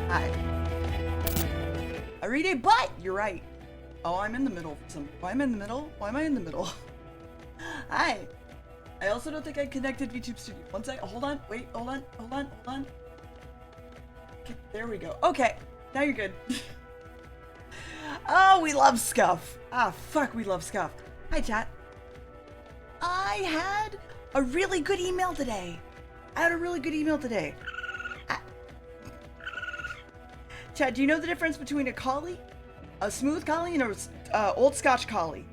Hi. I read a but. You're right. Oh, I'm in the middle. Why am I in the middle? Why am I in the middle? Hi. I also don't think I connected YouTube Studio. One sec. Hold on. Wait. Hold on. Okay, there we go. Okay. Now you're good. Oh, we love Scuff. Ah, fuck, we love Scuff. Hi, chat. I had a really good email today. Chat, do you know the difference between a collie, a smooth collie, and a old Scotch collie?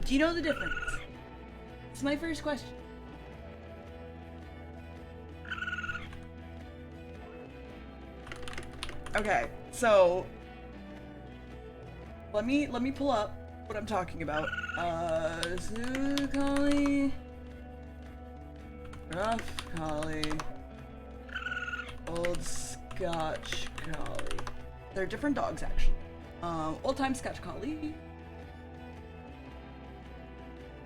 Do you know the difference? It's my first question. Okay, so let me pull up what I'm talking about. Smooth collie, rough collie, old Scotch collie. They're different dogs, actually. Old-time Scotch collie.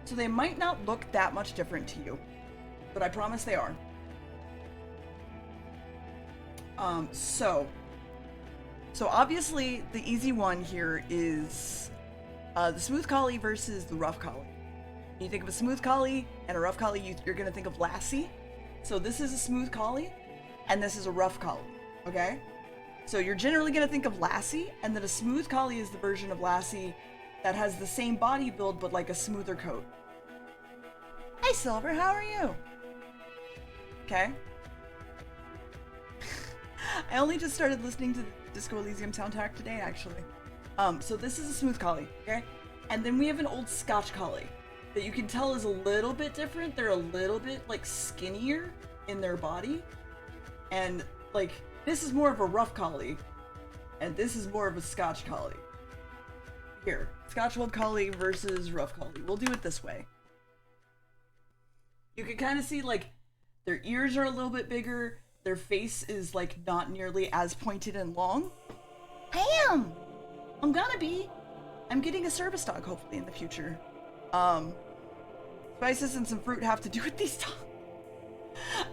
So they might not look that much different to you, but I promise they are. So obviously the easy one here is the smooth collie versus the rough collie. When you think of a smooth collie and a rough collie, you're gonna think of Lassie. So this is a smooth collie, and this is a rough collie, okay? So you're generally gonna think of Lassie, and then a smooth collie is the version of Lassie that has the same body build, but like a smoother coat. Hi Silver, how are you? Okay. I only just started listening to the Disco Elysium soundtrack today, actually. So this is a smooth collie, okay? And then we have an old Scotch collie that you can tell is a little bit different. They're a little bit, like, skinnier in their body. And, like, this is more of a rough collie, and this is more of a Scotch collie. Here, Scotch old collie versus rough collie. We'll do it this way. You can kind of see, like, their ears are a little bit bigger. Their face is, like, not nearly as pointed and long. I am! I'm gonna be. I'm getting a service dog, hopefully, in the future. Spices and some fruit have to do with these dogs.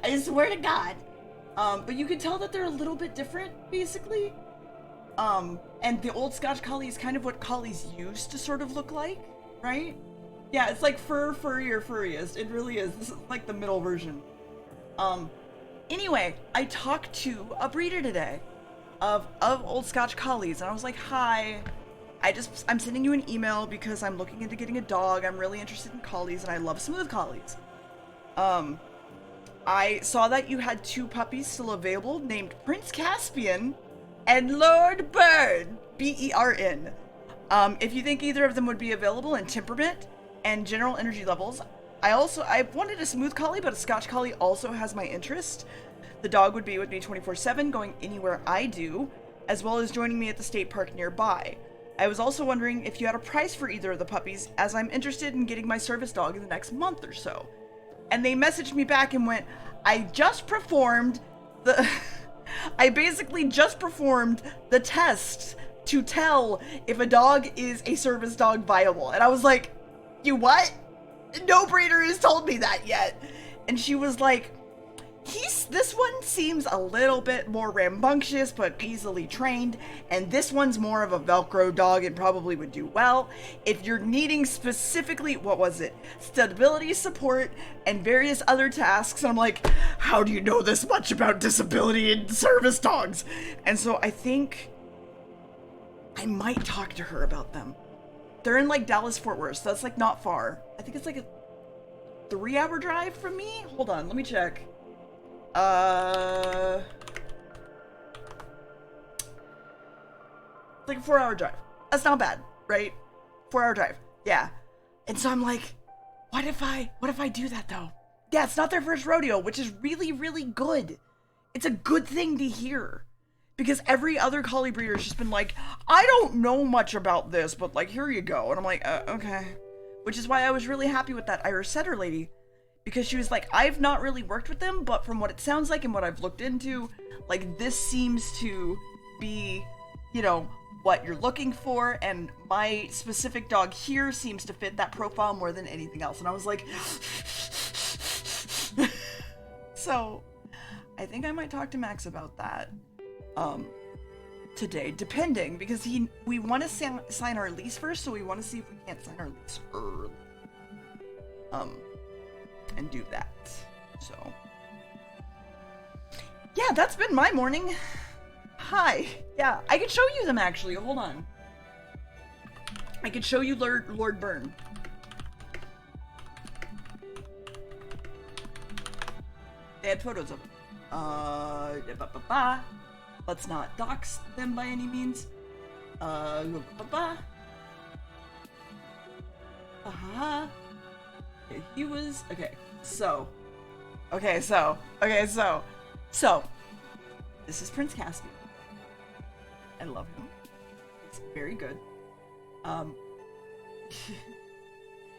I swear to God. But you can tell that they're a little bit different, basically. And the old Scotch collie is kind of what collies used to sort of look like, right? Yeah, it's like furrier, furriest. It really is. This is like the middle version. Anyway, I talked to a breeder today of old Scotch collies, and I was like, hi, I'm sending you an email because I'm looking into getting a dog. I'm really interested in collies, and I love smooth collies. I saw that you had 2 puppies still available named Prince Caspian and Lord Bern, B-E-R-N. If you think either of them would be available in temperament and general energy levels, I wanted a smooth collie, but a Scotch collie also has my interest. The dog would be with me 24/7, going anywhere I do, as well as joining me at the state park nearby. I was also wondering if you had a price for either of the puppies, as I'm interested in getting my service dog in the next month or so. And they messaged me back and went, I basically just performed the test to tell if a dog is a service dog viable. And I was like, you what? No breeder has told me that yet. And she was like, this one seems a little bit more rambunctious but easily trained, and this one's more of a Velcro dog and probably would do well. If you're needing specifically, what was it? Stability support and various other tasks. And I'm like, how do you know this much about disability and service dogs? And so I think I might talk to her about them. They're in like Dallas Fort Worth, so that's like not far. I think it's like a 3-hour drive from me. Hold on, let me check. Like a 4-hour drive. That's not bad, right? 4-hour drive. Yeah. And so I'm like, what if I do that though? Yeah, it's not their first rodeo, which is really, really good. It's a good thing to hear. Because every other collie breeder has just been like, I don't know much about this, but like, here you go. And I'm like, okay. Which is why I was really happy with that Irish setter lady. Because she was like, I've not really worked with them, but from what it sounds like and what I've looked into, like, this seems to be, you know, what you're looking for, and my specific dog here seems to fit that profile more than anything else. And I was like, so I think I might talk to Max about that today, depending, because we want to sign our lease first, so we want to see if we can't sign our lease early, and do that. So yeah, that's been my morning. Hi. Yeah, I could show you them actually. Hold on. I could show you Lord Byrne. They had photos of him. Let's not dox them by any means. He was okay. So this is Prince Caspian. I love him. He's very good.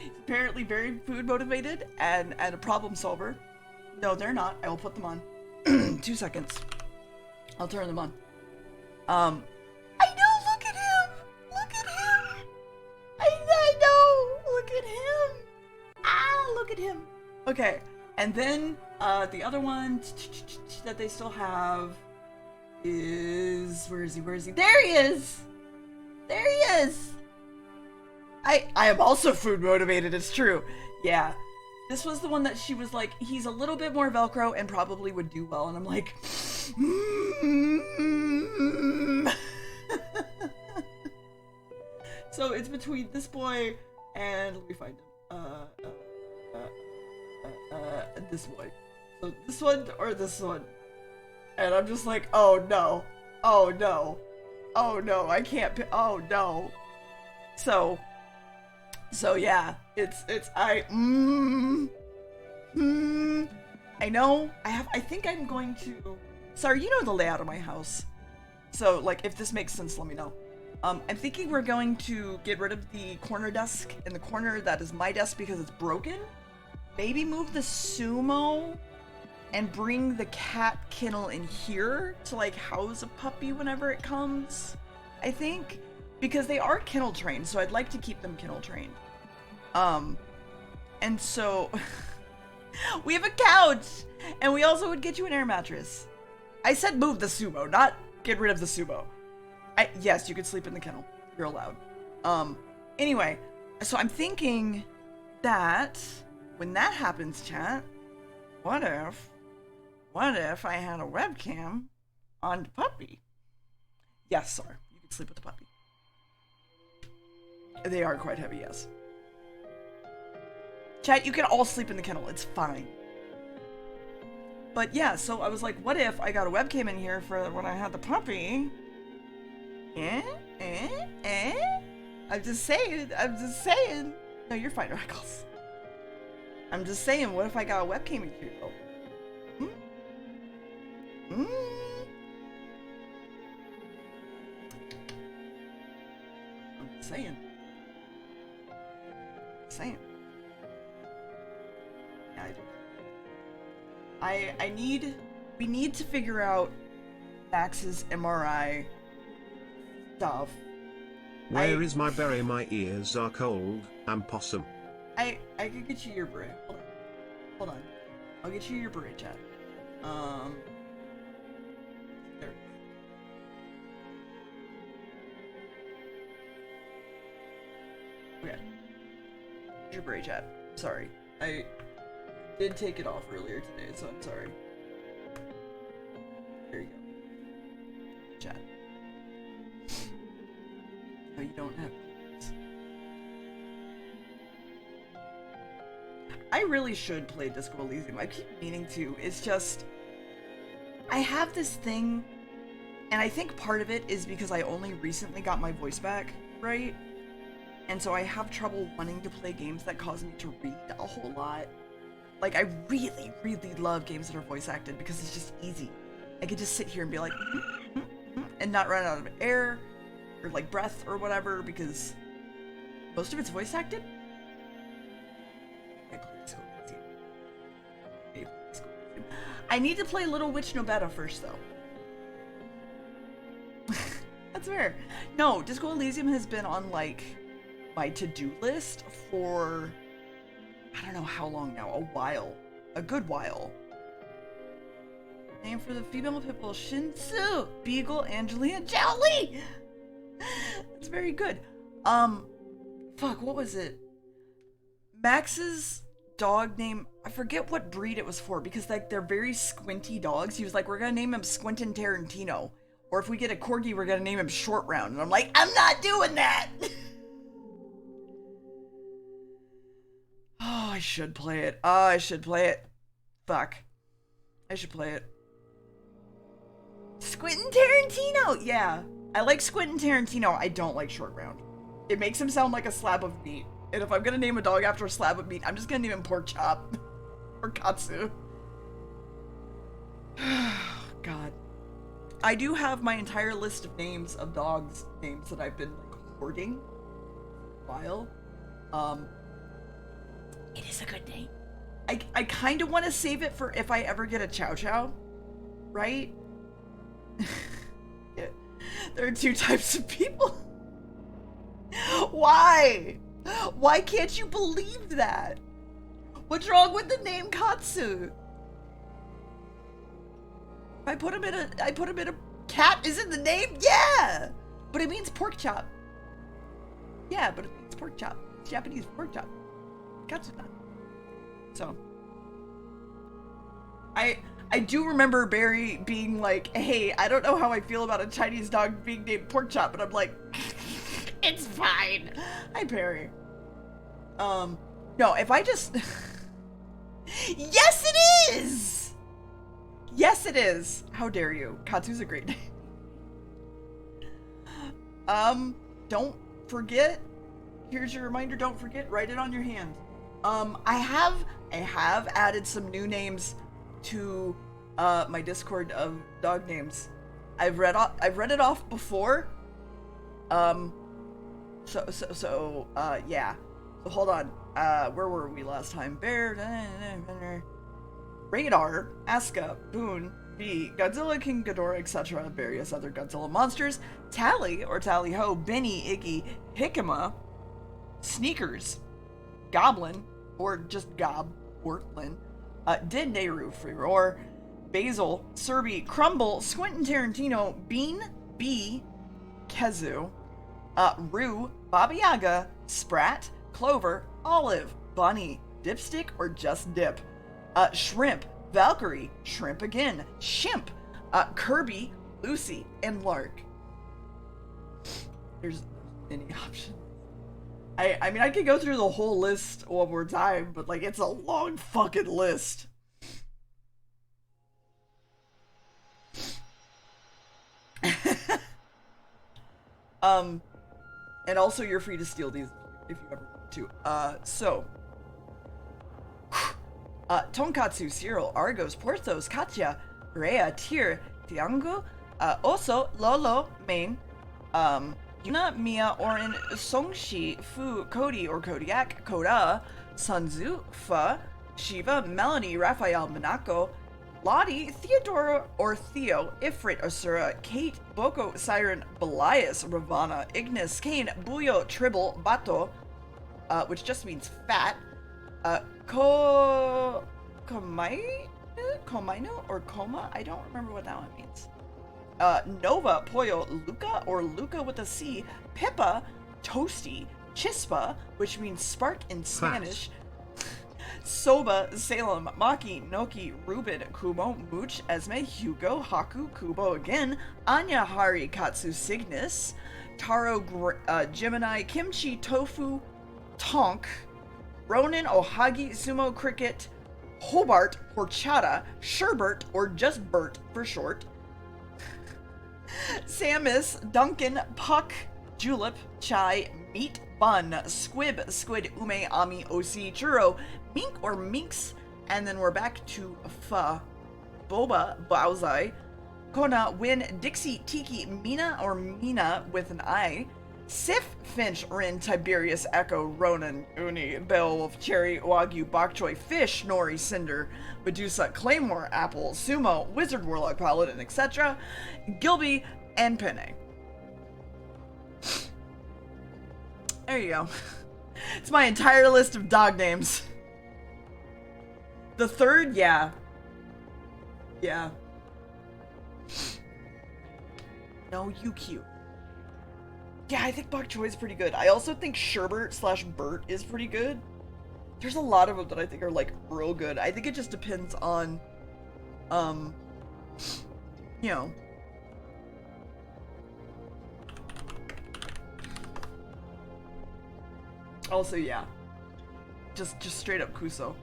He's apparently very food motivated and a problem solver. No, they're not. I will put them on. 2 seconds. I'll turn them on. I know, look at him! Look at him! I know! Look at him! Ah, look at him! Okay, and then the other one that they still have is, where is he? There he is! There he is! I am also food motivated, it's true. Yeah. This was the one that she was like, he's a little bit more Velcro and probably would do well, and I'm like, So it's between this boy and, let me find him, this boy. So this one or this one. And I'm just like, oh no, oh no, oh no, I can't pick, oh no. So yeah, I know, I think I'm going to, sorry, you know the layout of my house. So like, if this makes sense, let me know. I'm thinking we're going to get rid of the corner desk in the corner that is my desk because it's broken. Maybe move the sumo and bring the cat kennel in here to like house a puppy whenever it comes, I think, because they are kennel trained, so I'd like to keep them kennel trained. And so we have a couch, and we also would get you an air mattress. I said move the sumo, not get rid of the sumo. Yes, you could sleep in the kennel. You're allowed. Anyway, so I'm thinking that when that happens, chat, what if I had a webcam on the puppy? Yes, sir. You could sleep with the puppy. They are quite heavy, yes. Chat, you can all sleep in the kennel. It's fine. But yeah, so I was like, what if I got a webcam in here for when I had the puppy? I'm just saying. No, you're fine, Rackles. I'm just saying, what if I got a webcam in here, though? I'm saying. Yeah, I do. We need to figure out Max's MRI stuff. Where is my berry? My ears are cold. I'm possum. I could get you your beret. Hold on. I'll get you your beret, chat. There. Okay. Your beret, chat. Sorry. I did take it off earlier today, so I'm sorry. There you go. Chat. No, you don't have this. I really should play Disco Elysium. I keep meaning to. It's just, I have this thing, and I think part of it is because I only recently got my voice back, right? And so I have trouble wanting to play games that cause me to read a whole lot. Like, I really, really love games that are voice acted because it's just easy. I could just sit here and be like, and not run out of air, or like breath or whatever, because most of it's voice acted. I need to play Little Witch No Beta first, though. That's fair. No, Disco Elysium has been on, like, my to-do list for, I don't know how long now. A while. A good while. Name for the female pitbull, Shinsu, Beagle, Angelina Jolie! That's very good. Fuck, what was it? Max's dog name, I forget what breed it was for, because, like, they're very squinty dogs. He was like, we're gonna name him Squintin' Tarantino. Or if we get a corgi, we're gonna name him Short Round. And I'm like, I'm not doing that! Oh, I should play it. Oh, I should play it. Fuck. I should play it. Squintin' Tarantino! Yeah. I like Squintin' Tarantino. I don't like Short Round. It makes him sound like a slab of meat. And if I'm gonna name a dog after a slab of meat, I'm just gonna name him Pork Chop. Or Katsu. God. I do have my entire list of names of dogs, names that I've been, like, hoarding for a while. It is a good name. I kind of want to save it for if I ever get a Chow Chow, right? Yeah. There are two types of people. Why? Why can't you believe that? What's wrong with the name Katsu? I put him in a cat is in the name? Yeah! But it means pork chop. Yeah, but it means pork chop. It's Japanese pork chop. Katsu not. So. I do remember Barry being like, hey, I don't know how I feel about a Chinese dog being named Pork Chop, but I'm like, it's fine. Hi, Barry. No, if I just... Yes, it is! Yes, it is. How dare you? Katsu's a great name. Don't forget. Here's your reminder. Don't forget. Write it on your hand. I have added some new names to my Discord of dog names. I've read it off before. Yeah. So hold on. Where were we last time? Bear, Radar, Aska, Boone, B, Godzilla, King Ghidorah, etc. Various other Godzilla monsters. Tally or Tally Ho, Benny, Iggy, Hickama, Sneakers, Goblin, or just Gob, Wortlin, Din Nehru, Freeroar, Basil, Serby, Crumble, Squintin' Tarantino, Bean, B, Kezu, Rue, Baba Yaga, Sprat, Clover, Olive, Bunny, Dipstick, or just Dip, Shrimp, Valkyrie, Shrimp again, Shimp, Kirby, Lucy, and Lark. There's many options. I mean, I could go through the whole list one more time, but, like, it's a long fucking list. And also you're free to steal these if you ever want to. Tonkatsu, Cyril, Argos, Porthos, Katya, Rhea, Tyr, Tiangu, Oso, Lolo, Main, Yuna, Mia, Orin, Songshi, Fu, Cody or Kodiak, Koda, Sunzu, Fa, Shiva, Melanie, Raphael, Minako, Lottie, Theodora or Theo, Ifrit, Asura, Kate, Boko, Siren, Belias, Ravana, Ignis, Kane, Buyo, Tribble, Bato, which just means fat, Komainu or Koma? I don't remember what that one means. Nova, Poyo, Luca or Luca with a C, Pippa, Toasty, Chispa, which means spark in Spanish, Soba, Salem, Maki, Noki, Ruben, Kumo, Mooch, Esme, Hugo, Haku, Kubo again, Anya, Hari, Katsu, Cygnus, Taro, Gemini, Kimchi, Tofu, Tonk, Ronin, Ohagi, Sumo, Cricket, Hobart, Horchata, Sherbert, or just Bert for short, Samus, Duncan, Puck, Julep, Chai, Meat, Bun, Squib, Squid, Ume, Ami, Osi, Churro, Mink or Minx, and then we're back to Fa, Boba, Baozai, Kona, Win, Dixie, Tiki, Mina or Mina with an I, Sif, Finch, Rin, Tiberius, Echo, Ronan, Uni, Beowulf, Cherry, Wagyu, Bok Choy, Fish, Nori, Cinder, Medusa, Claymore, Apple, Sumo, Wizard, Warlock, Paladin, etc., Gilby, and Penne. There you go. It's my entire list of dog names. The third, yeah. Yeah. No, you cute. Yeah, I think bok choy is pretty good. I also think sherbert/bert is pretty good. There's a lot of them that I think are like real good. I think it just depends on, you know. Also, yeah. Just straight up Kuso.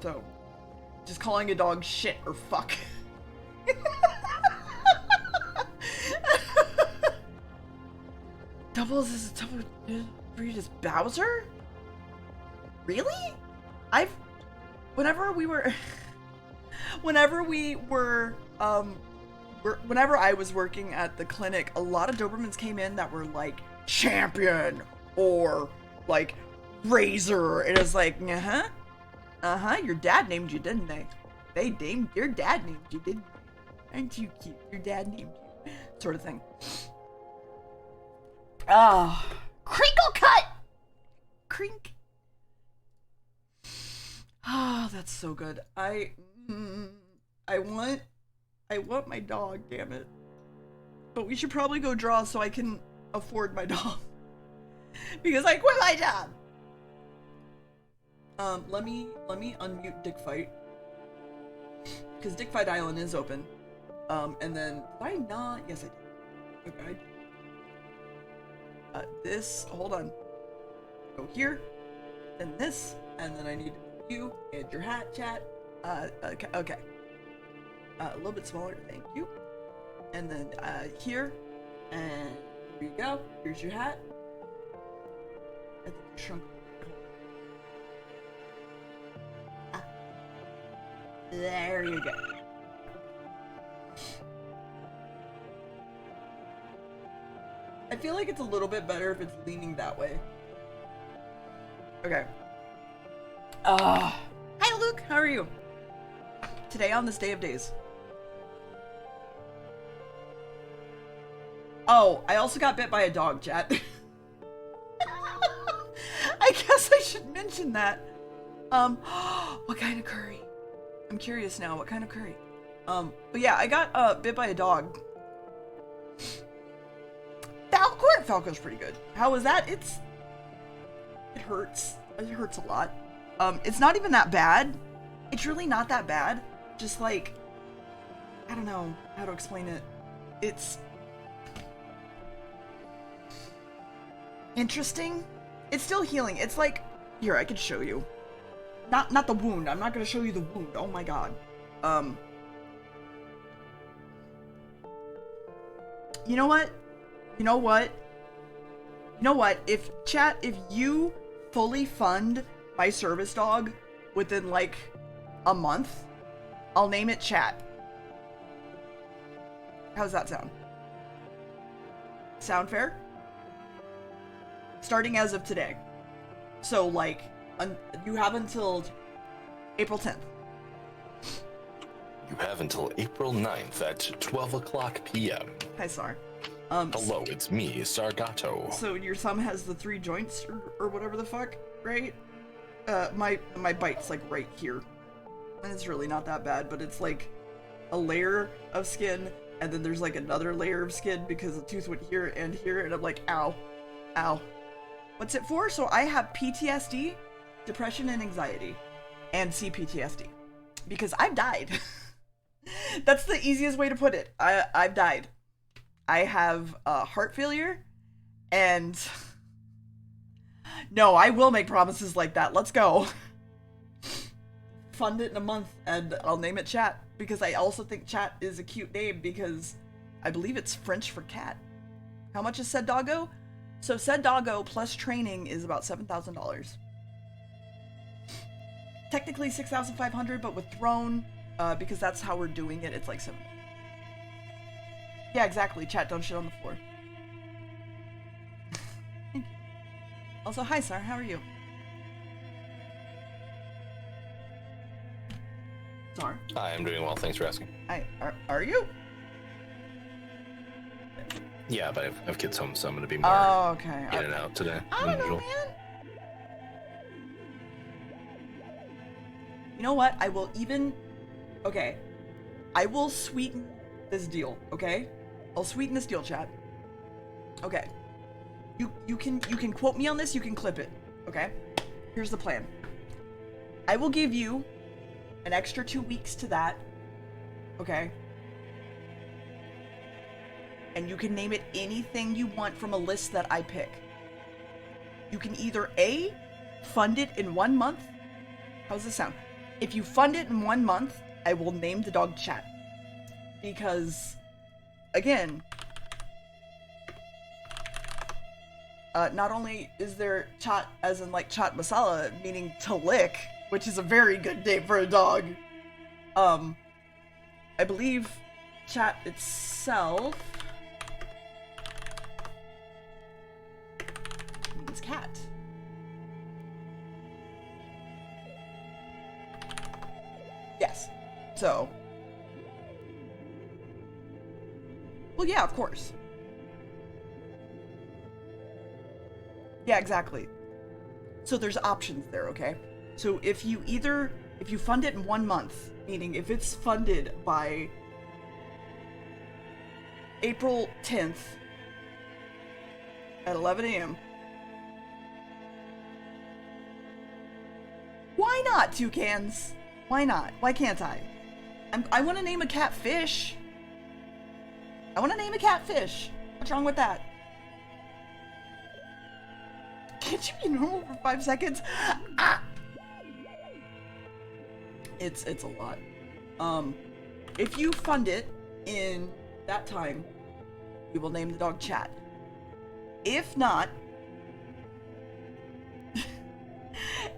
So, just calling a dog shit or fuck. Doubles is a double breed is Bowser? Really? Whenever I was working at the clinic, a lot of Dobermans came in that were like Champion or like Razor, and it was like, your dad named you, didn't they? Your dad named you, didn't they? Aren't you cute? Your dad named you, sort of thing. Ah, crinkle cut, crink. Ah, that's so good. I want my dog, damn it. But we should probably go draw so I can afford my dog. Because I quit my job. Let me unmute Dick Fight. Because Dick Fight Island is open. And then, did I not? Yes, I did. Okay. This, hold on. Go here, then this, and then I need you and your hat, chat. Okay. A little bit smaller, thank you. And then, here, and here you go. Here's your hat. I think you shrunk. There you go. I feel like it's a little bit better if it's leaning that way. Okay. Hi Luke, how are you? Today on this day of days. Oh, I also got bit by a dog, chat. I guess I should mention that. What kind of curry? I'm curious now, what kind of curry? But yeah, I got bit by a dog. Falco's pretty good. How was that? It hurts. It hurts a lot. It's not even that bad. It's really not that bad. Just like, I don't know how to explain it. It's interesting. It's still healing. It's like, here, I could show you. Not the wound. I'm not gonna show you the wound. Oh my god. You know what? You know what? You know what? If you fully fund my service dog within like a month, I'll name it Chat. How's that sound? Sound fair? Starting as of today. So like, you have until April 10th. You have until April 9th at 12 o'clock p.m. Hi, Sar. Hello, it's me, Sargato. So your thumb has the 3 joints or whatever the fuck, right? My bite's like right here. And it's really not that bad, but it's like a layer of skin, and then there's like another layer of skin because the tooth went here, and I'm like, ow. Ow. What's it for? So I have PTSD, depression and anxiety, and CPTSD. Because I've died. That's the easiest way to put it. I've died. I have heart failure, and no, I will make promises like that. Let's go. Fund it in a month, and I'll name it Chat, because I also think Chat is a cute name, because I believe it's French for cat. How much is said doggo? So said doggo plus training is about $7,000. Technically $6,500, but with throne, because that's how we're doing it, it's like $7,000. Yeah, exactly. Chat, don't shit on the floor. Thank you. Also, hi, Sar. How are you? Sar? Hi, I'm doing well. Thanks for asking. Hi. Are you? Yeah, but I have kids home, so I'm gonna be more Oh, okay. in and out today I than don't know, usual. man. You know what? I will even... Okay. I will sweeten this deal, okay? I'll sweeten this deal, chat. Okay. You can quote me on this, you can clip it, okay? Here's the plan. I will give you an extra 2 weeks to that, okay? And you can name it anything you want from a list that I pick. You can either A, fund it in 1 month. How's this sound? If you fund it in 1 month, I will name the dog Chat. Because, again, not only is there Chat as in like Chat Masala, meaning to lick, which is a very good name for a dog. I believe Chat itself means cat. Yes. So. Well, yeah, of course. Yeah, exactly. So there's options there, okay? So if you fund it in 1 month, meaning if it's funded by April 10th at 11 a.m. Why not, toucans? Why not? Why can't I? I want to name a cat Fish. I want to name a cat Fish. What's wrong with that? Can't you be normal for 5 seconds? Ah! It's a lot. If you fund it in that time, we will name the dog Chat. If not,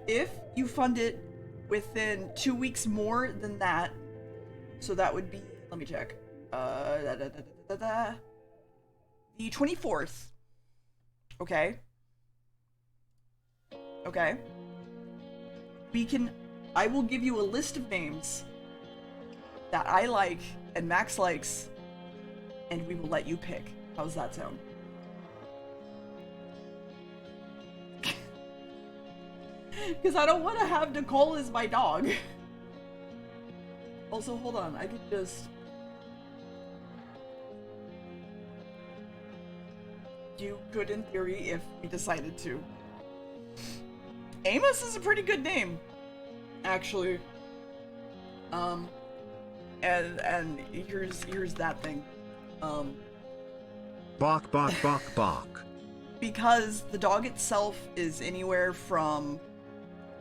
if you fund it within 2 weeks more than that, so that would be, let me check, the 24th, okay? Okay. I will give you a list of names that I like and Max likes, and we will let you pick. How's that sound? Because I don't want to have Nicole as my dog. Also, hold on. I could just... You could, in theory, if we decided to. Amos is a pretty good name, actually. And here's that thing. Bark, bark, bark, bark. Because the dog itself is anywhere from,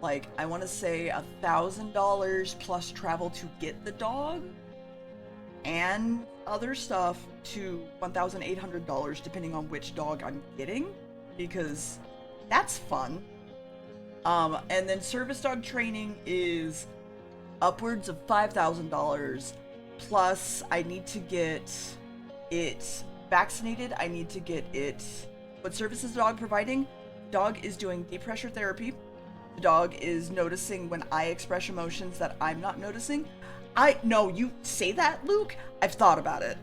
like, I want to say $1,000 plus travel to get the dog, and other stuff to $1,800 depending on which dog I'm getting, because that's fun. And then service dog training is upwards of $5,000, plus I need to get it vaccinated, I need to get it... What service is the dog providing? The dog is doing deep pressure therapy. The dog is noticing when I express emotions that I'm not noticing. No, you say that, Luke? I've thought about it.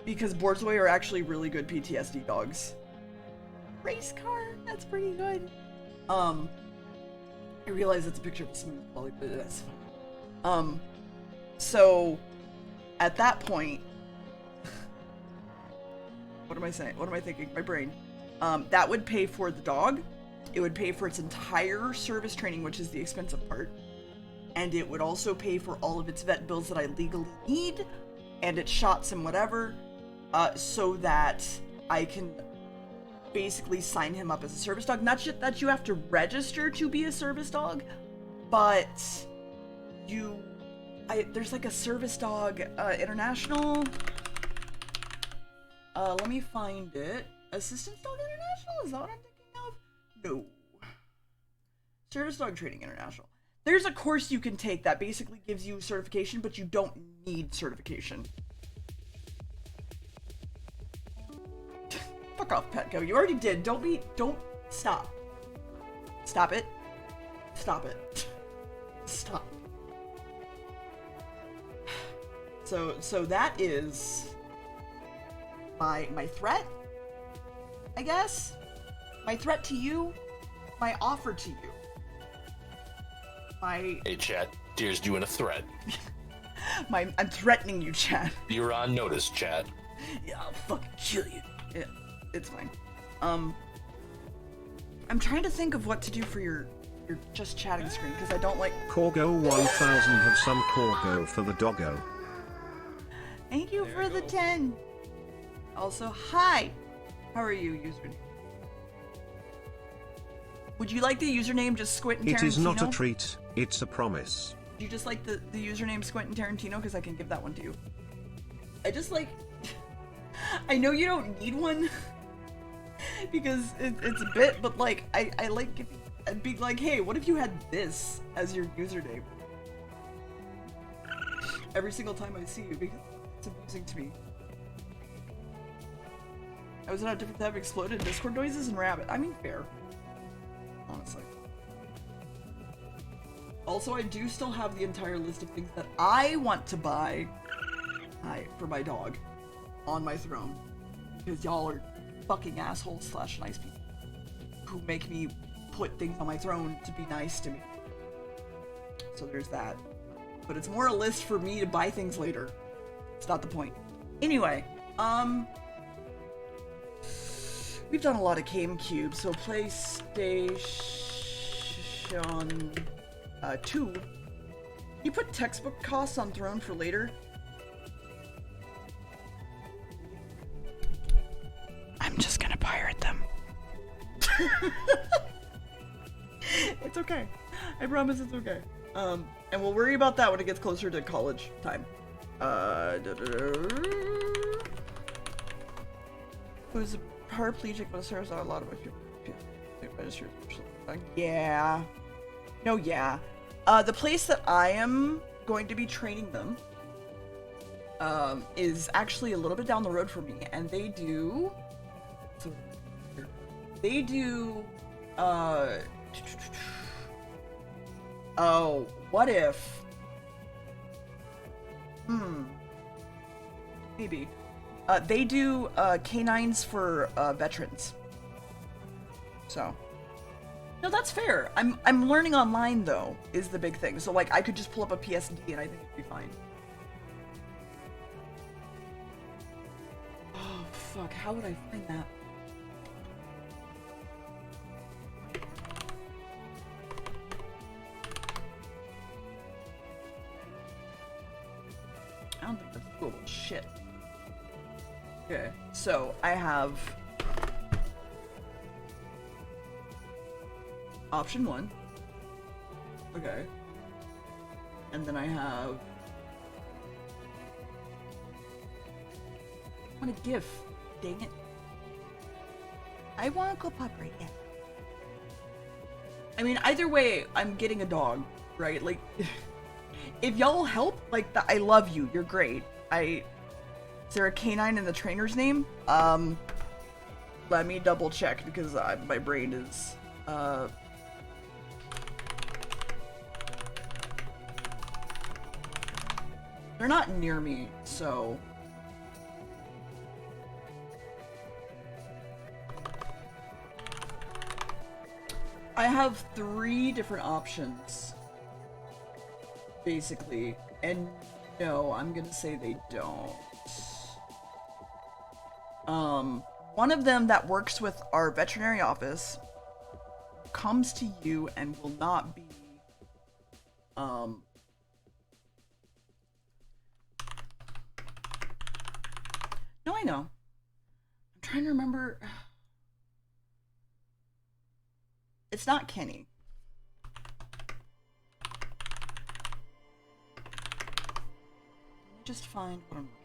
Because Borzoi are actually really good PTSD dogs. Race car, that's pretty good. I realize it's a picture of a smooth bully, but that's fine. So, at that point, what am I saying? What am I thinking? My brain. That would pay for the dog. It would pay for its entire service training, which is the expensive part. And it would also pay for all of its vet bills that I legally need, and its shots and whatever, so that I can basically sign him up as a service dog. Not just that you have to register to be a service dog, but there's like a service dog international. Let me find it. Assistance Dog International? Is that what I'm thinking of? No. Service Dog Training International. There's a course you can take that basically gives you certification, but you don't need certification. Fuck off, Petco. You already did. Don't stop. Stop it. Stop it. Stop. So that is my threat, I guess? My threat to you, my offer to you. Hey, chat. Deer's doing a threat. I'm threatening you, chat. You're on notice, chat. Yeah, I'll fucking kill you. Yeah, it's fine. I'm trying to think of what to do for your just chatting screen, because I don't like... Corgo 1000 have some Corgo for the doggo. Thank you for the 10. Also, hi. How are you, username? Would you like the username just Squint and Tarantino? It is not a treat, it's a promise. Do you just like the username Squint and Tarantino? Because I can give that one to you. I just like... I know you don't need one. Because it's a bit, but like, I like giving... I'd be like, hey, what if you had this as your username? Every single time I see you, because it's amusing to me. I was in a different tab, exploded Discord noises and rabbit. I mean, fair. Honestly. Also, I do still have the entire list of things that I want to buy for my dog on my throne. Because y'all are fucking assholes / nice people who make me put things on my throne to be nice to me. So there's that. But it's more a list for me to buy things later. It's not the point. Anyway, we've done a lot of GameCube, so PlayStation 2. You put textbook costs on throne for later? I'm just gonna pirate them. It's okay. I promise it's okay. And we'll worry about that when it gets closer to college time. Who's a paraplegic but serves out a lot of my people. Yeah. No, yeah. The place that I am going to be training them is actually a little bit down the road from me, and they do oh, what if maybe they do canines for veterans. So no, that's fair. I'm learning online though, is the big thing. So like I could just pull up a PSD and I think it'd be fine. Oh fuck, how would I find that? I don't think that's doable. Shit. Okay, so I have option 1. Okay. And then I have... I want a GIF. Dang it. I want to go pop right now. I mean, either way, I'm getting a dog, right? Like, if y'all help, like, I love you. You're great. Is there a canine in the trainer's name? Let me double check because my brain is, they're not near me, so... I have 3 different options, basically, and no, I'm gonna say they don't. One of them that works with our veterinary office comes to you and will not be, no, I know. I'm trying to remember. It's not Kenny. Let me just find what I'm looking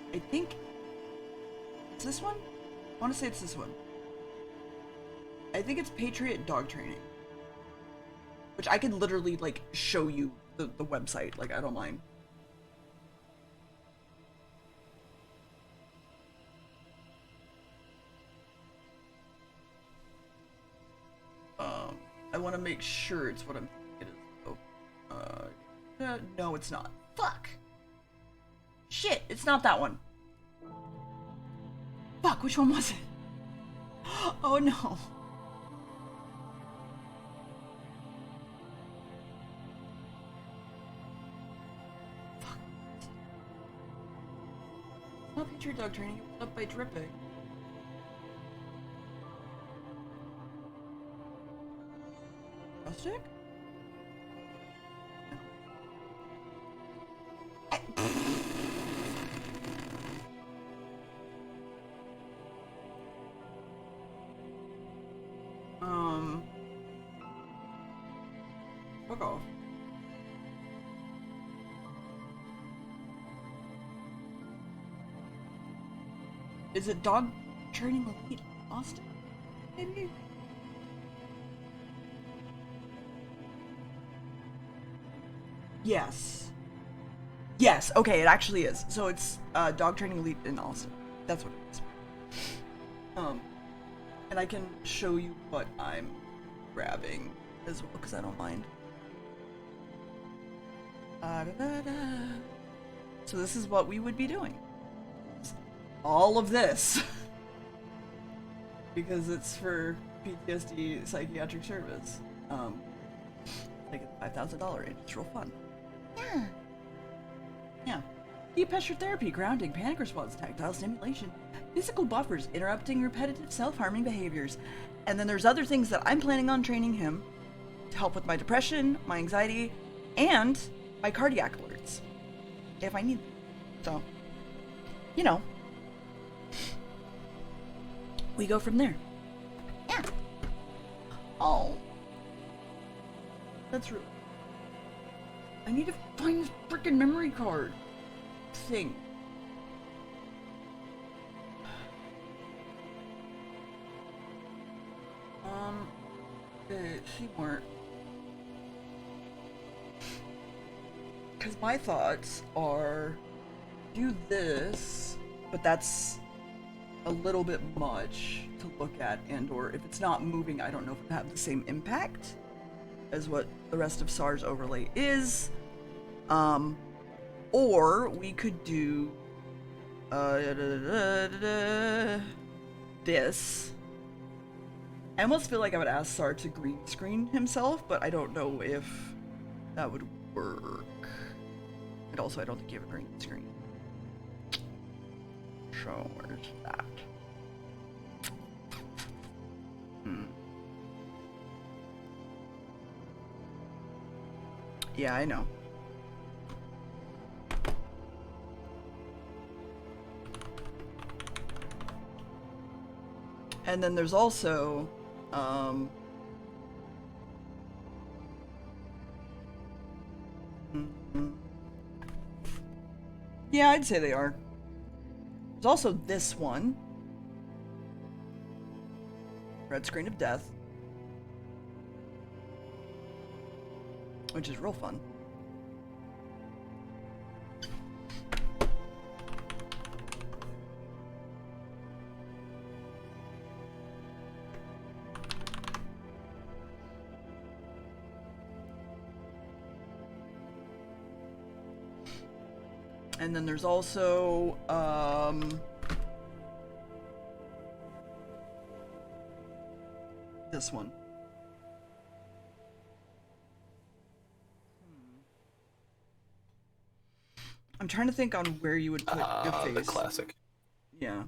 for. I think it's this one? I want to say it's this one. I think it's Patriot Dog Training. Which I can literally, like, show you the website. Like, I don't mind. I want to make sure it's what I'm thinking it is. Oh, no, it's not. Fuck. Shit, it's not that one. Fuck, which one was it? Oh no. Fuck. It's not Patriot Dog Training, it was up by Dripping. Rustic? Fuck off. Is it Dog Training Elite Austin? Maybe? Yes. Yes, okay, it actually is. So it's Dog Training Elite in Austin. That's what it is. And I can show you what I'm grabbing as well, because I don't mind. So this is what we would be doing. All of this. Because it's for PTSD psychiatric service. Like a $5,000 range. It's real fun. Yeah. Yeah. Deep pressure therapy, grounding, panic response, tactile stimulation, physical buffers, interrupting repetitive self-harming behaviors. And then there's other things that I'm planning on training him to help with my depression, my anxiety, and my cardiac alerts. If I need them. So, you know. We go from there. Yeah. Oh. That's rude. I need to find this freaking memory card thing. Seymour. Because my thoughts are do this, but that's a little bit much to look at, and or if it's not moving, I don't know if it have the same impact as what the rest of SARS overlay is. Or we could do this. I almost feel like I would ask SAR to green screen himself, but I don't know if that would work. And also, I don't think you have a green screen. So, where's that? Yeah, I know. And then there's also, yeah, I'd say they are. There's also this one. Red Screen of Death. Which is real fun. And then there's also, this one. I'm trying to think on where you would put your face. The classic. Yeah.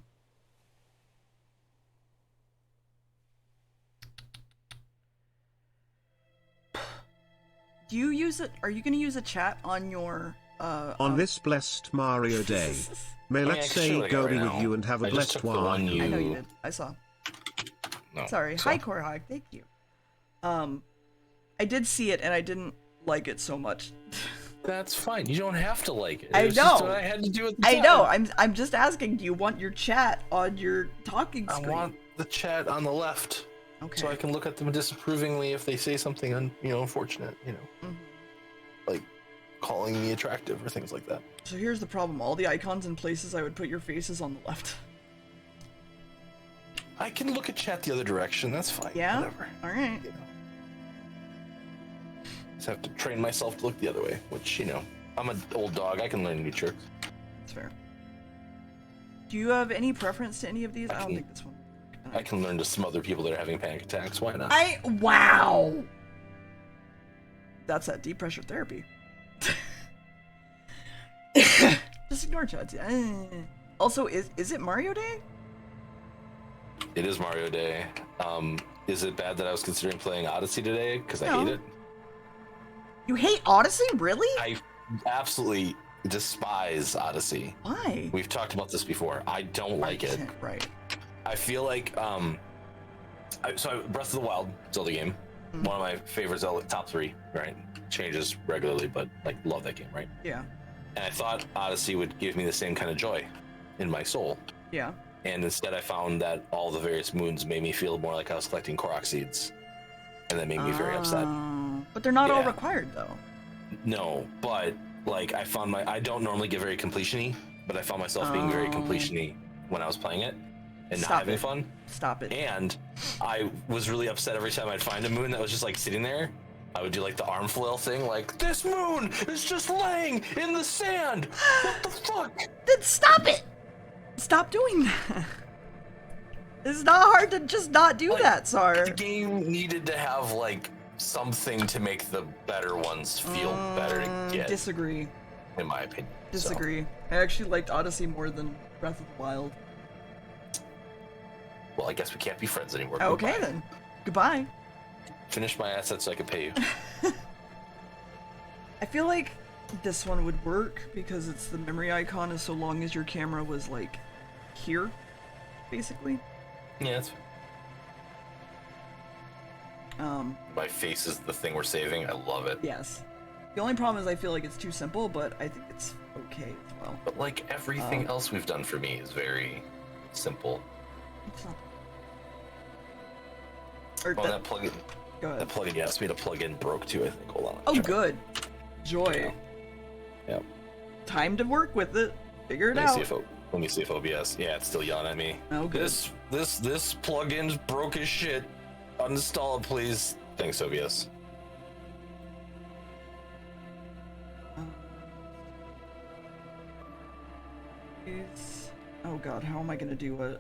Do you use it? Are you going to use a chat on your on this blessed Mario Day? May let's say go be with you and have a blessed one. I know you did. I saw. No, Sorry. Hi, Korhog. Thank you. I did see it and I didn't like it so much. That's fine. You don't have to like it. I know. Just what I had to do at the time. I know. I'm just asking. Do you want your chat on your talking screen? I want the chat on the left, okay, so I can look at them disapprovingly if they say something unfortunate. Like calling me attractive or things like that. So here's the problem. All the icons and places I would put your face is on the left. I can look at chat the other direction. That's fine. Yeah. Whatever. All right. Just have to train myself to look the other way, which I'm an old dog. I can learn new tricks. That's fair. Do you have any preference to any of these? I don't think this one. I can learn to smother people that are having panic attacks. Why not? Wow. That's that deep pressure therapy. Just ignore chat. Also, is it Mario Day? It is Mario Day. Is it bad that I was considering playing Odyssey today? Because I hate it. You hate Odyssey? Really? I absolutely despise Odyssey. Why? We've talked about this before. I don't like it. Right. I feel like Breath of the Wild Zelda game, one of my favorite Zelda, top 3, right? Changes regularly, but like love that game, right? Yeah. And I thought Odyssey would give me the same kind of joy in my soul. Yeah. And instead I found that all the various moons made me feel more like I was collecting Korok seeds. And that made me very upset. But they're not all required though. No, but like I don't normally get very completion-y, but I found myself being very completion-y when I was playing it and not having fun. Stop it. And I was really upset every time I'd find a moon that was just like sitting there. I would do like the arm flail thing, like, this moon is just laying in the sand. What the fuck? Then stop it. Stop doing that. It's not hard to just not do that, Sar. The game needed to have like something to make the better ones feel better to get. Disagree. In my opinion. Disagree. I actually liked Odyssey more than Breath of the Wild. Well, I guess we can't be friends anymore. Okay then. Goodbye. Finish my assets so I can pay you. I feel like this one would work because it's the memory icon as so long as your camera was like here, basically. Yeah, that's my face is the thing we're saving. I love it. Yes. The only problem is I feel like it's too simple, but I think it's okay as well. But like everything else we've done for me is very simple. It's not. That plugin. Go ahead. That plugin you asked me to plug in broke too, I think. Hold on. Oh, good. Joy. Yeah. Time to work with it. Figure it Let out. me see if OBS. Yeah, it's still yelling at me. Oh, good. This plugin's broke as shit. Uninstall it, please. Thanks, OBS. Oh god, how am I gonna do it?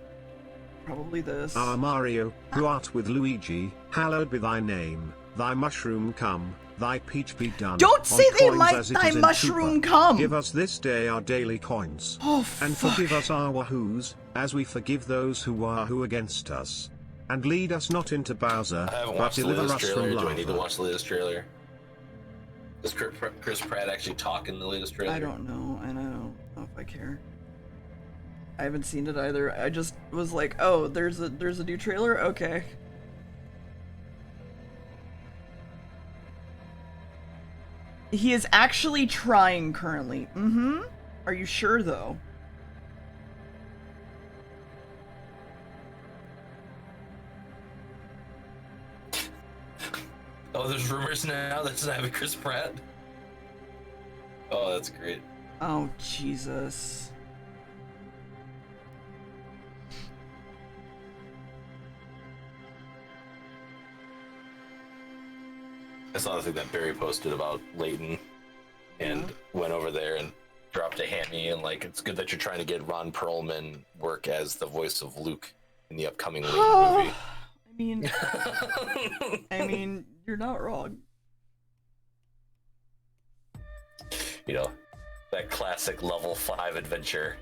Probably this. Mario, who art with Luigi, hallowed be thy name, thy mushroom come, thy peach be done. Don't say they coins might as it thy is in mushroom Koopa. come! Give us this day our daily coins. Oh, and fuck. forgive us our wahoos, as we forgive those who wahoo against us. And lead us not into Bowser, I haven't but watched the deliver latest us trailer. from Do I need to lava. watch the latest trailer? Does Chris Pratt actually talk in the latest trailer? I don't know, and I don't know if I care. I haven't seen it either. I just was like, oh, there's a new trailer? Okay. He is actually trying currently. Mm-hmm. Are you sure though? Oh, there's rumors now that's not having Chris Pratt. Oh, that's great. Oh, Jesus. I saw the thing that Barry posted about Leighton and went over there and dropped a hammy and like, it's good that you're trying to get Ron Perlman work as the voice of Luke in the upcoming Leighton movie. I mean, you're not wrong. You know, that classic level 5 adventure.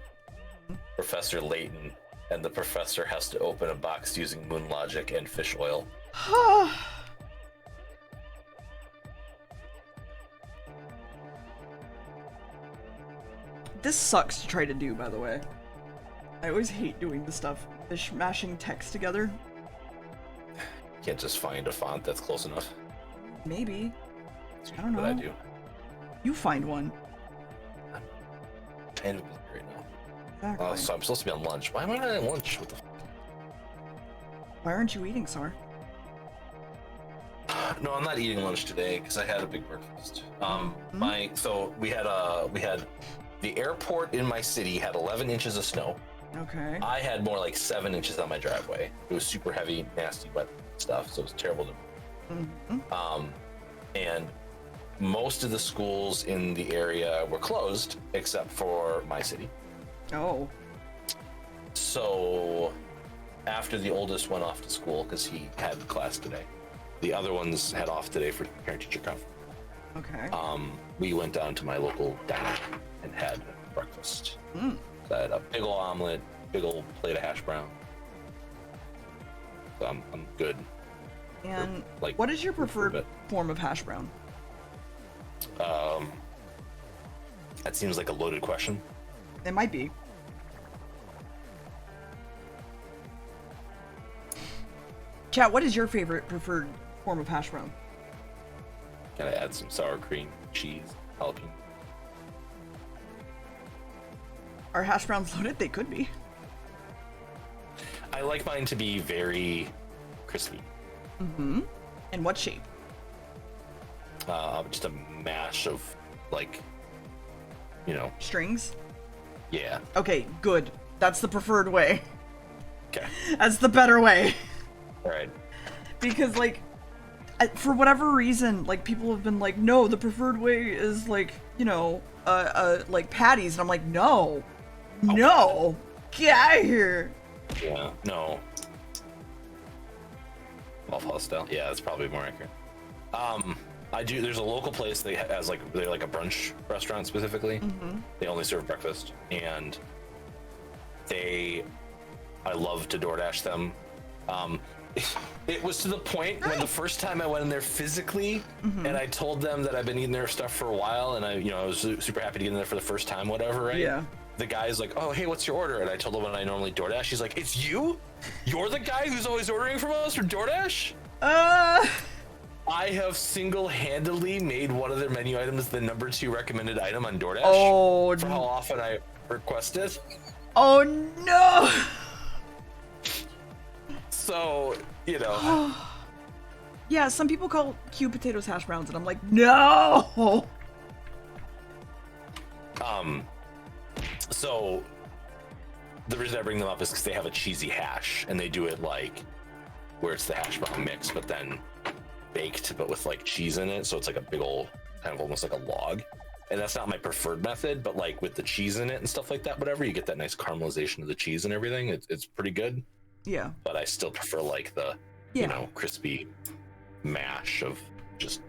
Professor Layton and the professor has to open a box using moon logic and fish oil. This sucks to try to do, by the way. I always hate doing the stuff, mashing text together. Can't just find a font that's close enough. Maybe. I don't know. What I do. You find one. I'm kind of busy right now. Exactly. So I'm supposed to be on lunch. Why am I not at lunch? What the Why aren't you eating, Sar? No, I'm not eating lunch today because I had a big breakfast. So we had the airport in my city had 11 inches of snow. Okay. I had more like 7 inches on my driveway. It was super heavy, nasty, wet stuff. So it was terrible to. And most of the schools in the area were closed except for my city. Oh. So after the oldest went off to school because he had class today, the other ones had off today for parent-teacher conference. Okay. We went down to my local diner and had breakfast. Mm. So I had a big ol' omelet, big ol' plate of hash brown. So I'm good. And like, what is your preferred form of hash brown? That seems like a loaded question. It might be. Chat, what is your favorite preferred form of hash brown? Can I add some sour cream, cheese, jalapeno? Are hash browns loaded? They could be. I like mine to be very crispy. Mm-hmm. In what shape? Just a mash of, like, you know. Strings? Yeah. Okay, good. That's the preferred way. Okay. That's the better way. All right. Because, like, for whatever reason, like, people have been like, no, the preferred way is, like, you know, like patties. And I'm like, no. No. Get out of here. Yeah. No. Waffle House style. Yeah, that's probably more accurate. There's a local place that has they're like a brunch restaurant specifically. Mm-hmm. They only serve breakfast, and I love to DoorDash them. It was to the point when the first time I went in there physically, mm-hmm. and I told them that I've been eating their stuff for a while, and I was super happy to get in there for the first time, whatever, right? Yeah. The guy's like, oh, hey, what's your order? And I told him what I normally DoorDash. He's like, it's you? You're the guy who's always ordering from us for DoorDash? I have single-handedly made one of their menu items the number 2 recommended item on DoorDash. Oh, for how often I request it. Oh, no. So, you know. Yeah, some people call cubed potatoes hash browns, and I'm like, no. So the reason I bring them up is because they have a cheesy hash, and they do it like where it's the hash brown mix, but then baked, but with like cheese in it. So it's like a big old, kind of almost like a log. And that's not my preferred method, but like with the cheese in it and stuff like that, whatever, you get that nice caramelization of the cheese and everything. It's pretty good. Yeah. But I still prefer like the, you know, crispy mash of just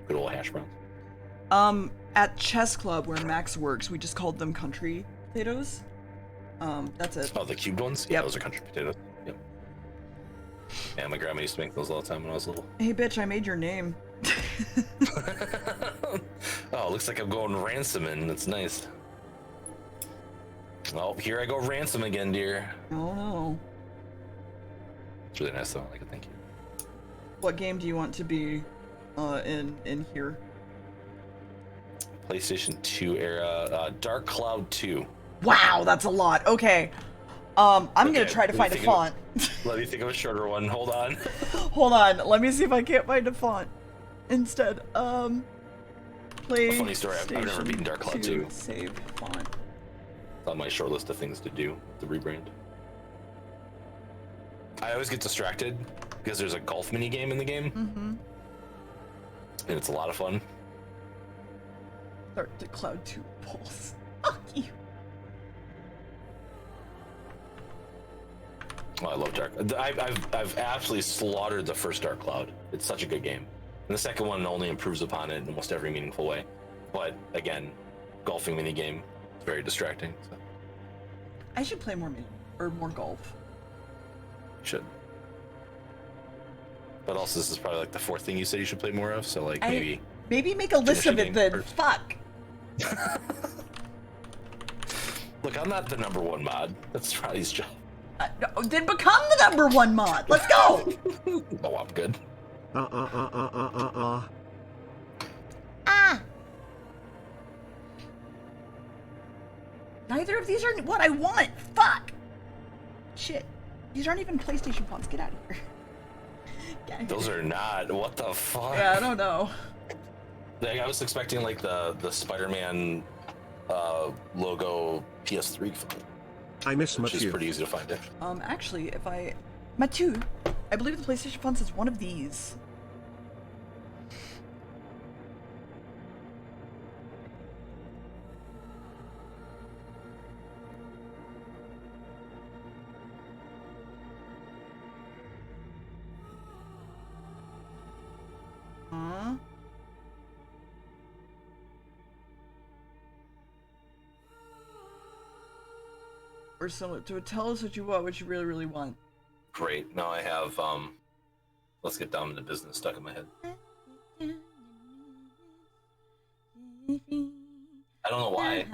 good old hash browns. At Chess Club, where Max works, we just called them country potatoes. That's it. Oh, the cubed ones? Yeah, those are country potatoes. Yep. Yeah, my grandma used to make those all the time when I was little. Hey, bitch, I made your name. Oh, looks like I'm going ransoming. That's nice. Oh, here I go ransom again, dear. Oh, no. It's really nice, though. I like it. Thank you. What game do you want to be in here? PlayStation 2 era, Dark Cloud 2. Wow, that's a lot. Okay. I'm gonna try to find a font. Let me think of a shorter one. Hold on. Hold on. Let me see if I can't find a font instead. Play. A funny story. I've never beaten Dark Cloud 2. Save font. It's on my short list of things to do. The rebrand. I always get distracted because there's a golf mini game in the game, Mm-hmm. and it's a lot of fun. Start to Cloud 2 pulse. Fuck you. Oh, I love Dark. I've absolutely slaughtered the first Dark Cloud. It's such a good game, and the second one only improves upon it in almost every meaningful way. But again, golfing mini game, it's very distracting. So. I should play more more golf. Should. But also, this is probably like the 4th thing you said you should play more of. So like maybe make a list of it then. First. Fuck. Look, I'm not the number 1 mod. That's Riley's job. No, then become the number 1 mod. Let's go. Oh, I'm good. Ah. Neither of these are what I want. Fuck. Shit. These aren't even PlayStation fonts. Get out of here. Get out of Those here. are not. What the fuck? Yeah, I don't know. Like, I was expecting like the Spider-Man logo PS3 font, I miss which is Matthew. pretty easy to find. Actually, if Matu, I believe the PlayStation fonts is one of these. or similar to it. Tell us what you want, what you really, really want. Great. Now I have let's get down to business stuck in my head. I don't know why,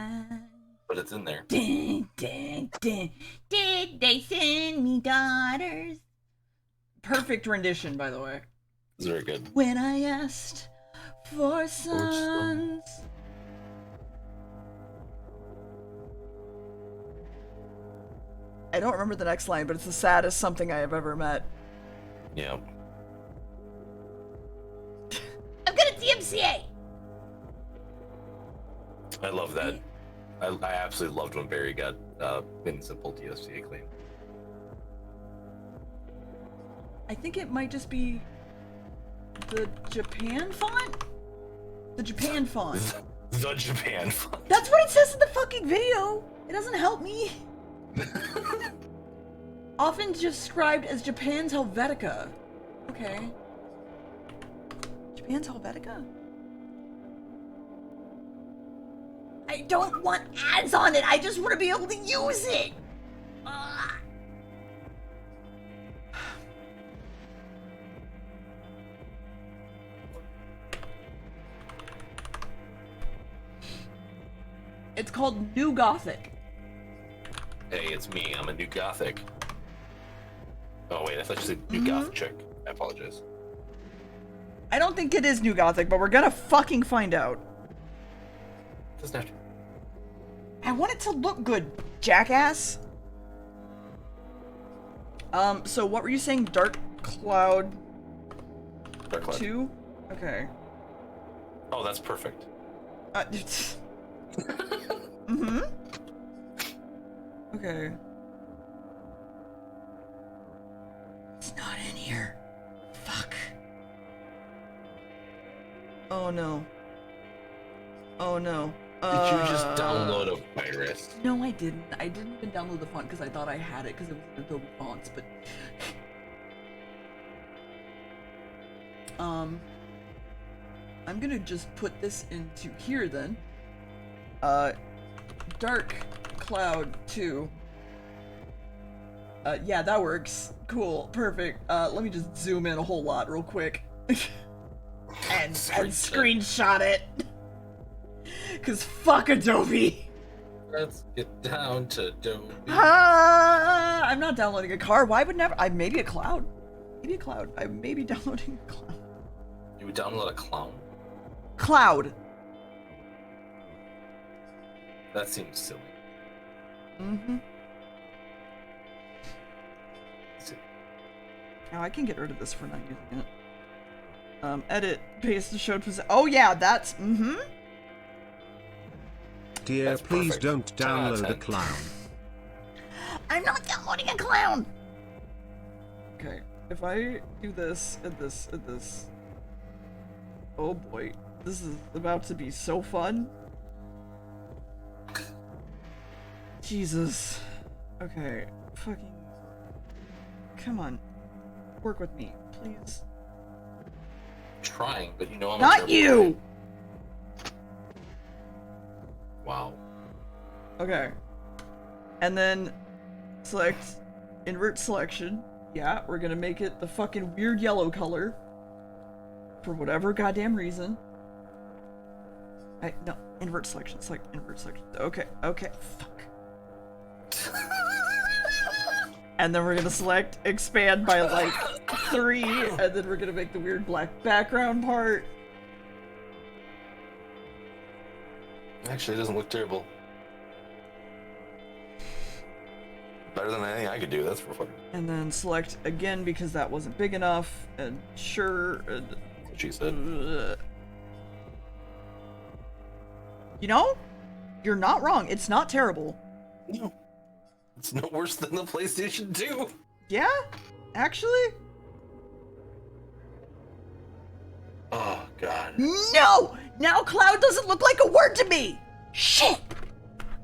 but it's in there. Dun, dun, dun. Did they send me daughters? Perfect rendition, by the way. It's very good. When I asked for sons. I don't remember the next line, but it's the saddest something I have ever met. Yeah. I'm good at DMCA! I love that. I absolutely loved when Barry got in simple DSCA clean. I think it might just be the Japan font? The Japan font. The Japan font. That's what it says in the fucking video. It doesn't help me. Often described as Japan's Helvetica. Okay. Japan's Helvetica? I don't want ads on it. I just want to be able to use it. Ugh. It's called New Gothic. Hey, it's me. I'm a new Gothic. Oh wait, I thought you said new Gothic chick. I apologize. I don't think it is New Gothic, but we're gonna fucking find out. Doesn't have to. I want it to look good, jackass. So what were you saying? Dark Cloud Dark Cloud 2? Okay. Oh, that's perfect. Mm-hmm. Okay. It's not in here. Fuck. Oh no. Oh no. Did you just download a virus? No, I didn't. I didn't even download the font because I thought I had it because it was in Adobe Fonts, but... I'm gonna just put this into here then. Dark Cloud 2. Yeah, that works. Cool, perfect. Let me just zoom in a whole lot real quick. and screenshot it. Cause fuck Adobe. Let's get down to Adobe. I'm not downloading a car. Why would never? Maybe a cloud. Maybe a cloud. I may be downloading a cloud. You would download a clown? Cloud. That seems silly. Mm-hmm. Now I can get rid of this for not using it. Edit, paste the show to... Oh yeah, that's... Mm-hmm. Dear, That's please perfect. don't download a 10. clown. I'm not downloading a clown! Okay, if I do this, and this, and this... Oh boy, this is about to be so fun. Jesus. Okay, fucking... Come on. Work with me, please. Trying, but you know I'm Not you! Wow. Okay. And then select invert selection. Yeah, we're gonna make it the fucking weird yellow color. For whatever goddamn reason. No, invert selection. Select invert selection. Okay, okay. Fuck. And then we're gonna select expand by like 3, and then we're gonna make the weird black background part. Actually, it doesn't look terrible. Better than anything I could do, that's for fun. And then select again because that wasn't big enough, and sure. She said. You know, you're not wrong. It's not terrible. No. It's no worse than the PlayStation 2. Yeah, actually. Oh, God. No! Now cloud doesn't look like a word to me! Shit!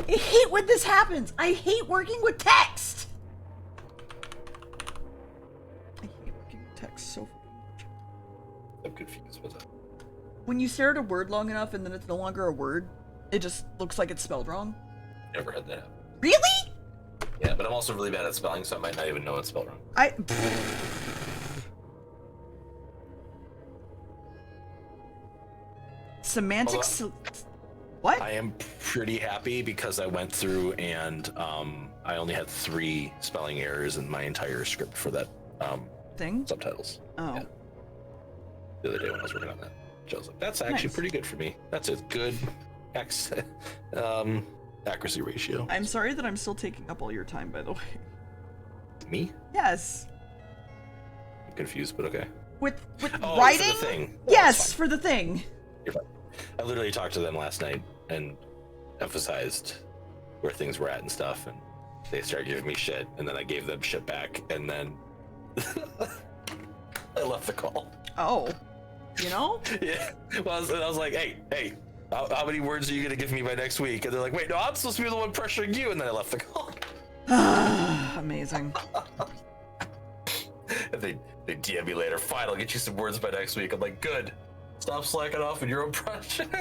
I hate when this happens. I hate working with text. I hate working with text so much. I'm confused with that. When you stare at a word long enough and then it's no longer a word, it just looks like it's spelled wrong. Never had that happen. Really? but I'm also really bad at spelling, so I might not even know it's spelled wrong. Semantics. What? I am pretty happy because I went through and I only had 3 spelling errors in my entire script for that Thing? subtitles. Oh. Yeah. The other day when I was working on that, so I was like, that's actually pretty good for me. That's a good accuracy ratio. I'm sorry that I'm still taking up all your time, by the way. Me? Yes. I'm confused, but okay. With Oh, writing? for the thing. Yes, for the thing. You're fine. I literally talked to them last night and emphasized where things were at and stuff, and they started giving me shit, and then I gave them shit back, and then I left the call. Oh. You know? Yeah. Well, I was like, hey, how many words are you gonna give me by next week? And they're like, wait, no, I'm supposed to be the one pressuring you, and then I left the call. Amazing. And they DM me later, fine, I'll get you some words by next week. I'm like, good. Stop slacking off in your own project.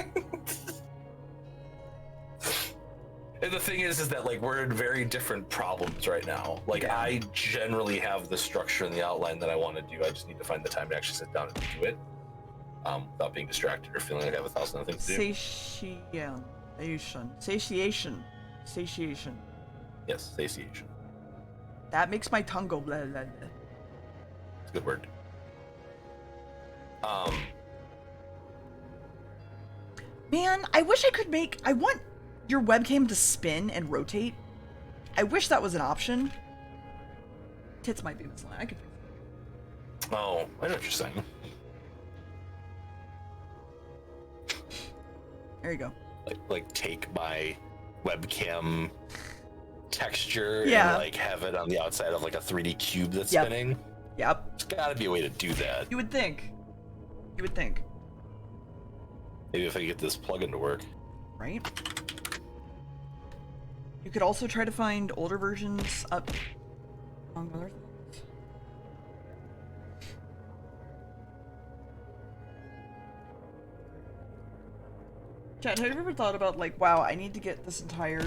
And the thing is that like we're in very different problems right now. Like Yeah. I generally have the structure and the outline that I want to do. I just need to find the time to actually sit down and do it, without being distracted or feeling like I have 1,000 other things to do. Satiation. Yes, satiation. That makes my tongue go blah blah blah. It's a good word. Man, I wish I could make. I want your webcam to spin and rotate. I wish that was an option. Tits might be misaligned. I could fix it. Oh, I know what you're saying. There you go. Like take my webcam texture Yeah. and like have it on the outside of like a 3D cube that's Yep. spinning. Yep. There's gotta be a way to do that. You would think. You would think. Maybe if I get this plugin to work. Right? You could also try to find older versions up among other things. Chad, have you ever thought about like, wow, I need to get this entire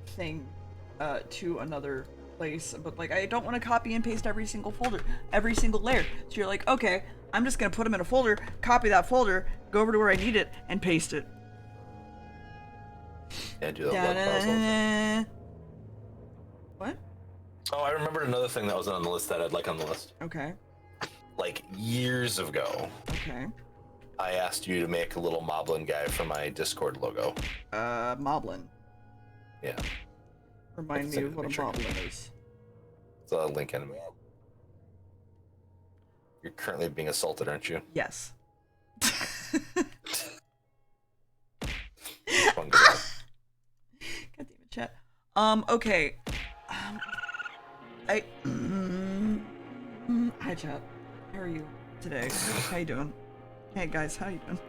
thing to another place, but like I don't want to copy and paste every single folder, every single layer. So you're like, okay, I'm just gonna put them in a folder, copy that folder, go over to where I need it, and paste it. Yeah, do that. That was one thing. What? Oh, I remembered another thing that was on the list that I'd like on the list. Okay. Like years ago, Okay. I asked you to make a little Moblin guy for my Discord logo. Moblin. Yeah, Remind me Send of a what a picture. Moblin is. it's a link enemy. You're currently being assaulted, aren't you? Yes. Fun girl. God damn it, chat. Okay. Hi, chat. How are you today? How you doing? Hey, guys, how you doing?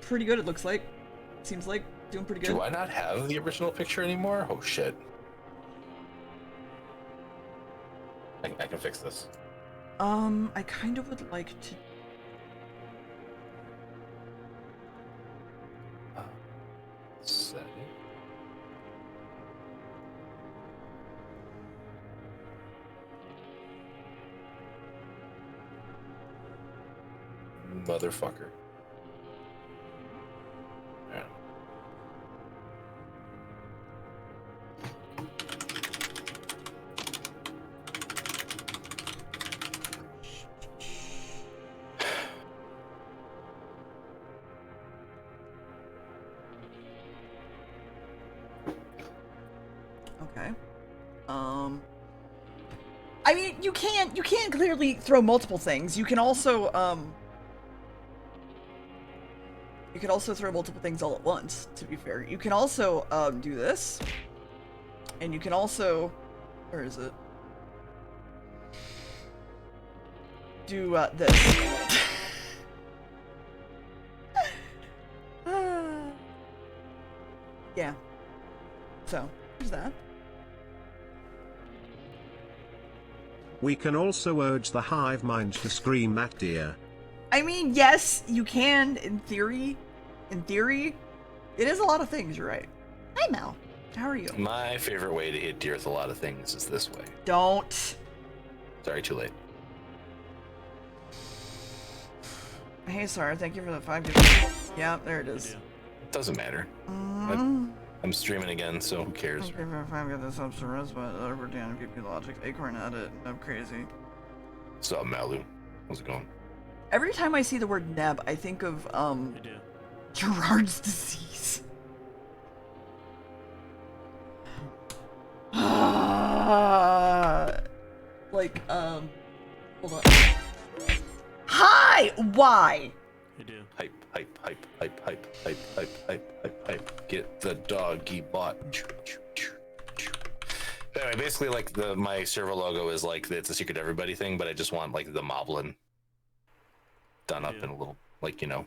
Pretty good, it looks like. Seems like doing pretty good. Do I not have the original picture anymore? Oh shit. I can fix this. I kind of would like to. Setting. Motherfucker. Yeah. Okay. I mean, you can't clearly throw multiple things. You can also throw multiple things all at once, to be fair. You can also do this. And you can also, where is it? Do this. Yeah. So, there's that. We can also urge the hive mind to scream at deer. I mean, yes, you can in theory. In theory. It is a lot of things, you're right. Hi, Mel. How are you? My favorite way to hit deer with a lot of things is this way. Don't. Sorry, too late. Hey, Sarah, thank you for the 5 gifts. Yeah, there it is. Doesn't matter. Mm-hmm. I'm streaming again, so who cares? Thank you for the 5 gifts. Subs to Rose, but over down VP Logic, Acorn Edit, I'm crazy. What's up, Malu? How's it going? Every time I see the word neb, I think of, Gerard's disease. Like, hold on. Hi! Why? I do. Hype, hype, hype, hype, hype, hype, hype, hype, hype, hype. Get the doggy bot. Anyway, basically, like, my server logo is like, it's a secret everybody thing, but I just want, like, the moblin done up in a little, like, you know,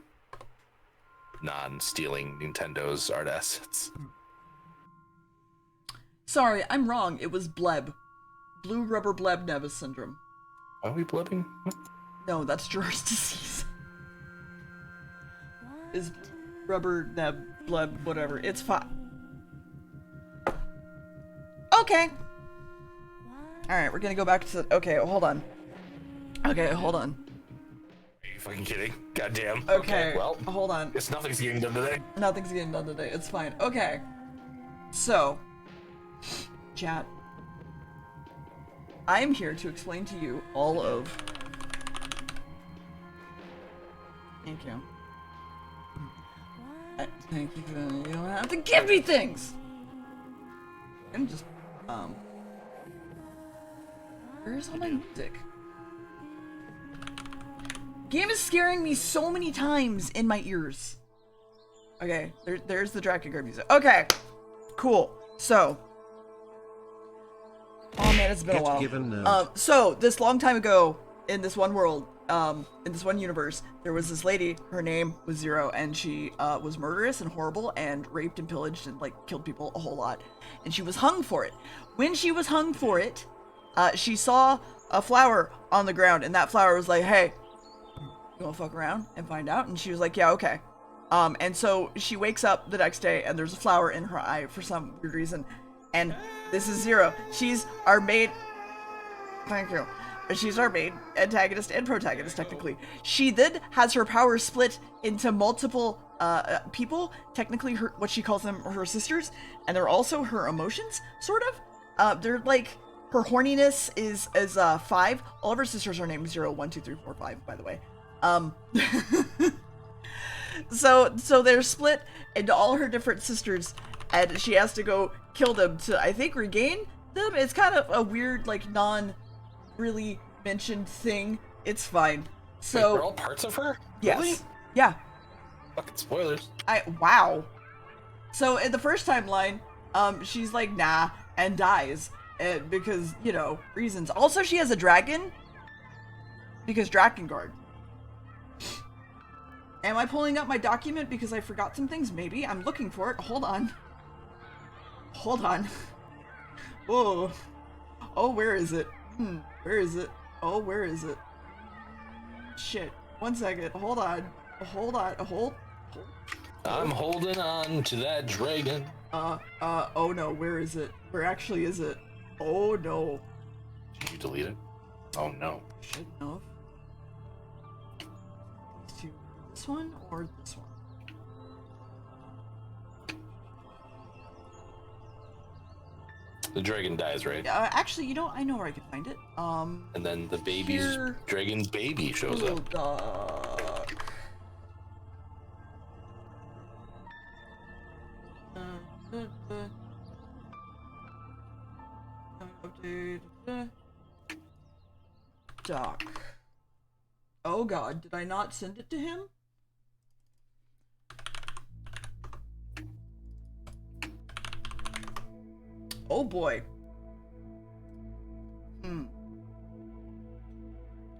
non-stealing Nintendo's art assets. Sorry, I'm wrong. It was bleb. Blue rubber bleb Nevis syndrome. Are we blebbing? No, that's Gerard's disease. Is rubber neb bleb whatever. It's fine. Okay. Alright, we're gonna go back to... Okay, hold on. Okay, hold on. Are you fucking kidding? Goddamn. Okay, Well, hold on. guess nothing's getting done today. Nothing's getting done today. It's fine. Okay. So, chat. I am here to explain to you all of... Thank you. Thank you for... You don't have to give me things! I'm just... Where's all my music? Game is scaring me so many times in my ears. Okay, there's the drakengard music. Okay, cool. So... Oh man, it's been a while. So, this long time ago, in this one world, in this one universe, there was this lady, her name was Zero, and she was murderous and horrible and raped and pillaged and like killed people a whole lot. And she was hung for it. When she was hung for it, she saw a flower on the ground, and that flower was like, hey, you wanna fuck around and find out? And she was like, yeah, okay. And so she wakes up the next day and there's a flower in her eye for some weird reason. And this is Zero. She's our main... Thank you. She's our main antagonist and protagonist, technically. She then has her power split into multiple people, technically what she calls them her sisters, and they're also her emotions, sort of. They're like, her horniness is 5. All of her sisters are named 0, 1, 2, 3, 4, 5, by the way. So they're split into all her different sisters, and she has to go kill them to, I think, regain them. It's kind of a weird, like, really mentioned thing. It's fine. So wait, they're all parts of her? Yes. Really? Yeah. Fucking spoilers. Wow. So in the first timeline, she's like, nah, and dies. Because, you know, reasons. Also, she has a dragon. Because drakengard. Am I pulling up my document because I forgot some things? Maybe. I'm looking for it. Hold on. Hold on. Whoa. Oh, where is it? Where is it? Oh, where is it? Shit. 1 second. Hold on. Hold on. Hold. I'm holding on to that dragon. Oh no, where is it? Where actually is it? Oh no. Did you delete it? Oh no. Shit, no. This one or this one? The dragon dies, right? Actually, you know, I know where I can find it. And then the here. dragon's baby shows up. Update. Doc. Oh god, did I not send it to him? Oh boy. Give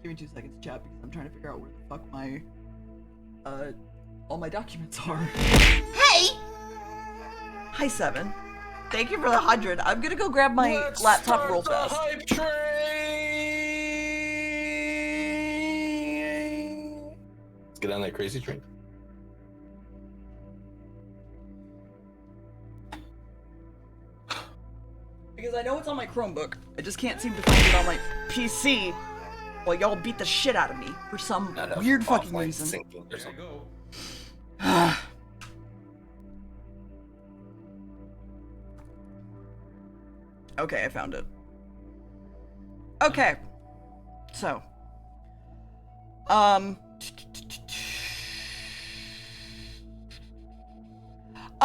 me 2 seconds, chat, because I'm trying to figure out where the fuck my all my documents are. Hey! Hi, 7. Thank you for the 100. I'm gonna go grab my laptop real fast. Hype train! Let's get on that crazy train. Because I know it's on my Chromebook. I just can't seem to find it on my PC. While y'all beat the shit out of me for some weird fucking reason. Okay, I found it. Okay. So.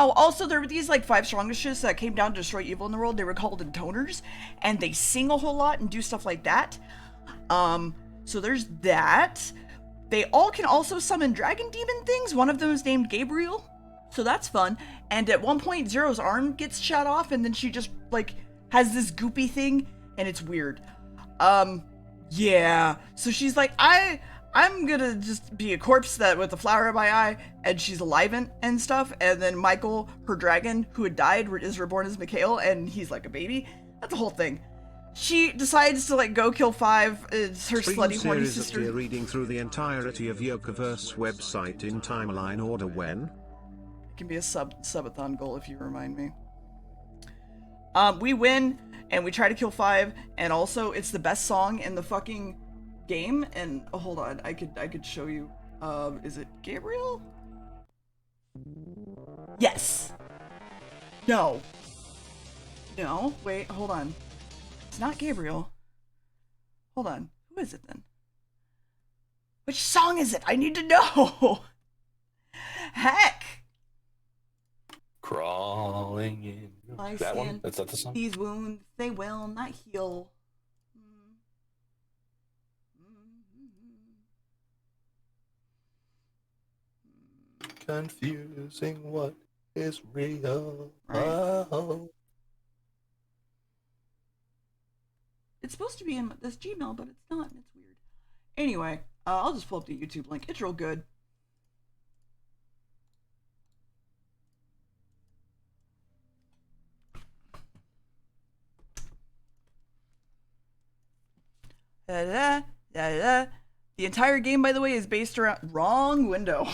Oh, also there were these like 5 strongest that came down to destroy evil in the world. They were called intoners, and they sing a whole lot and do stuff like that. So there's that. They all can also summon dragon demon things. One of them is named Gabriel, so that's fun. And at one point, Zero's arm gets shot off, and then she just like has this goopy thing, and it's weird. Yeah. So she's like, I'm gonna just be a corpse that with a flower in my eye, and she's alive and stuff. And then Michael, her dragon, who had died, is reborn as Mikhail, and he's like a baby. That's the whole thing. She decides to like go kill 5. It's her slutty horny sister. Of reading through the entirety of Yokoverse website in timeline order when? It can be a subathon goal if you remind me. We win and we try to kill 5, and also it's the best song in the fucking game. And oh, hold on, I could show you. Is it Gabriel? Yes. No. No. Wait. Hold on. It's not Gabriel. Hold on. Who is it then? Which song is it? I need to know. Heck. Crawling in. That one? Is that the song? These wounds, they will not heal. Confusing what is real. Right. Oh. It's supposed to be in this Gmail, but it's not, and it's weird. Anyway, I'll just pull up the YouTube link. It's real good. Da-da, da-da. The entire game, by the way, is based around... Wrong window.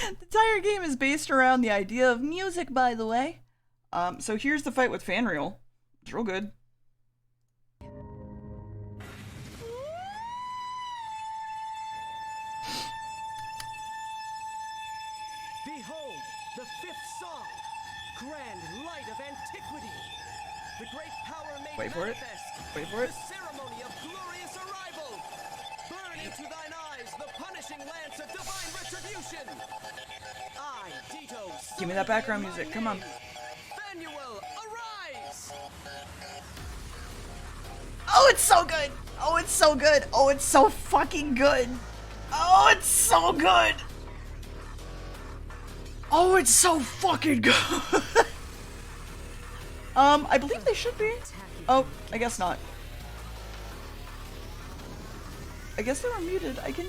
The entire game is based around the idea of music, by the way. So here's the fight with Fanreal. It's real good. Behold, the 5th song, grand light of antiquity. The great power made Wait for it. manifest. Wait for it. The ceremony of glorious arrival. Burn into thine eyes the punishing lance of divine retribution. I, Dito, Give me that background music. Come on. Fanuel, arise. Oh, it's so good. Oh, it's so good. Oh, it's so fucking good. Oh, it's so good. Oh, it's so fucking good. I believe they should be. Oh, I guess not. I guess they were muted. I can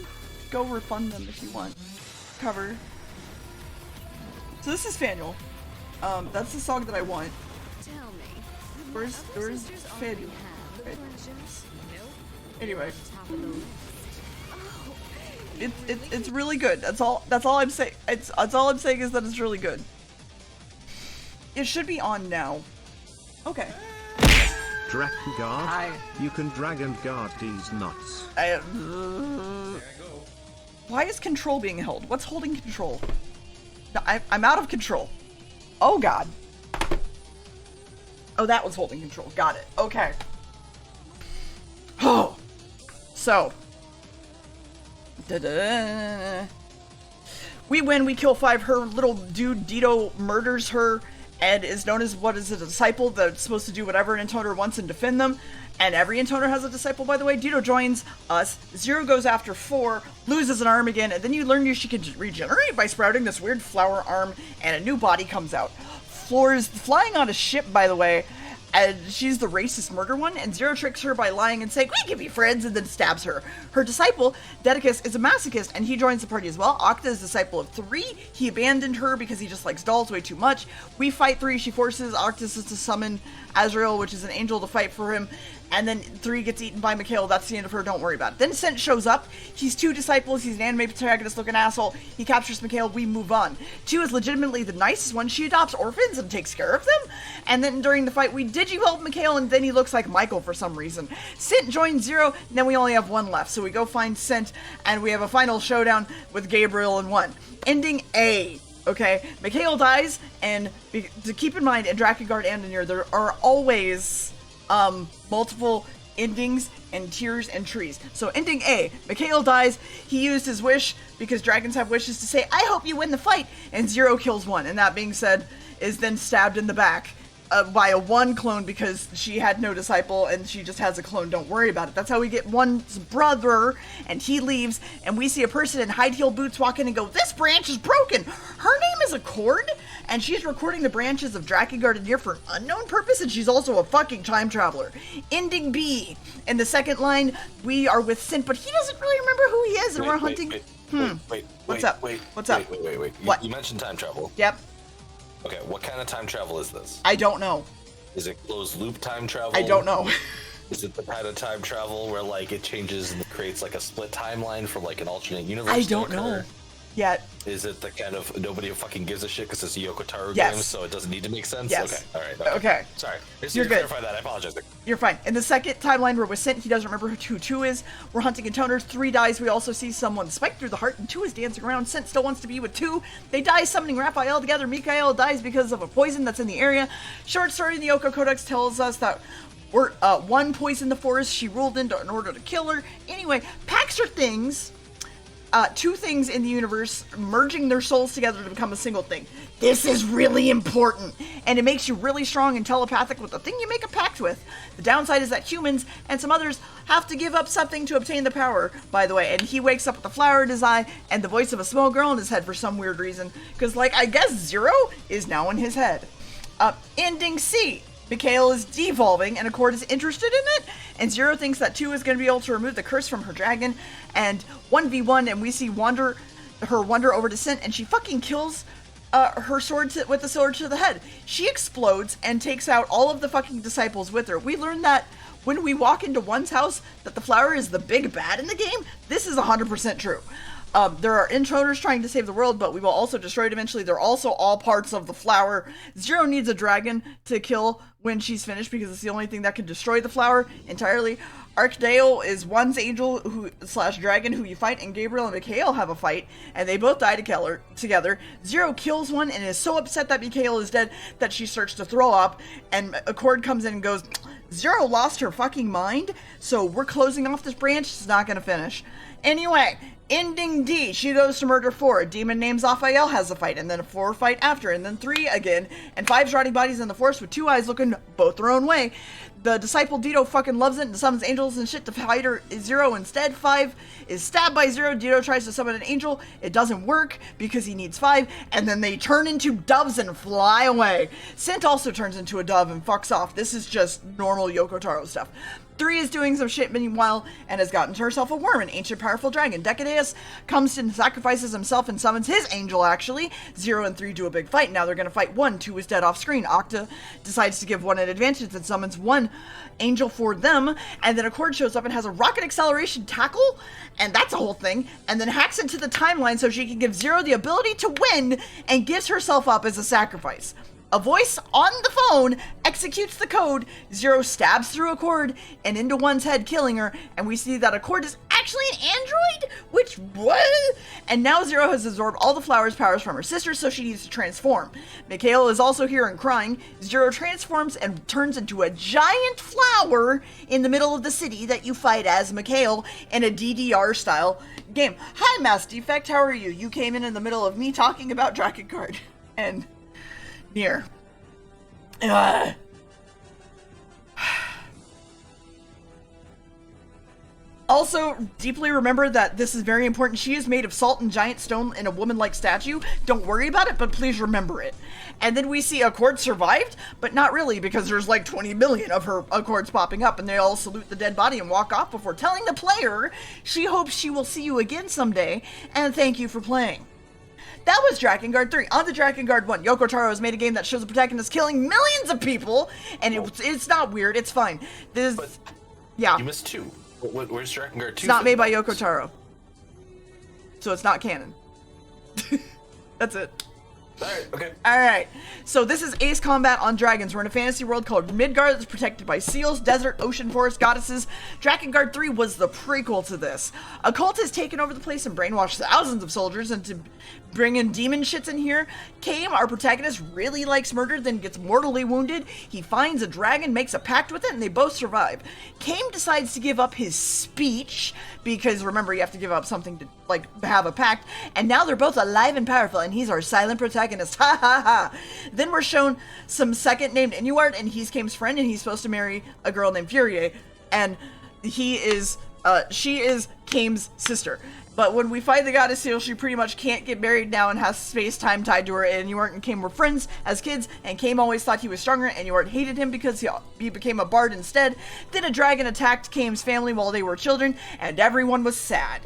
go refund them if you want. Cover. So this is Fanuel. That's the song that I want. Tell me, Where's Fanuel? Right. Anyway. It's really good. That's all I'm saying. That's all I'm saying is that it's really good. It should be on now. Okay. Drakengard? Hi. You can Drakengard these nuts. Why is control being held? What's holding control? No, I'm out of control. Oh god. Oh, that was holding control. Got it. Okay. Oh. So. Da-da. We win, we kill 5. Her little dude, Dito, murders her and is known as, what is it, a disciple that's supposed to do whatever an intoner wants and defend them. And every intoner has a disciple, by the way. Dito joins us. 0 goes after 4, loses an arm again, and then you learn she can regenerate by sprouting this weird flower arm, and a new body comes out. Floor's flying on a ship, by the way, and she's the racist murder one, and 0 tricks her by lying and saying, we can be friends, and then stabs her. Her disciple, Dedicus, is a masochist, and he joins the party as well. Octa is disciple of 3. He abandoned her because he just likes dolls way too much. We fight 3. She forces Octus to summon Azrael, which is an angel, to fight for him. And then 3 gets eaten by Mikhail. That's the end of her. Don't worry about it. Then Sent shows up. He's 2 disciples. He's an anime protagonist looking asshole. He captures Mikhail. We move on. 2 is legitimately the nicest one. She adopts orphans and takes care of them. And then during the fight, we digi-help Mikhail, and then he looks like Michael for some reason. Sent joins 0, and then we only have 1 left. So we go find Sent, and we have a final showdown with Gabriel and 1. Ending A. Okay, Mikhail dies, and to keep in mind, in Drakengard and in Nier, there are always multiple endings and tiers and trees. So ending A, Mikhail dies. He used his wish, because dragons have wishes, to say, I hope you win the fight, and 0 kills 1. And that being said, is then stabbed in the back by a 1 clone, because she had no disciple and she just has a clone. Don't worry about it. That's how we get 1's brother, and he leaves, and we see a person in high heel boots walk in and go, this branch is broken. Her name is Accord, and she's recording the branches of Drakengard and Nier for an unknown purpose, and she's also a fucking time traveler. Ending B. In the second line, we are with Sint, but he doesn't really remember who he is, and we're hunting. What's up? What's up? Wait. What? You mentioned time travel. Yep. Okay, what kind of time travel is this? I don't know. Is it closed loop time travel? I don't know. Is it the kind of time travel where like it changes and creates like a split timeline from like an alternate universe? I don't know yet. Is it the kind of nobody fucking gives a shit because it's a Yoko Taro Yes. game, so it doesn't need to make sense? Yes. Okay, all right. Okay. Sorry. Just You're need to good. clarify that. I apologize. You're fine. In the second timeline, we're with Sint. He doesn't remember who 2 is. We're hunting in toners. 3 dies. We also see someone spiked through the heart, and 2 is dancing around. Sint still wants to be with 2. They die summoning Raphael together. Mikhail dies because of a poison that's in the area. Short story in the Yoko Codex tells us that we're 1 poisoned the forest. She ruled in order to kill her. Anyway, packs are things. 2 things in the universe merging their souls together to become a single thing. This is really important, and it makes you really strong and telepathic with the thing you make a pact with. The downside is that humans and some others have to give up something to obtain the power, by the way. And he wakes up with a flower in his eye and the voice of a small girl in his head for some weird reason, because like I guess 0 is now in his head. Ending C. Mikhail is devolving, and Accord is interested in it, and 0 thinks that 2 is going to be able to remove the curse from her dragon, and 1v1, and we see wander over to Sint, and she fucking kills her sword with the sword to the head. She explodes and takes out all of the fucking disciples with her. We learned that when we walk into 1's house, that the flower is the big bad in the game. This is 100% true. There are intruders trying to save the world, but we will also destroy it eventually. They're also all parts of the flower. 0 needs a dragon to kill when she's finished, because it's the only thing that can destroy the flower entirely. Archdale is 1's angel / dragon who you fight, and Gabriel and Mikhail have a fight, and they both die together. 0 kills 1 and is so upset that Mikhail is dead that she starts to throw up, and Accord comes in and goes, 0 lost her fucking mind, so we're closing off this branch. It's not gonna finish. Anyway, ending D. She goes to murder 4. A demon named Raphael has a fight, and then a 4 fight after, and then 3 again, and 5's rotting bodies in the forest with 2 eyes looking both their own way. The disciple Dito fucking loves it and summons angels and shit to fight her. 0 instead. 5 is stabbed by 0. Dito tries to summon an angel. It doesn't work because he needs 5, and then they turn into doves and fly away. Sint also turns into a dove and fucks off. This is just normal Yoko Taro stuff. 3 is doing some shit meanwhile and has gotten to herself a worm, an ancient powerful dragon. Decadeus comes and sacrifices himself and summons his angel, actually. 0 and 3 do a big fight. Now they're gonna fight 1. 2 is dead off screen. Octa decides to give 1 an advantage and summons 1 angel for them. And then Accord shows up and has a rocket acceleration tackle, and that's a whole thing. And then hacks into the timeline so she can give 0 the ability to win and gives herself up as a sacrifice. A voice on the phone executes the code. 0 stabs through Accord and into 1's head, killing her. And we see that Accord is actually an android? Which, what? And now 0 has absorbed all the flower's powers from her sister, so she needs to transform. Mikhail is also here and crying. 0 transforms and turns into a giant flower in the middle of the city that you fight as Mikhail in a DDR-style game. Hi, Mass Defect, how are you? You came in the middle of me talking about Drakengard and Nier. Also, deeply remember that this is very important. She is made of salt and giant stone in a woman-like statue. Don't worry about it, but please remember it. And then we see Accord survived, but not really, because there's like 20 million of her Accords popping up, and they all salute the dead body and walk off before telling the player she hopes she will see you again someday, and thank you for playing. That was Drakengard 3. On the Drakengard 1, Yoko Taro has made a game that shows the protagonist killing millions of people, and it's not weird, it's fine. Yeah. You missed 2. Where's drakengard 2? It's not made by Yoko Taro. So it's not canon. That's it. Alright, okay. Alright, so this is Ace Combat on Dragons. We're in a fantasy world called Midgard that's protected by seals, desert, ocean, forest, goddesses. Drakengard 3 was the prequel to this. A cult has taken over the place and brainwashed thousands of soldiers, and to bring in demon shits in here, Kame, our protagonist, really likes murder, then gets mortally wounded. He finds a dragon, makes a pact with it, and they both survive. Kame decides to give up his speech, because remember, you have to give up something to, like, have a pact, and now they're both alive and powerful, and he's our silent protagonist. Ha ha ha. Then we're shown some second named Inuart, and he's Kame's friend, and he's supposed to marry a girl named Furie, and she is Kame's sister. But when we fight the goddess seal, she pretty much can't get married now and has space-time tied to her, and Inuart and Kame were friends as kids, and Kame always thought he was stronger, and Inuart hated him because he became a bard instead. Then a dragon attacked Kame's family while they were children, and everyone was sad.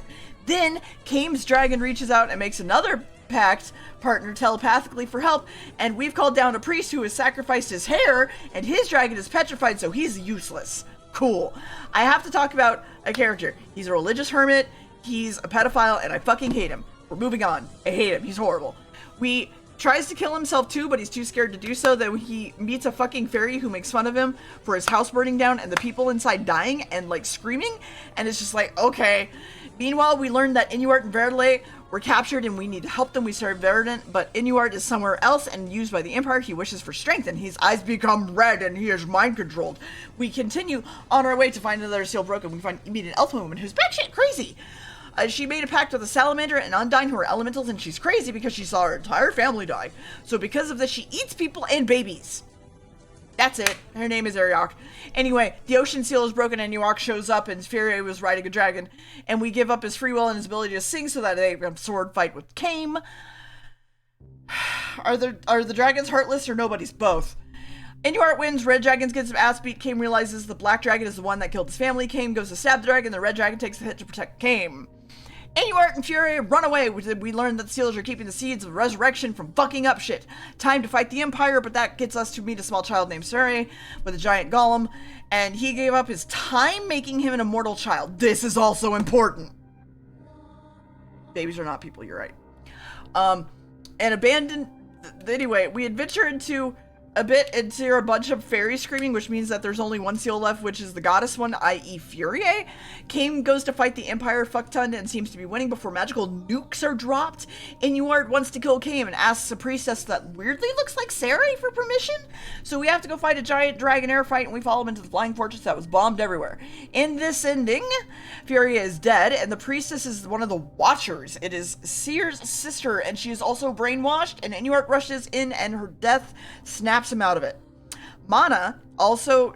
Then Kame's dragon reaches out and makes another pact partner telepathically for help, and we've called down a priest who has sacrificed his hair, and his dragon is petrified, so he's useless. Cool. I have to talk about a character. He's a religious hermit, he's a pedophile, and I fucking hate him. We're moving on. I hate him. He's horrible. He tries to kill himself too, but he's too scared to do so. Then he meets a fucking fairy who makes fun of him for his house burning down and the people inside dying and like screaming, and it's just like, okay. Meanwhile, we learned that Inuart and Verdale were captured and we need to help them. We serve Verdant, but Inuart is somewhere else and used by the Empire. He wishes for strength and his eyes become red and he is mind controlled. We continue on our way to find another seal broken. We meet an elf woman who's batshit crazy. She made a pact with a salamander and Undyne, who are elementals, and she's crazy because she saw her entire family die. So because of this, she eats people and babies. That's it. Her name is Ariok. Anyway, the ocean seal is broken and Newark shows up and Fury was riding a dragon. And we give up his free will and his ability to sing so that they have a sword fight with Kame. Are the dragons heartless or nobody's? Both. Inuart wins, Red Dragons gets his ass beat. Kame realizes the Black Dragon is the one that killed his family. Kame goes to stab the dragon, the Red Dragon takes the hit to protect Kame. Inuart and Fury run away. We learn that the seals are keeping the seeds of resurrection from fucking up shit. Time to fight the Empire, but that gets us to meet a small child named Suri with a giant golem, and he gave up his time, making him an immortal child. This is also important. Babies are not people, you're right. And abandoned... Anyway, we adventure into a bunch of fairies screaming, which means that there's only one seal left, which is the goddess one, i.e. Furie. Kame goes to fight the Empire fuck-ton and seems to be winning before magical nukes are dropped. Inuart wants to kill Kame and asks a priestess that weirdly looks like Sari for permission. So we have to go fight a giant dragon air fight, and we follow him into the flying fortress that was bombed everywhere. In this ending, Furie is dead, and the priestess is one of the Watchers. It is Seer's sister, and she is also brainwashed, and Inuart rushes in, and her death snaps him out of it. Mana, also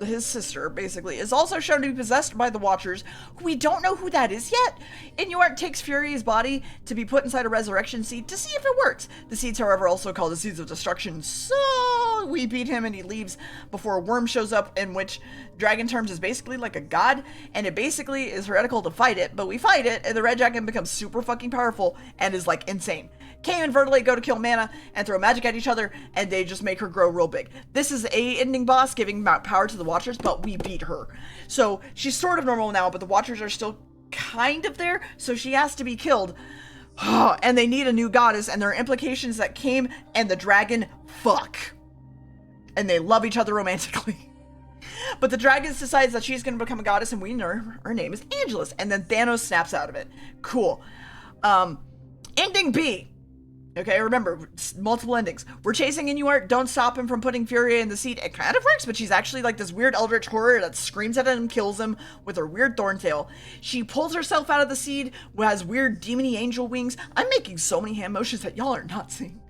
his sister, basically, is also shown to be possessed by the Watchers, who we don't know who that is yet. Inuart takes Fury's body to be put inside a resurrection seed to see if it works. The seeds, however, also called the Seeds of Destruction, so we beat him and he leaves before a worm shows up, in which dragon terms is basically like a god, and it basically is heretical to fight it, but we fight it, and the Red Dragon becomes super fucking powerful and is like insane. Kame and Verdale go to kill Mana and throw magic at each other, and they just make her grow real big. This is a ending boss giving power to the Watchers, but we beat her. So she's sort of normal now, but the Watchers are still kind of there, so she has to be killed. And they need a new goddess, and there are implications that Kame and the dragon fuck. And they love each other romantically. But the dragon decides that she's going to become a goddess, and we know her name is Angelus. And then Thanos snaps out of it. Cool. Ending B. Okay, remember, multiple endings. We're chasing Inuart, don't stop him from putting Fury in the seat. It kind of works, but she's actually like this weird eldritch horror that screams at him and kills him with her weird thorn tail. She pulls herself out of the seed, who has weird demony angel wings. I'm making so many hand motions that y'all are not seeing.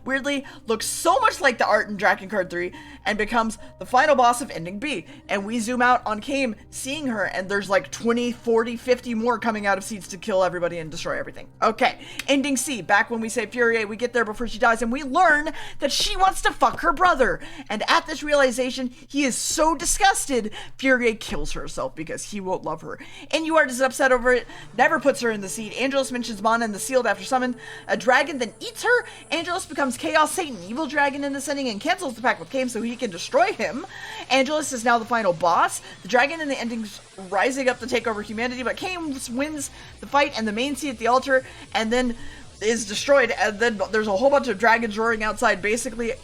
Weirdly, looks so much like the art in Drakengard 3, and becomes the final boss of Ending B. And we zoom out on Kame, seeing her, and there's like 20, 40, 50 more coming out of seeds to kill everybody and destroy everything. Okay, Ending C, back when we say Fury, we get there before she dies, and we learn that she wants to fuck her brother. And at this realization, he is so disgusted, Fury kills herself because he won't love her. Inuart is upset over it, never puts her in the seed. Angelus mentions Mana and the sealed after summon. A dragon then eats her. Angelus becomes becomes Chaos Satan, evil dragon in the setting, and cancels the pact with Kame so he can destroy him. Angelus is now the final boss. The dragon in the ending's rising up to take over humanity, but Kame wins the fight and the main seat at the altar, and then is destroyed. And then there's a whole bunch of dragons roaring outside, basically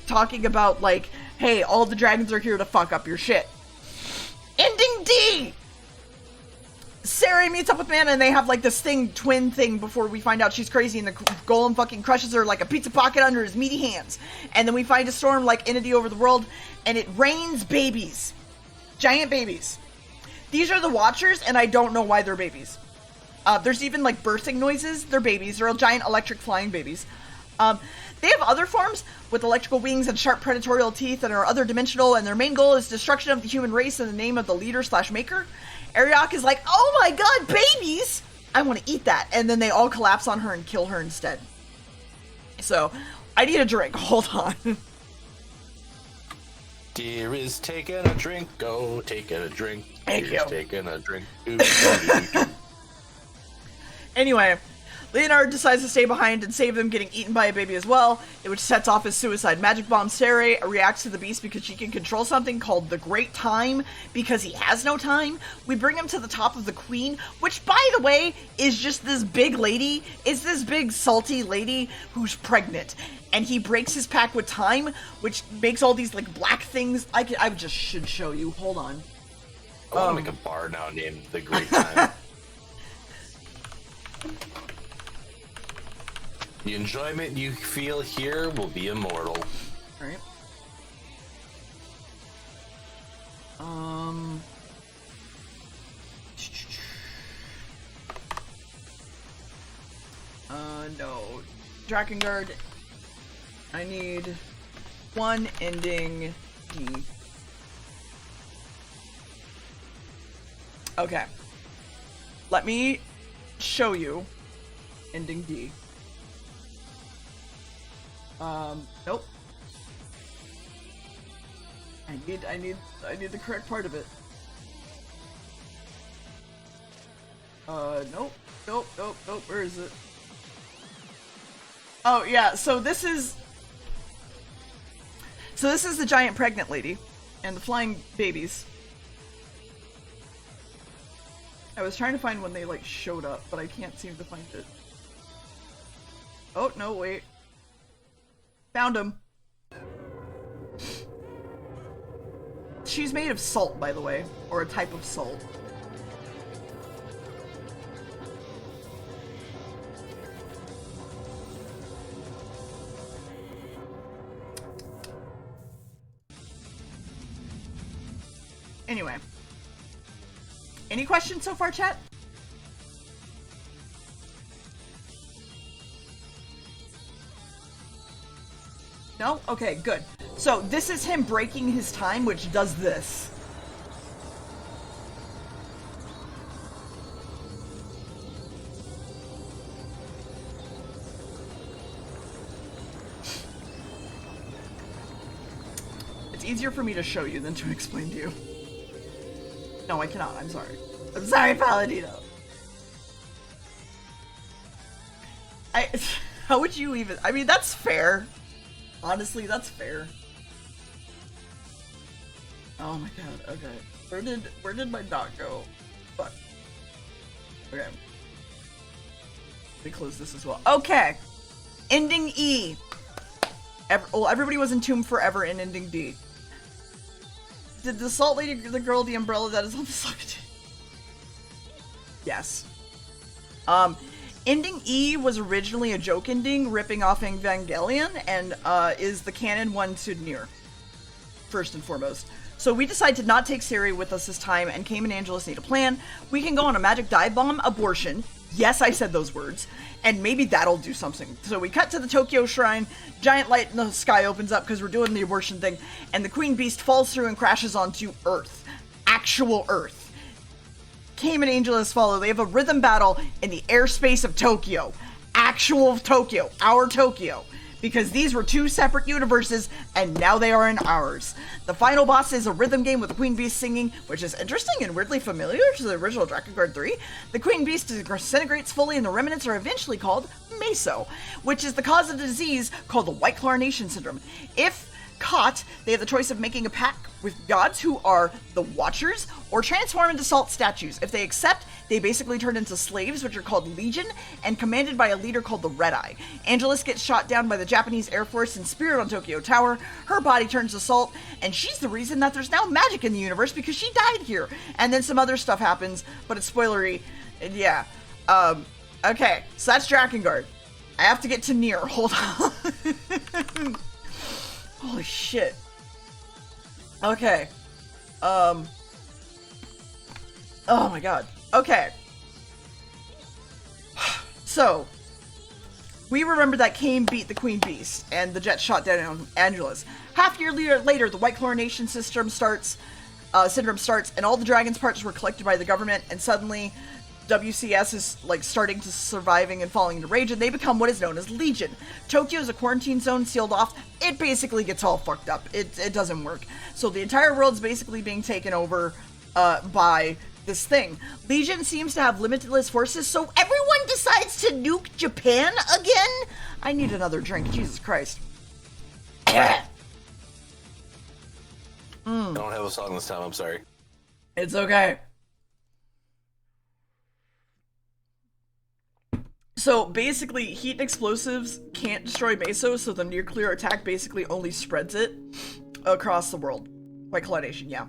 talking about, like, hey, all the dragons are here to fuck up your shit. Ending D! Sari meets up with Mana and they have like this twin thing before we find out she's crazy, and the golem fucking crushes her like a pizza pocket under his meaty hands. And then we find a storm like entity over the world, and it rains babies. Giant babies. These are the Watchers, and I don't know why they're babies. There's even like bursting noises. They're babies. They're giant electric flying babies. They have other forms with electrical wings and sharp predatorial teeth and are other dimensional, and their main goal is destruction of the human race in the name of the leader/maker. Ariok is like, oh my god, babies! I want to eat that. And then they all collapse on her and kill her instead. So, I need a drink. Hold on. Deer is taking a drink. Go, taking a drink. Thank you. Taking a drink. Anyway, Leonard decides to stay behind and save them, getting eaten by a baby as well, which sets off his suicide magic bomb. Sari reacts to the beast because she can control something called the Great Time, because he has no time. We bring him to the top of the Queen, which, by the way, is just this big lady. It's this big salty lady who's pregnant. And he breaks his pact with time, which makes all these, like, black things. I just should show you. Hold on. I want to make a bar now named The Great Time. The enjoyment you feel here will be immortal. Alright. No. Drakengard. I need one ending D. Okay. Let me show you ending D. Nope. I need the correct part of it. Nope. Where is it? Oh, yeah, so this is the giant pregnant lady and the flying babies. I was trying to find when they, like, showed up, but I can't seem to find it. Oh, no, wait. Found him. She's made of salt, by the way, or a type of salt. Anyway. Any questions so far, chat? No? Okay, good. So this is him breaking his time, which does this. It's easier for me to show you than to explain to you. No, I cannot. I'm sorry. I'm sorry, Paladino. How would you even... I mean, that's fair. Honestly, that's fair. Oh my god, okay. Where did my dot go? Fuck. Okay. Let me close this as well. Okay! Ending E. Everybody was entombed forever in ending D. Did the salt lady, the girl, the umbrella that is on the side? Yes. Ending E was originally a joke ending, ripping off Evangelion, and is the canon one to Nier, first and foremost. So we decided to not take Sari with us this time, and Kame and Angelus need a plan. We can go on a magic dive bomb abortion. Yes, I said those words. And maybe that'll do something. So we cut to the Tokyo Shrine, giant light in the sky opens up because we're doing the abortion thing, and the Queen Beast falls through and crashes onto Earth. Actual Earth. Kame and Angelus follow. They have a rhythm battle in the airspace of Tokyo. Actual Tokyo. Our Tokyo. because these were two separate universes, and now they are in ours. The final boss is a rhythm game with the Queen Beast singing, which is interesting and weirdly familiar to the original Drakengard 3. The Queen Beast disintegrates fully, and the remnants are eventually called Meso, which is the cause of the disease called the White Chlorination Syndrome. If caught, they have the choice of making a pact with gods, who are the Watchers, or transform into salt statues. If they accept, they basically turn into slaves, which are called Legion, and commanded by a leader called the Red Eye. Angelus gets shot down by the Japanese Air Force in Spirit on Tokyo Tower. Her body turns to salt, and she's the reason that there's now magic in the universe, because she died here. And then some other stuff happens, but it's spoilery. And yeah. Okay, so that's Drakengard. I have to get to Nier. Hold on. Holy shit. Okay. Oh my god. Okay. So, we remember that Cain beat the Queen Beast, and the jet shot down on Angelus. Half a year later, the White Chlorination syndrome starts, and all the dragon's parts were collected by the government, and suddenly WCS is like starting to surviving and falling into rage, and they become what is known as Legion. Tokyo is a quarantine zone sealed off. It basically gets all fucked up. It doesn't work. So the entire world's basically being taken over by this thing. Legion seems to have limitless forces, so everyone decides to nuke Japan again? I need another drink. Jesus Christ. I don't have a song this time, I'm sorry. It's okay. So basically, heat and explosives can't destroy Meso, so the nuclear attack basically only spreads it across the world. White Chlorination, yeah.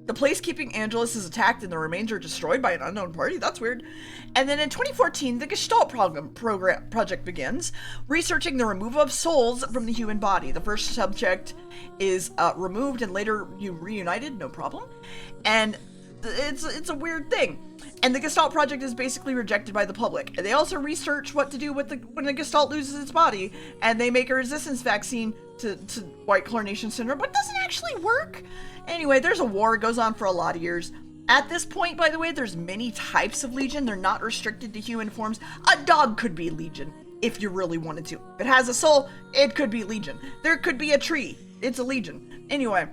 The placekeeping Angelus is attacked and the remains are destroyed by an unknown party. That's weird. And then in 2014, the Gestalt project begins, researching the removal of souls from the human body. The first subject is removed and later reunited, no problem. And it's a weird thing. And the Gestalt project is basically rejected by the public. And they also research what to do with when the Gestalt loses its body, and they make a resistance vaccine to White Chlorination Syndrome, but it doesn't actually work. Anyway, there's a war. It goes on for a lot of years. At this point, by the way, there's many types of Legion. They're not restricted to human forms. A dog could be Legion if you really wanted to. If it has a soul, it could be Legion. There could be a tree. It's a Legion. Anyway,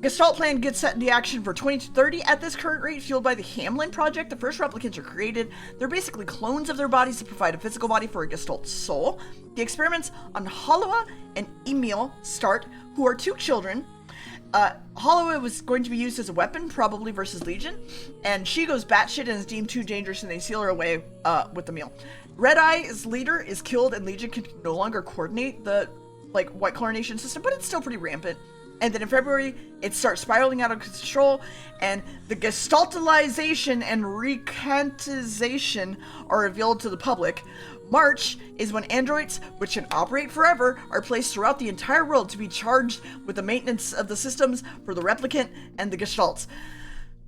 Gestalt plan gets set into action for 2030 at this current rate, fueled by the Hamlin project. The first replicants are created. They're basically clones of their bodies to provide a physical body for a Gestalt soul. The experiments on Halawa and Emil start, who are two children. Halawa was going to be used as a weapon, probably versus Legion, and she goes batshit and is deemed too dangerous, and they seal her away with Emil. Red Eye's leader is killed, and Legion can no longer coordinate the White Chlorination system, but it's still pretty rampant. And then in February, it starts spiraling out of control, and the gestaltalization and recantization are revealed to the public. March is when androids, which can operate forever, are placed throughout the entire world to be charged with the maintenance of the systems for the replicant and the gestalts.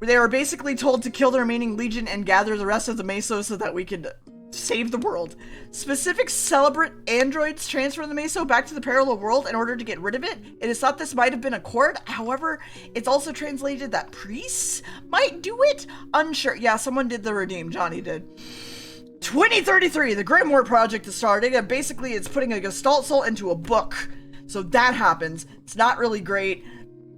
They are basically told to kill the remaining Legion and gather the rest of the Meso so that we can save the world. Specific celebrate androids transfer the Meso back to the parallel world in order to get rid of it. It is thought this might have been a cord. However, it's also translated that priests might do it. Unsure. Yeah, someone did the redeem. Johnny did. 2033, the Grimoire project is starting, and basically it's putting a Gestalt soul into a book. So that happens. It's not really great.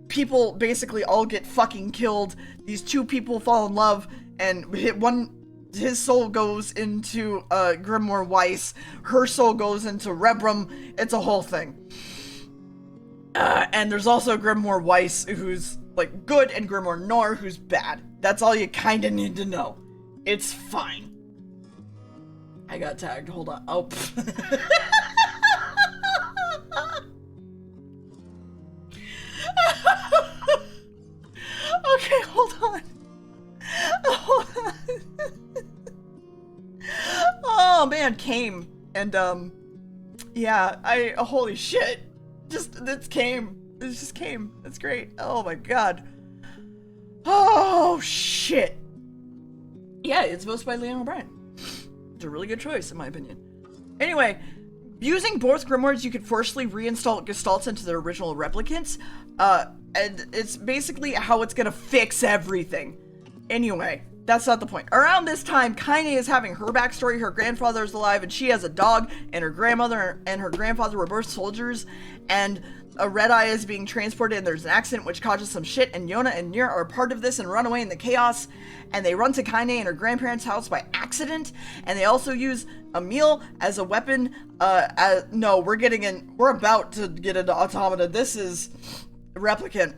People basically all get fucking killed. These two people fall in love, and his soul goes into Grimoire Weiss. Her soul goes into Rebrum. It's a whole thing. And there's also Grimoire Weiss, who's like good, and Grimoire Noir, who's bad. That's all you kind of need to know. It's fine. I got tagged. Hold on. Oh. Okay, hold on. Hold on. Oh man, came and yeah, holy shit. It's came. It just came. That's great. Oh my god. Oh shit. Yeah, it's voiced by Leon O'Brien. It's a really good choice, in my opinion. Anyway, using both grimoires, you can forcibly reinstall gestalts into their original replicants, and it's basically how it's gonna fix everything. Anyway, that's not the point. Around this time, Kaine is having her backstory. Her grandfather is alive, and she has a dog, and her grandmother and her grandfather were both soldiers, and a red eye is being transported, and there's an accident which causes some shit, and Yona and Nier are part of this and run away in the chaos, and they run to Kaine and her grandparents' house by accident, and they also use Emil as a weapon. No, we're about to get into Automata. This is Replicant.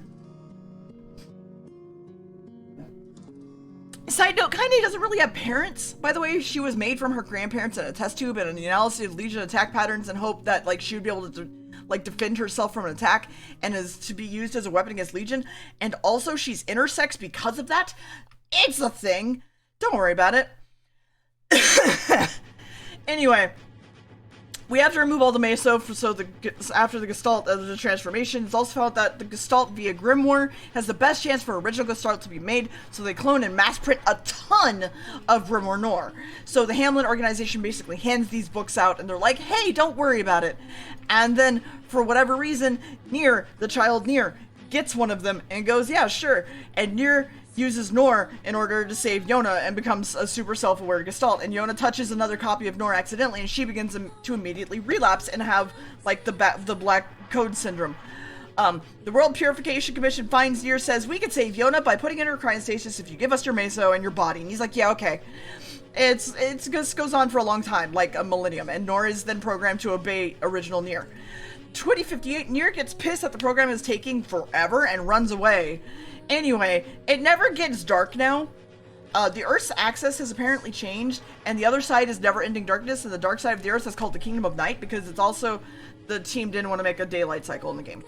Side note, Kaine doesn't really have parents, by the way. She was made from her grandparents in a test tube and an analysis of Legion attack patterns and hope that, like, she would be able to like defend herself from an attack and is to be used as a weapon against Legion. And also she's intersex because of that. It's a thing. Don't worry about it. Anyway, we have to remove all the meso after the Gestalt of the transformation. It's also felt that the Gestalt via Grimoire has the best chance for original Gestalt to be made, so they clone and mass print a ton of Grimoire Noir. So the Hamlin organization basically hands these books out, and they're like, hey, don't worry about it. And then, for whatever reason, Nier, the child Nier, gets one of them and goes, yeah, sure. And Nier uses Nor in order to save Yona and becomes a super self-aware Gestalt. And Yona touches another copy of Nor accidentally, and she begins to immediately relapse and have, like, the black code syndrome. The World Purification Commission finds Nier, says, we could save Yona by putting in her cryostasis if you give us your meso and your body. And he's like, yeah, okay. It just goes on for a long time, like a millennium, and Nor is then programmed to obey original Nier. 2058, Nier gets pissed that the program is taking forever and runs away. Anyway, it never gets dark now. The Earth's axis has apparently changed, and the other side is never-ending darkness, and the dark side of the Earth is called the Kingdom of Night, because it's also, the team didn't want to make a daylight cycle in the game.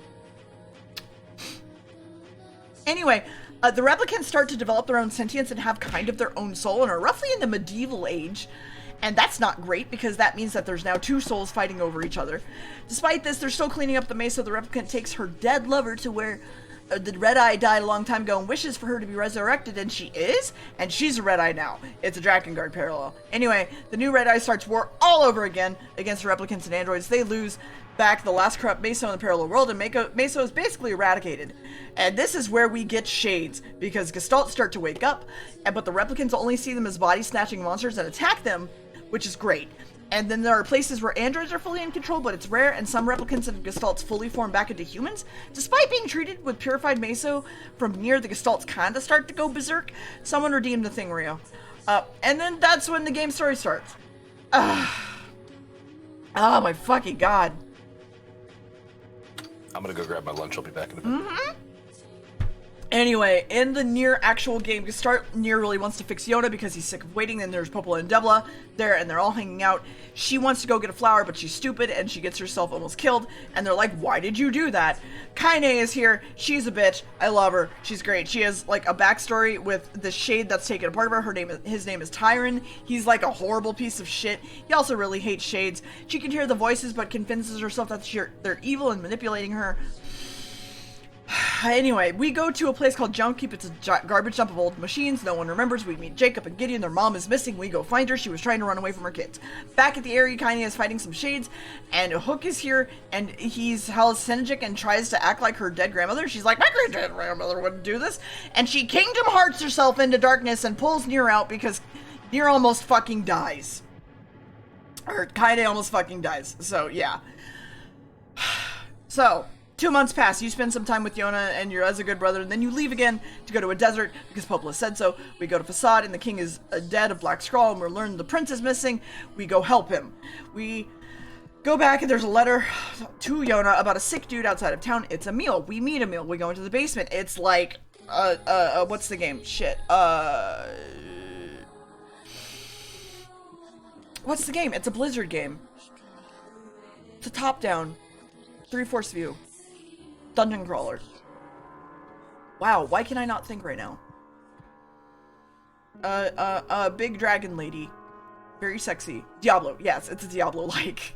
Anyway, the replicants start to develop their own sentience and have kind of their own soul, and are roughly in the medieval age. And that's not great, because that means that there's now two souls fighting over each other. Despite this, they're still cleaning up the mesa. The replicant takes her dead lover to where the Red Eye died a long time ago and wishes for her to be resurrected, and she is, and she's a Red Eye now. It's a drakengard parallel. Anyway, the new Red Eye starts war all over again against the replicants and androids. They lose back the last corrupt Meso in the parallel world, and Meso is basically eradicated. And this is where we get shades, because Gestalts start to wake up, but the replicants only see them as body-snatching monsters and attack them, which is great. And then there are places where androids are fully in control, but it's rare, and some replicants and Gestalts fully form back into humans. Despite being treated with purified meso from Nier, the Gestalts kinda start to go berserk. Someone redeemed the thing, Rio. And then that's when the game story starts. Oh my fucking god. I'm gonna go grab my lunch, I'll be back in a bit. Anyway, in the Nier actual game, Nier really wants to fix Yona because he's sick of waiting, and there's Popola and Debla there, and they're all hanging out. She wants to go get a flower, but she's stupid, and she gets herself almost killed, and they're like, why did you do that? Kaine is here. She's a bitch. I love her. She's great. She has, like, a backstory with the shade that's taken apart of her. His name is Tyron. He's, like, a horrible piece of shit. He also really hates shades. She can hear the voices, but convinces herself that they're evil and manipulating her. Anyway, we go to a place called Junk Keep. It's a garbage dump of old machines. No one remembers. We meet Jacob and Gideon. Their mom is missing. We go find her. She was trying to run away from her kids. Back at the area, Kaine is fighting some shades, and Hook is here, and he's hallucinogenic and tries to act like her dead grandmother. She's like, my great-dead grandmother wouldn't do this. And she Kingdom Hearts herself into darkness and pulls Nier out because Nier almost fucking dies. Or Kaine almost fucking dies. So, yeah. So 2 months pass, you spend some time with Yona and you're as a good brother, and then you leave again to go to a desert because Popola said so. We go to Facade, and the king is dead of Black Scrawl, and we're learning the prince is missing. We go help him. We go back, and there's a letter to Yona about a sick dude outside of town. It's Emil. We meet Emil. We go into the basement. It's like, what's the game? Shit. What's the game? It's a Blizzard game. It's a top-down, 3/4 view. Dungeon crawler. Wow, why can I not think right now? Big dragon lady. Very sexy. Diablo. Yes, it's a Diablo-like.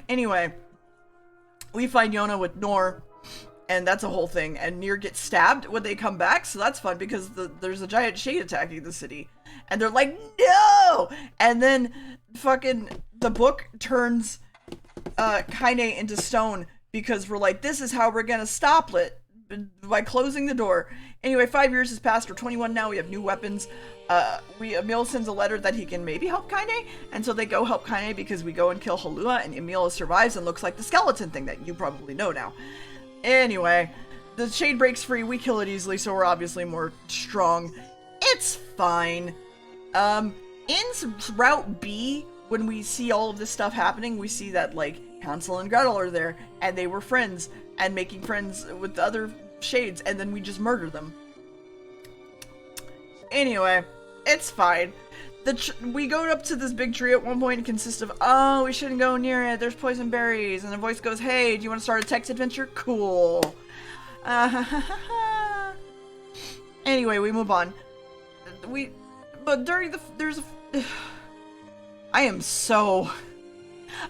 Anyway, we find Yona with Nor, and that's a whole thing. And Nier gets stabbed when they come back, so that's fun because there's a giant shade attacking the city. And they're like, no! And then fucking the book turns Kaine into stone, because we're like, this is how we're gonna stop it. by closing the door. Anyway, 5 years has passed. We're 21 now. We have new weapons. Emil sends a letter that he can maybe help Kaine, and so they go help Kaine because we go and kill Halua, and Emil survives and looks like the skeleton thing that you probably know now. Anyway, the shade breaks free. We kill it easily, so we're obviously more strong. It's fine. In Route B, when we see all of this stuff happening, we see that, like, Hansel and Gretel are there, and they were friends, and making friends with the other shades, and then we just murder them. Anyway, it's fine. We go up to this big tree at one point. It consists of, oh, we shouldn't go near it, there's poison berries, and the voice goes, hey, do you want to start a text adventure? Cool. Anyway, we move on. But during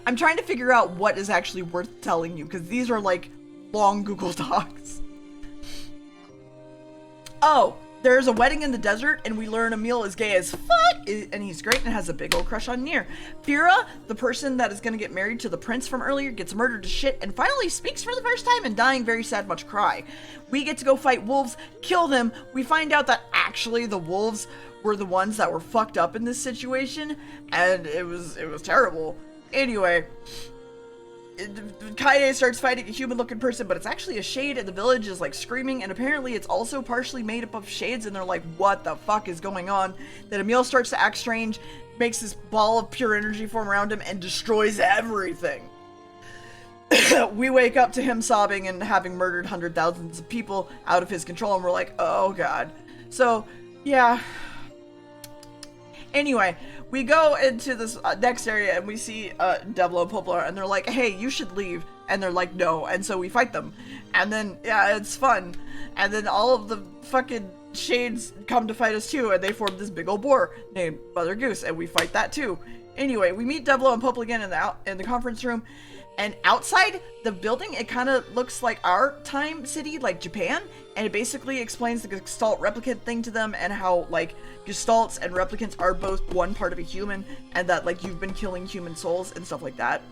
I'm trying to figure out what is actually worth telling you, because these are like long Google Docs. Oh, there's a wedding in the desert, and we learn Emil is gay as fuck, and he's great and has a big old crush on Nier. Fira, the person that is going to get married to the prince from earlier, gets murdered to shit and finally speaks for the first time, and dying very sad, much cry. We get to go fight wolves, kill them. We find out that actually the wolves were the ones that were fucked up in this situation, and it was terrible. Anyway, Kaine starts fighting a human-looking person, but it's actually a shade, and the village is like screaming, and apparently it's also partially made up of shades, and they're like, what the fuck is going on? Then Emil starts to act strange, makes this ball of pure energy form around him, and destroys everything. We wake up to him sobbing and having murdered thousands of people out of his control, and we're like, oh god. So, yeah. Anyway, we go into this next area and we see Devlo and Poplar, and they're like, hey, you should leave. And they're like, no. And so we fight them. And then, yeah, it's fun. And then all of the fucking shades come to fight us too, and they form this big old boar named Mother Goose, and we fight that too. Anyway, we meet Devlo and Poplar again in the conference room. And outside the building, it kind of looks like our time city, like Japan, and it basically explains the Gestalt replicant thing to them, and how, like, Gestalts and replicants are both one part of a human, and that, like, you've been killing human souls and stuff like that.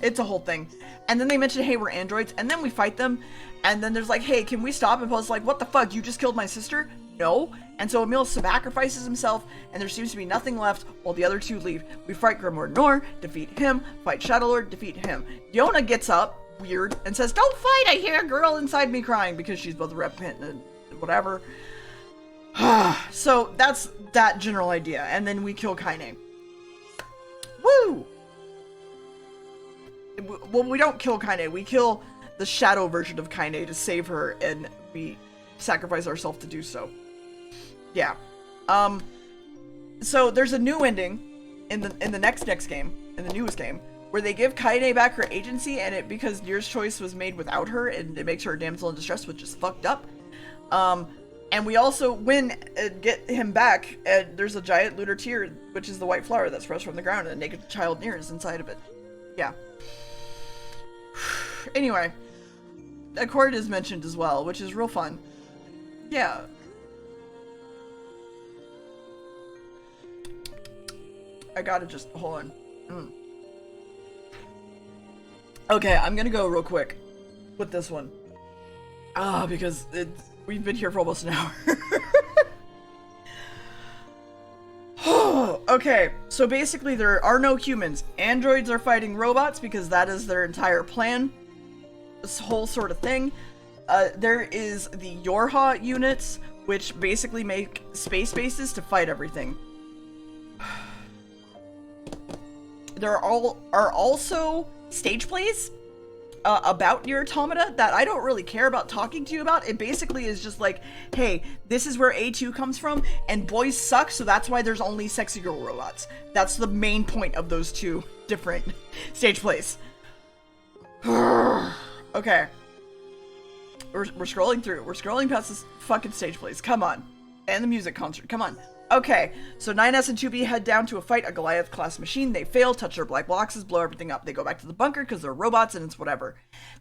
It's a whole thing. And then they mention, hey, we're androids, and then we fight them, and then there's like, hey, can we stop? And Paul's like, what the fuck, you just killed my sister? No. And so Emil sacrifices himself, and there seems to be nothing left while the other two leave. We fight Grimoire Noir, defeat him, fight Shadowlord, defeat him. Yona gets up, weird, and says, don't fight, I hear a girl inside me crying, because she's both a replicant and whatever. So that's that general idea, and then we kill Kaine. Woo! Well, we don't kill Kaine, we kill the shadow version of Kaine to save her, and we sacrifice ourselves to do so. Yeah. So there's a new ending in the next game, in the newest game, where they give Kaine back her agency, and it, because Nier's choice was made without her, and it makes her a damsel in distress, which is fucked up. And we also win and get him back, and there's a giant lunar tear, which is the white flower that spreads from the ground, and a naked child Nier is inside of it. Yeah. Anyway, Accord is mentioned as well, which is real fun. Yeah. I gotta just, hold on. Okay, I'm gonna go real quick with this one. Because we've been here for almost an hour. Okay, so basically there are no humans. Androids are fighting robots because that is their entire plan. This whole sort of thing. There is the Yorha units, which basically make space bases to fight everything. There are also stage plays about Nier Automata that I don't really care about talking to you about. It basically is just like, hey, this is where A2 comes from, and boys suck, so that's why there's only sexy girl robots. That's the main point of those two different stage plays. Okay. We're scrolling through. We're scrolling past this fucking stage plays. Come on. And the music concert. Come on. Okay, so 9S and 2B head down to a fight a Goliath-class machine. They fail, touch their black boxes, blow everything up. They go back to the bunker because they're robots and it's whatever.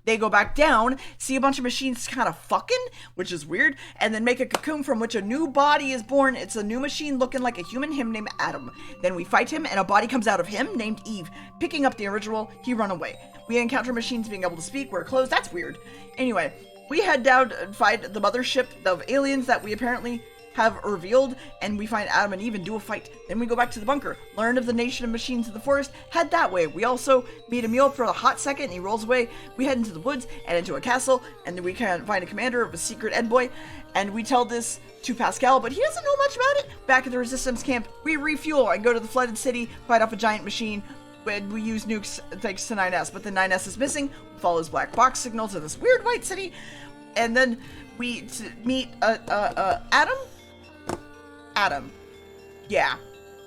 They go back down, see a bunch of machines kind of fucking, which is weird, and then make a cocoon from which a new body is born. It's a new machine looking like a human, him named Adam. Then we fight him, and a body comes out of him named Eve. Picking up the original, he run away. We encounter machines being able to speak, wear clothes. That's weird. Anyway, We head down and find the mothership of aliens that we apparently have revealed, and we find Adam and Eve and do a fight. Then we go back to the bunker, learn of the nation of machines in the forest, head that way. We also meet Emil for a hot second, and he rolls away. We head into the woods and into a castle, and then we can find a commander of a secret Ed boy, and we tell this to Pascal, but he doesn't know much about it. Back at the resistance camp, we refuel and go to the flooded city, fight off a giant machine, and we use nukes thanks to 9S, but the 9S is missing. We follow his black box signal to this weird white city, and then we meet Adam, yeah,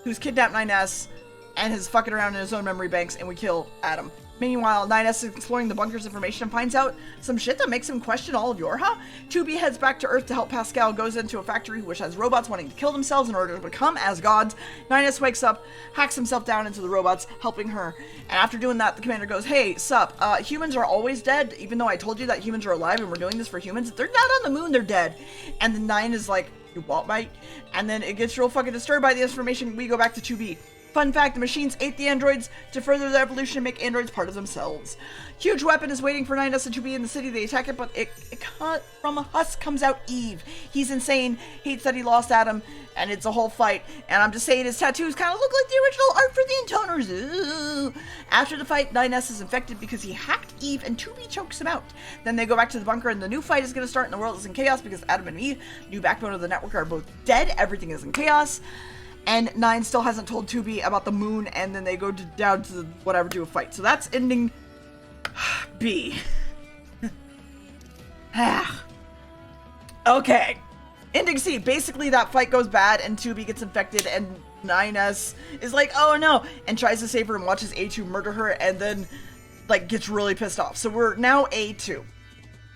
who's kidnapped 9S and is fucking around in his own memory banks, and we kill Adam. Meanwhile, 9S is exploring the bunker's information and finds out some shit that makes him question all of Yorha. 2B heads back to Earth to help Pascal, goes into a factory which has robots wanting to kill themselves in order to become as gods. 9S wakes up, hacks himself down into the robots, helping her. And after doing that, the commander goes, hey, sup, humans are always dead, even though I told you that humans are alive and we're doing this for humans. If they're not on the moon, they're dead. And then 9 is like, you what, mate? And then it gets real fucking disturbed by the information. We go back to 2B. Fun fact, the machines ate the androids to further their evolution and make androids part of themselves. Huge weapon is waiting for 9S and 2B in the city. They attack it, but from a husk comes out Eve. He's insane, hates that he lost Adam, and it's a whole fight. And I'm just saying his tattoos kind of look like the original art for the Intoners. Ooh. After the fight, 9S is infected because he hacked Eve and 2B chokes him out. Then they go back to the bunker and the new fight is going to start and the world is in chaos because Adam and Eve, new backbone of the network, are both dead. Everything is in chaos. And 9 still hasn't told 2B about the moon, and then they go down to the whatever, do a fight. So that's ending B. Okay. Ending C. Basically, that fight goes bad, and 2B gets infected, and 9S is like, oh no, and tries to save her and watches A2 murder her, and then, like, gets really pissed off. So we're now A2.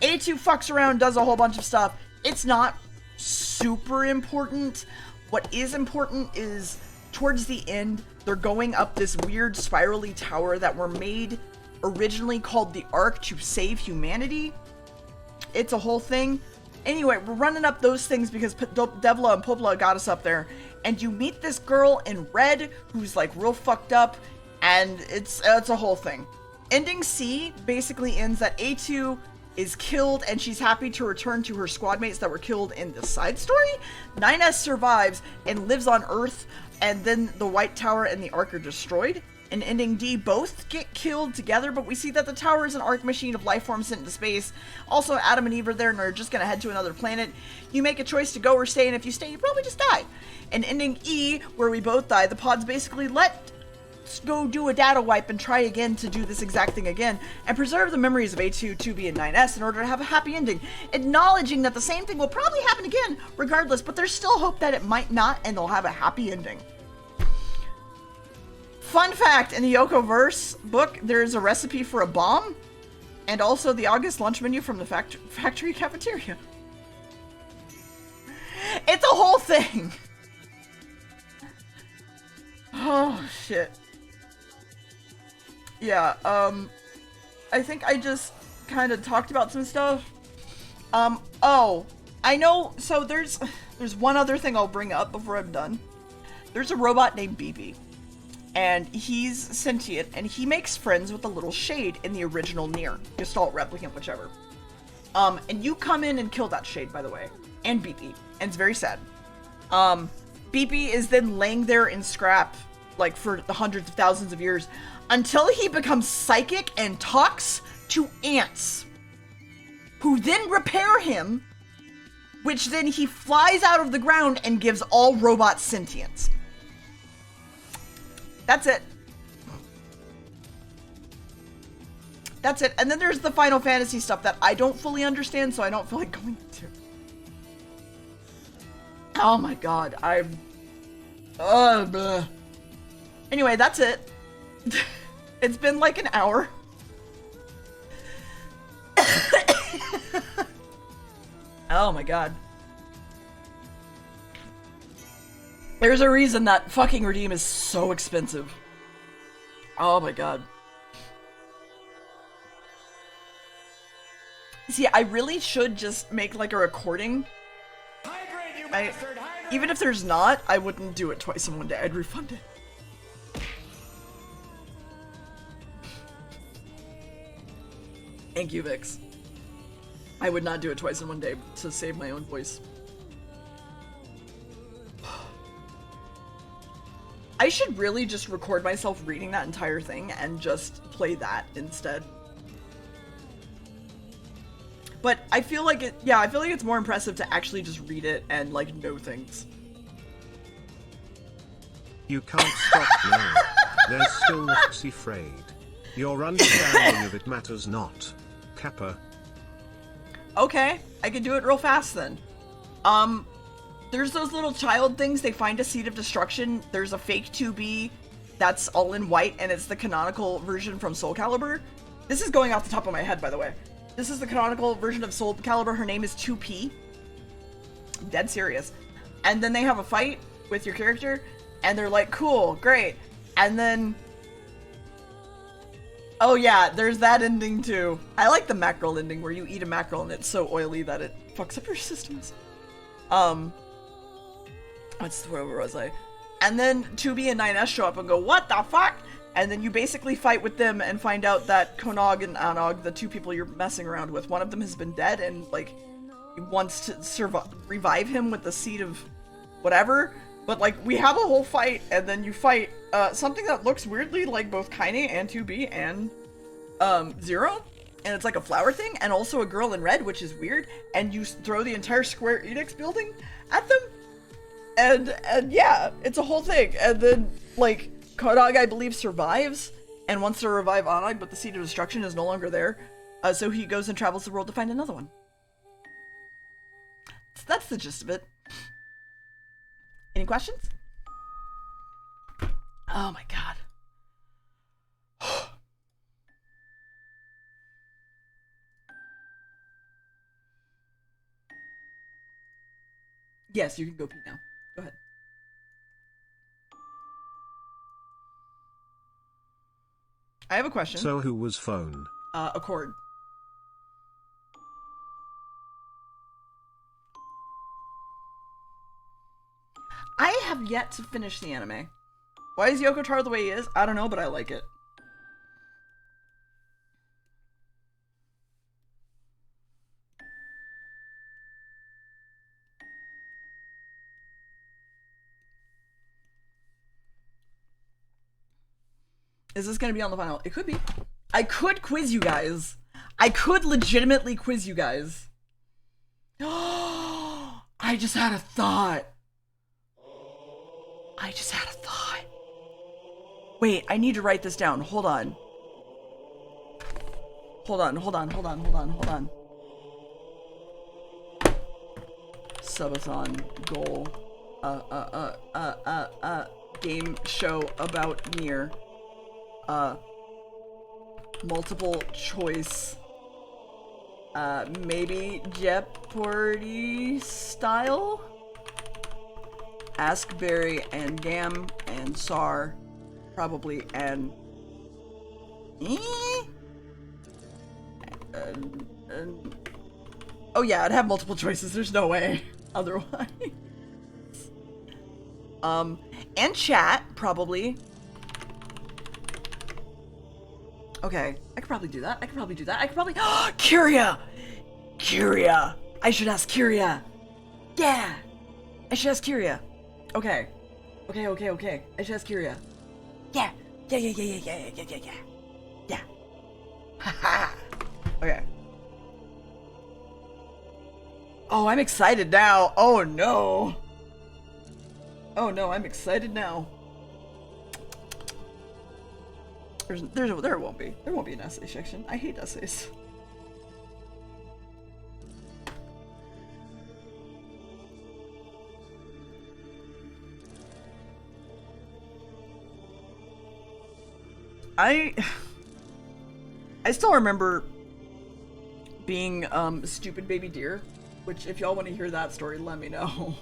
A2 fucks around, does a whole bunch of stuff. It's not super important. What is important is, towards the end, they're going up this weird spirally tower that were made originally called the Ark to save humanity. It's a whole thing. Anyway, we're running up those things because Devla and Popla got us up there. And you meet this girl in red who's like real fucked up, and it's a whole thing. Ending C basically ends that A2 is killed, and she's happy to return to her squad mates that were killed in the side story. 9S survives and lives on Earth, and then the White Tower and the Ark are destroyed. In ending D, both get killed together, but we see that the tower is an Ark machine of life form sent into space. Also, Adam and Eve are there and are just gonna head to another planet. You make a choice to go or stay, and if you stay, you probably just die. In ending E, where we both die, the pods basically let's go do a data wipe and try again to do this exact thing again and preserve the memories of A2, 2B, and 9S in order to have a happy ending, acknowledging that the same thing will probably happen again regardless, but there's still hope that it might not and they'll have a happy ending. Fun fact, in the Yokoverse book, there's a recipe for a bomb and also the August lunch menu from the factory cafeteria. It's a whole thing. Oh, shit. Yeah, I think I just kind of talked about some stuff. Oh, I know, so there's one other thing I'll bring up before I'm done. There's a robot named BB, and he's sentient, and he makes friends with the little shade in the original Nier, Gestalt, Replicant, whichever. And you come in and kill that shade, by the way, and BB, and it's very sad. BB is then laying there in scrap, like, for the hundreds of thousands of years, until he becomes psychic and talks to ants, who then repair him, which then he flies out of the ground and gives all robots sentience. That's it. That's it. And then there's the Final Fantasy stuff that I don't fully understand, so I don't feel like going into. Oh my god, Anyway, that's it. It's been like an hour. Oh my god. There's a reason that fucking Redeem is so expensive. Oh my god. See, I really should just make like a recording. Even if there's not, I wouldn't do it twice in one day. I'd refund it. Thank you, Vix. I would not do it twice in one day to save my own voice. I should really just record myself reading that entire thing and just play that instead. But I feel like I feel like it's more impressive to actually just read it and, like, know things. You can't stop now. There's still Noxy Frayed. Your understanding of it matters not. Kappa. Okay, I can do it real fast then. There's those little child things. They find a seed of destruction. There's a fake 2B that's all in white, and it's the canonical version from Soul Calibur. This is going off the top of my head, by the way. This is the canonical version of Soul Calibur. Her name is 2P. Dead serious. And then they have a fight with your character, and they're like, cool, great. And then... oh yeah, there's that ending too. I like the mackerel ending where you eat a mackerel and it's so oily that it fucks up your systems. Where was I? And then 2B and 9S show up and go, what the fuck? And then you basically fight with them and find out that Konog and Anog, the two people you're messing around with, one of them has been dead and, like, wants to revive him with the seed of whatever. But, like, we have a whole fight, and then you fight something that looks weirdly like both Kaine and 2B and Zero. And it's like a flower thing, and also a girl in red, which is weird. And you throw the entire Square Enix building at them. And yeah, it's a whole thing. And then, like, Konog, I believe, survives and wants to revive Anog, but the Seed of Destruction is no longer there. So he goes and travels the world to find another one. So that's the gist of it. Any questions? Oh my god. Yes, you can go pee now. Go ahead. I have a question. So who was phone? Accord. I have yet to finish the anime. Why is Yoko Taro the way he is? I don't know, but I like it. Is this going to be on the final? It could be. I could quiz you guys. I could legitimately quiz you guys. I just had a thought. I just had a thought. Wait, I need to write this down. Hold on. Hold on. Subathon goal. Game show about Nier. Multiple choice. Maybe Jeopardy style? Ask Barry and Gam and Sar. Probably and... oh yeah, I'd have multiple choices. There's no way otherwise. And chat, probably. Okay, I could probably do that. I could probably... Kyria! Kyria! I should ask Kyria! Yeah! I should ask Kyria. Okay. I should ask Kyria. Yeah! Yeah! Haha! Okay. Oh, I'm excited now! Oh no! Oh no, I'm excited now. There won't be. There won't be an essay section. I hate essays. I still remember being stupid baby deer, which if y'all want to hear that story, let me know.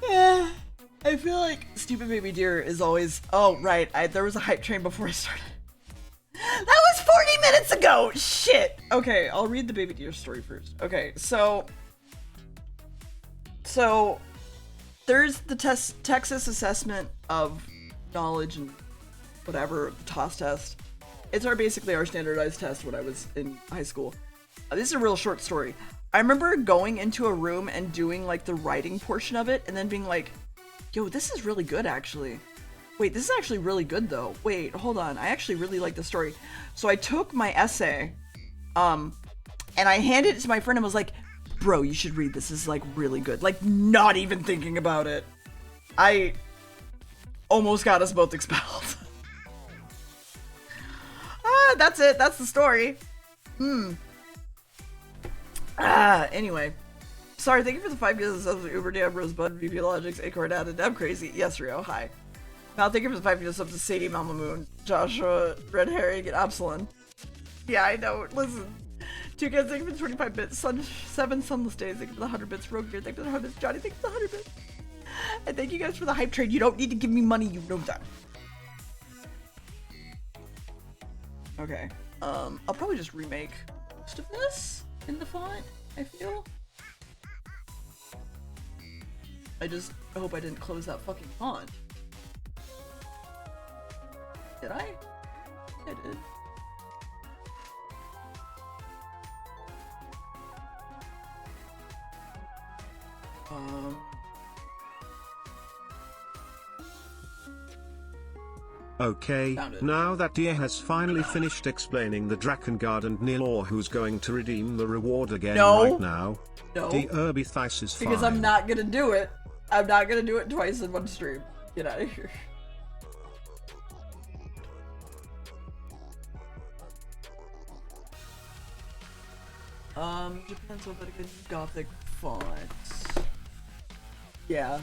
Yeah, I feel like stupid baby deer is always... Oh, right, there was a hype train before I started. That was 40 minutes ago! Shit! Okay, I'll read the baby deer story first. Okay, so there's the Texas assessment of knowledge and whatever, TOS test. It's basically our standardized test when I was in high school. This is a real short story. I remember going into a room and doing like the writing portion of it and then being like, yo, this is really good actually. Wait, this is actually really good though. Wait, hold on. I actually really like the story. So I took my essay, and I handed it to my friend and was like, bro, you should read this. This is like really good. Like not even thinking about it. I almost got us both expelled. That's it. That's the story. Anyway. Sorry, thank you for the 5 gifts of Uber Dab, Rosebud, VP Logics, Acorn Dad, and Deb Crazy. Yes, Rio, hi. Mal, thank you for the 5 gifts of to Sadie, Mama Moon, Joshua, Red Herring, and Absalon. Yeah, I know. Listen. 2 kids, thank you for the 25 bits. 7 Sunless Days, thank you for the 100 bits. Rogue Gear, thank you for the 100 bits. Johnny, thank you for the 100 bits. And thank you guys for the hype trade. You don't need to give me money, you know that. Okay. I'll probably just remake most of this in the font, I feel. I just hope I didn't close that fucking font. Did I? I did. Okay, now that Deer has finally finished explaining the drakengard and nier lore, who's going to redeem the reward again right now? No. DeerBits is fine. Because I'm not gonna do it. I'm not gonna do it twice in one stream. Get out of here. Depends on a good gothic font. Yeah.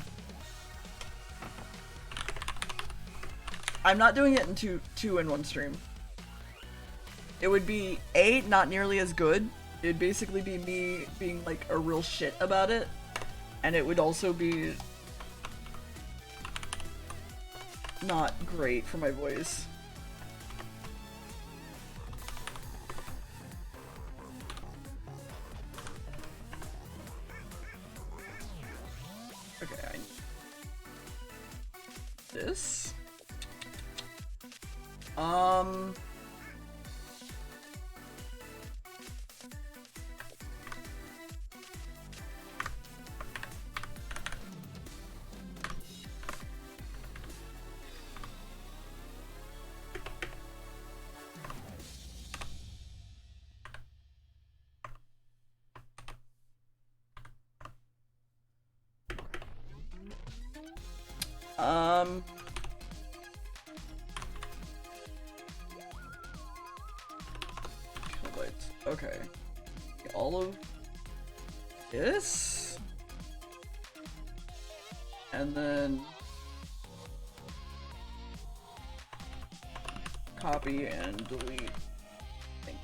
I'm not doing it in two in one stream. It would be not nearly as good. It'd basically be me being like a real shit about it, and it would also be not great for my voice. Okay, I need this. Okay. All of this. And then copy and delete. Thank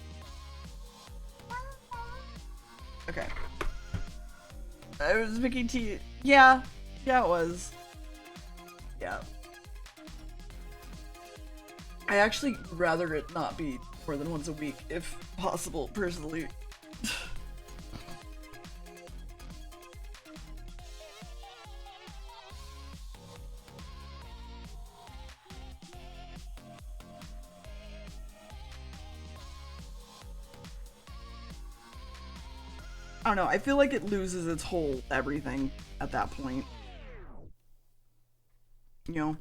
you. Okay. I was making tea. Yeah. Yeah, it was. Yeah. I actually rather it not be more than once a week, if possible, personally. I don't know, I feel like it loses its whole everything at that point. You know?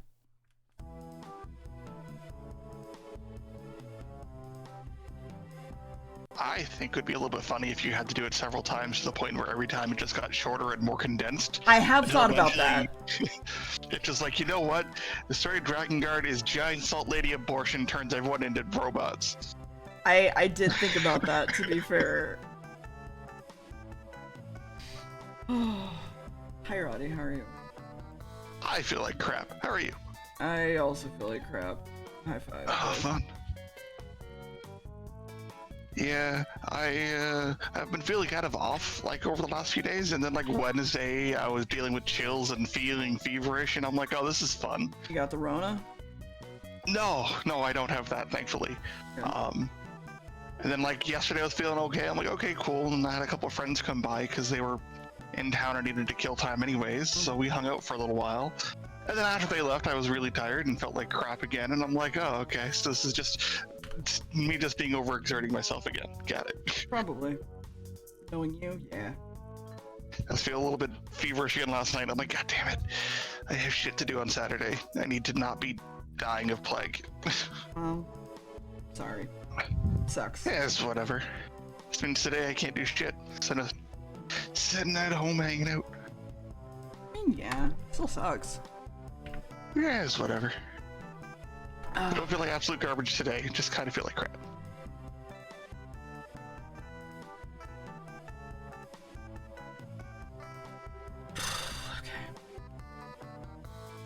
I think it would be a little bit funny if you had to do it several times to the point where every time it just got shorter and more condensed. I have thought about that. It's just like, you know what? The story of Drakengard is giant salt lady abortion turns everyone into robots. I did think about that, to be fair. Hi, Roddy. How are you? I feel like crap. How are you? I also feel like crap. High five. Oh, fun. Yeah, I've been feeling kind of off like over the last few days, and then like Wednesday I was dealing with chills and feeling feverish, and I'm like, oh, this is fun. You got the Rona? No, I don't have that, thankfully. Yeah. And then like yesterday I was feeling okay. I'm like, okay, cool. And I had a couple of friends come by because they were in town. I needed to kill time anyways, so we hung out for a little while. And then after they left, I was really tired and felt like crap again. And I'm like, oh, okay, so this is just me just being overexerting myself again. Got it. Probably. Knowing you, yeah. I was feeling a little bit feverish again last night. I'm like, God damn it. I have shit to do on Saturday. I need to not be dying of plague. Sorry. Sucks. Yeah, it's whatever. This means today I can't do shit. So sitting at home hanging out. I mean, yeah, still sucks. Yeah, it's whatever. I don't feel like absolute garbage today. Just kind of feel like crap.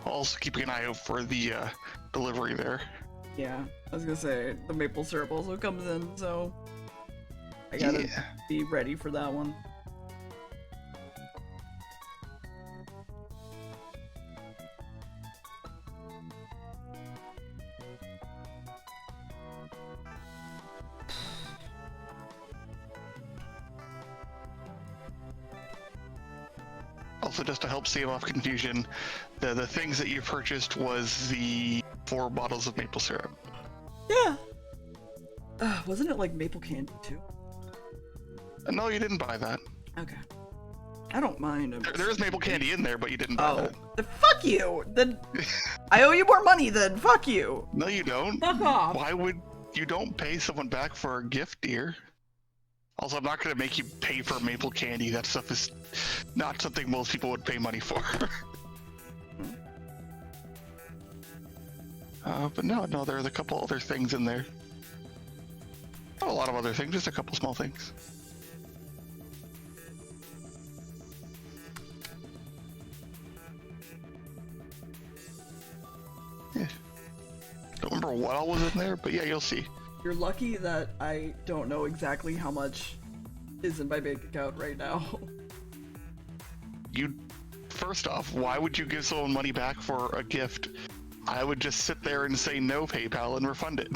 Also keeping an eye out for the delivery there. Yeah, I was gonna say, the maple syrup also comes in, so I gotta be ready for that one. Also, just to help save off confusion, the things that you purchased was the 4 bottles of maple syrup. Yeah. Wasn't it like maple candy too? No, you didn't buy that. Okay. I don't mind. There is maple candy in there, but you didn't buy that. Then fuck you! Then I owe you more money then, fuck you! No, you don't. Fuck off! Why would you don't pay someone back for a gift, dear? Also, I'm not going to make you pay for maple candy. That stuff is not something most people would pay money for. But no, there's a couple other things in there. Not a lot of other things, just a couple small things. Yeah. Don't remember what all was in there, but yeah, you'll see. You're lucky that I don't know exactly how much is in my bank account right now. First off, why would you give someone money back for a gift? I would just sit there and say no PayPal and refund it.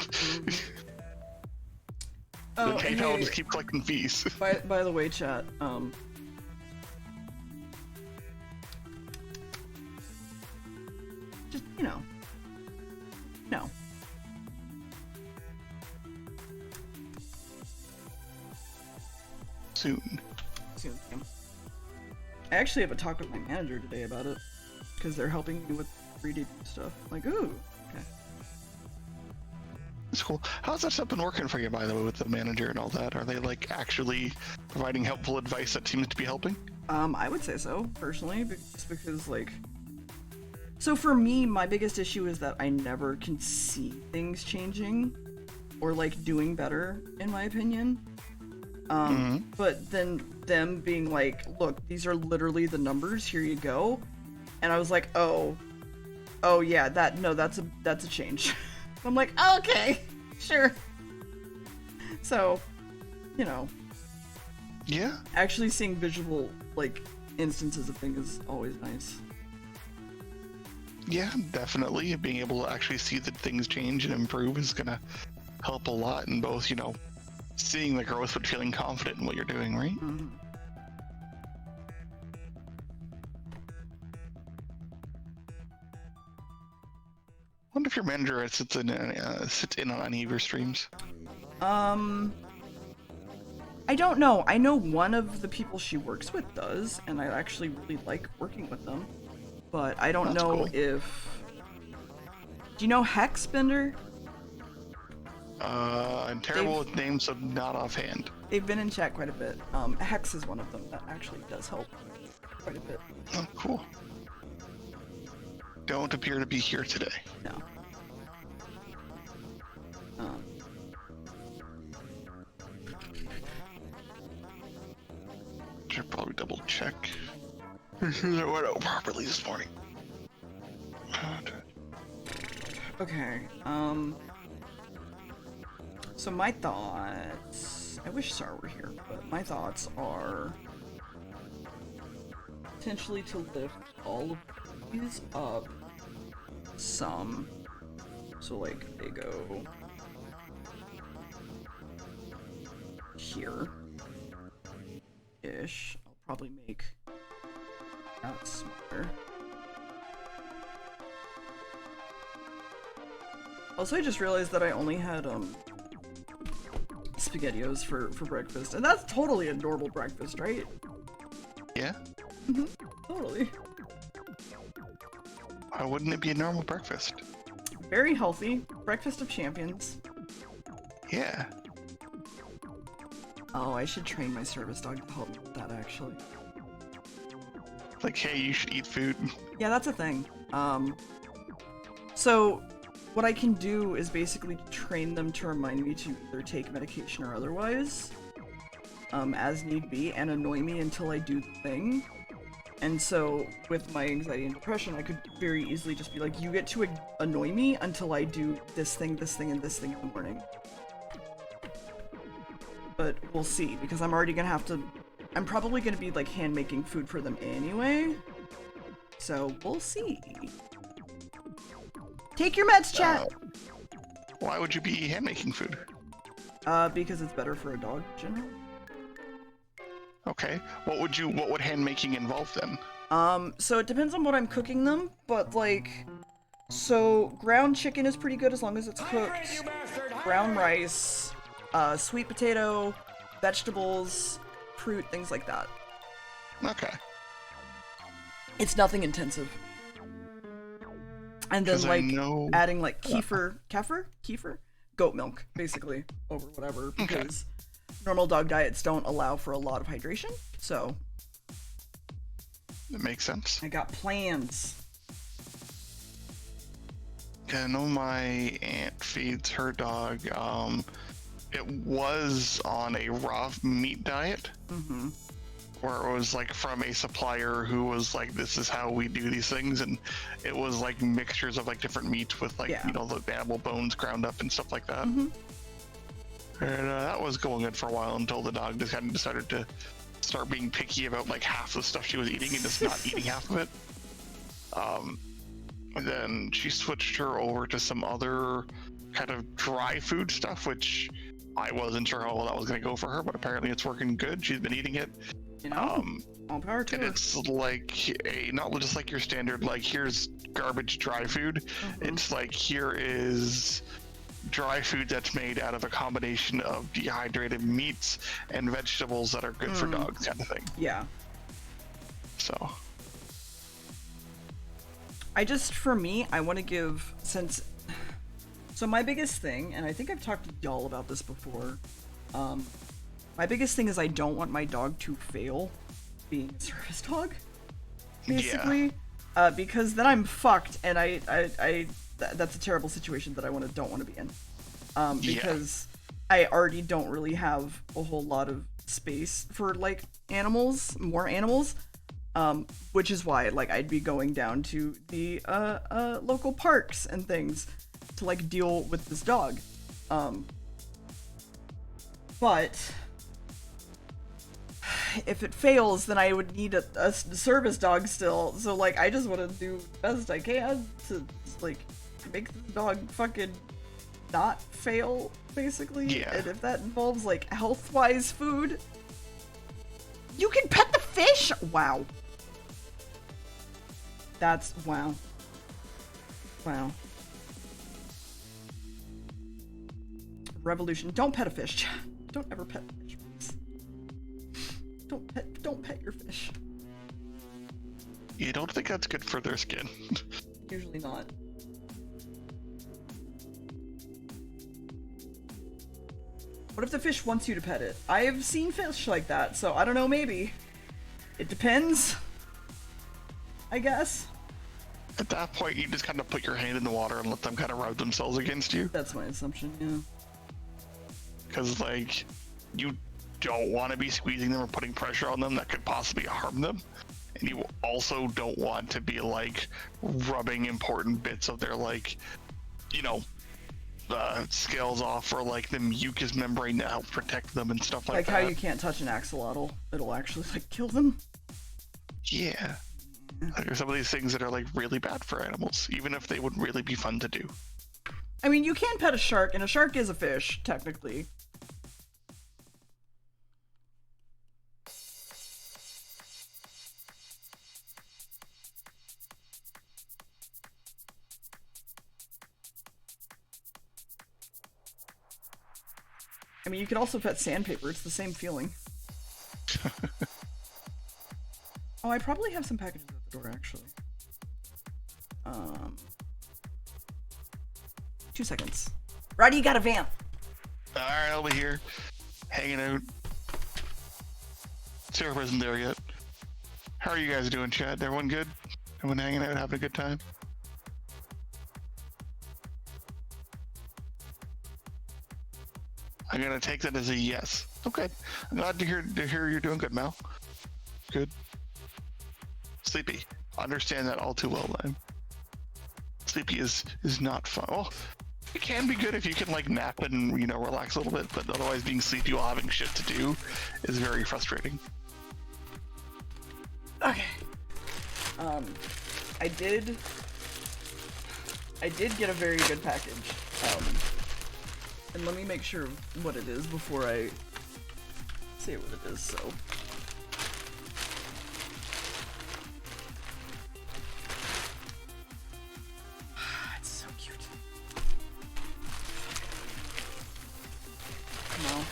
The PayPal will just keep collecting fees. By the way, chat, just, no. Soon. I actually have a talk with my manager today about it, because they're helping me with REDEBUT stuff. I'm like, ooh, okay. That's cool. How's that stuff been working for you, by the way, with the manager and all that? Are they, like, actually providing helpful advice that seems to be helping? I would say so, personally, just because, like... So for me, my biggest issue is that I never can see things changing, or, like, doing better, in my opinion. But then them being like, look, these are literally the numbers, here you go. And I was like, oh yeah, that's a change. I'm like, oh, okay, sure. So, Yeah. actually seeing visual, like, instances of things is always nice. Yeah, definitely. Being able to actually see that things change and improve is gonna help a lot in both, seeing the growth but feeling confident in what you're doing, right? Mm-hmm. Wonder if your manager sits in on any of your streams. I don't know. I know one of the people she works with does, and I actually really like working with them. But I don't know cool. if... Do you know Hexbender? I'm terrible with names, so not offhand. They've been in chat quite a bit. Hex is one of them that actually does help quite a bit. Oh, cool. Don't appear to be here today. No. Should probably double check. That went out properly this morning. Okay, so my thoughts... I wish Sar were here, but my thoughts are... potentially to lift all of these up some. So, like, they go... here. Ish. I'll probably make That's smarter. Also, I just realized that I only had, SpaghettiOs for breakfast, and that's totally a normal breakfast, right? Yeah? Mm-hmm. Totally. Why wouldn't it be a normal breakfast? Very healthy. Breakfast of champions. Yeah. Oh, I should train my service dog to help me with that, actually. Like, hey, you should eat food. Yeah, that's a thing. So what I can do is basically train them to remind me to either take medication or otherwise, as need be, and annoy me until I do the thing. And so with my anxiety and depression, I could very easily just be like, you get to annoy me until I do this thing, and this thing in the morning. But we'll see, because I'm already gonna have to, I'm probably gonna be like hand making food for them anyway. So we'll see. Take your meds, chat! Why would you be hand making food? Because it's better for a dog, generally. Okay. What would hand making involve then? So it depends on what I'm cooking them, but like, so ground chicken is pretty good as long as it's cooked. Brown rice, sweet potato, vegetables, fruit, things like that. Okay. It's nothing intensive. And then like adding like kefir, goat milk, basically, over whatever, because normal dog diets don't allow for a lot of hydration, so. That makes sense. I got plans. I know my aunt feeds her dog, it was on a raw meat diet. Mm-hmm. Where it was like from a supplier who was like, this is how we do these things, and it was like mixtures of like different meats with like, you know, the animal bones ground up and stuff like that. Mm-hmm. And that was going good for a while until the dog just kind of decided to start being picky about like half the stuff she was eating and just not eating half of it. And then she switched her over to some other kind of dry food stuff, which I wasn't sure how well that was going to go for her, but apparently it's working good. She's been eating it. You know, all power to and her. It's like not just like your standard, like here's garbage dry food. Mm-hmm. It's like here is dry food that's made out of a combination of dehydrated meats and vegetables that are good for dogs, kind of thing. Yeah. So. For me, I want to give, so my biggest thing, and I think I've talked to y'all about this before, my biggest thing is I don't want my dog to fail being a service dog, basically, because then I'm fucked, and that's a terrible situation that I don't want to be in, because I already don't really have a whole lot of space for like more animals, which is why like I'd be going down to the local parks and things to like deal with this dog, but if it fails, then I would need a service dog still. So like, I just want to do the best I can to like make the dog fucking not fail, basically. Yeah. And if that involves like health-wise food, you can pet the fish. Wow. That's wow. Wow. Revolution. Don't pet a fish. Don't ever pet a fish, please. Don't pet your fish. You don't think that's good for their skin? Usually not. What if the fish wants you to pet it? I have seen fish like that, so I don't know, maybe. It depends. I guess. At that point, you just kind of put your hand in the water and let them kind of rub themselves against you. That's my assumption, yeah. Because, like, you don't want to be squeezing them or putting pressure on them that could possibly harm them. And you also don't want to be, like, rubbing important bits of their, like, you know, scales off, or, like, the mucous membrane to help protect them and stuff like that. Like how you can't touch an axolotl. It'll actually, like, kill them. Yeah. Like, there's some of these things that are, like, really bad for animals, even if they would really be fun to do. I mean, you can pet a shark, and a shark is a fish, technically. I mean, you could also pet sandpaper. It's the same feeling. Oh, I probably have some packages at the door, actually. 2 seconds. Roddy, you got a vamp. Alright, I'll be here. Hanging out. Sarah isn't there yet. How are you guys doing, Chad? Everyone good? Everyone hanging out, having a good time? I'm gonna take that as a yes. Okay. I'm glad to hear you're doing good, Mel. Good. Sleepy. Understand that all too well, then. Sleepy is not fun. Oh, it can be good if you can like nap and relax a little bit, but otherwise being sleepy while having shit to do is very frustrating. Okay. I did get a very good package. And let me make sure what it is before I say what it is, so. It's so cute. No.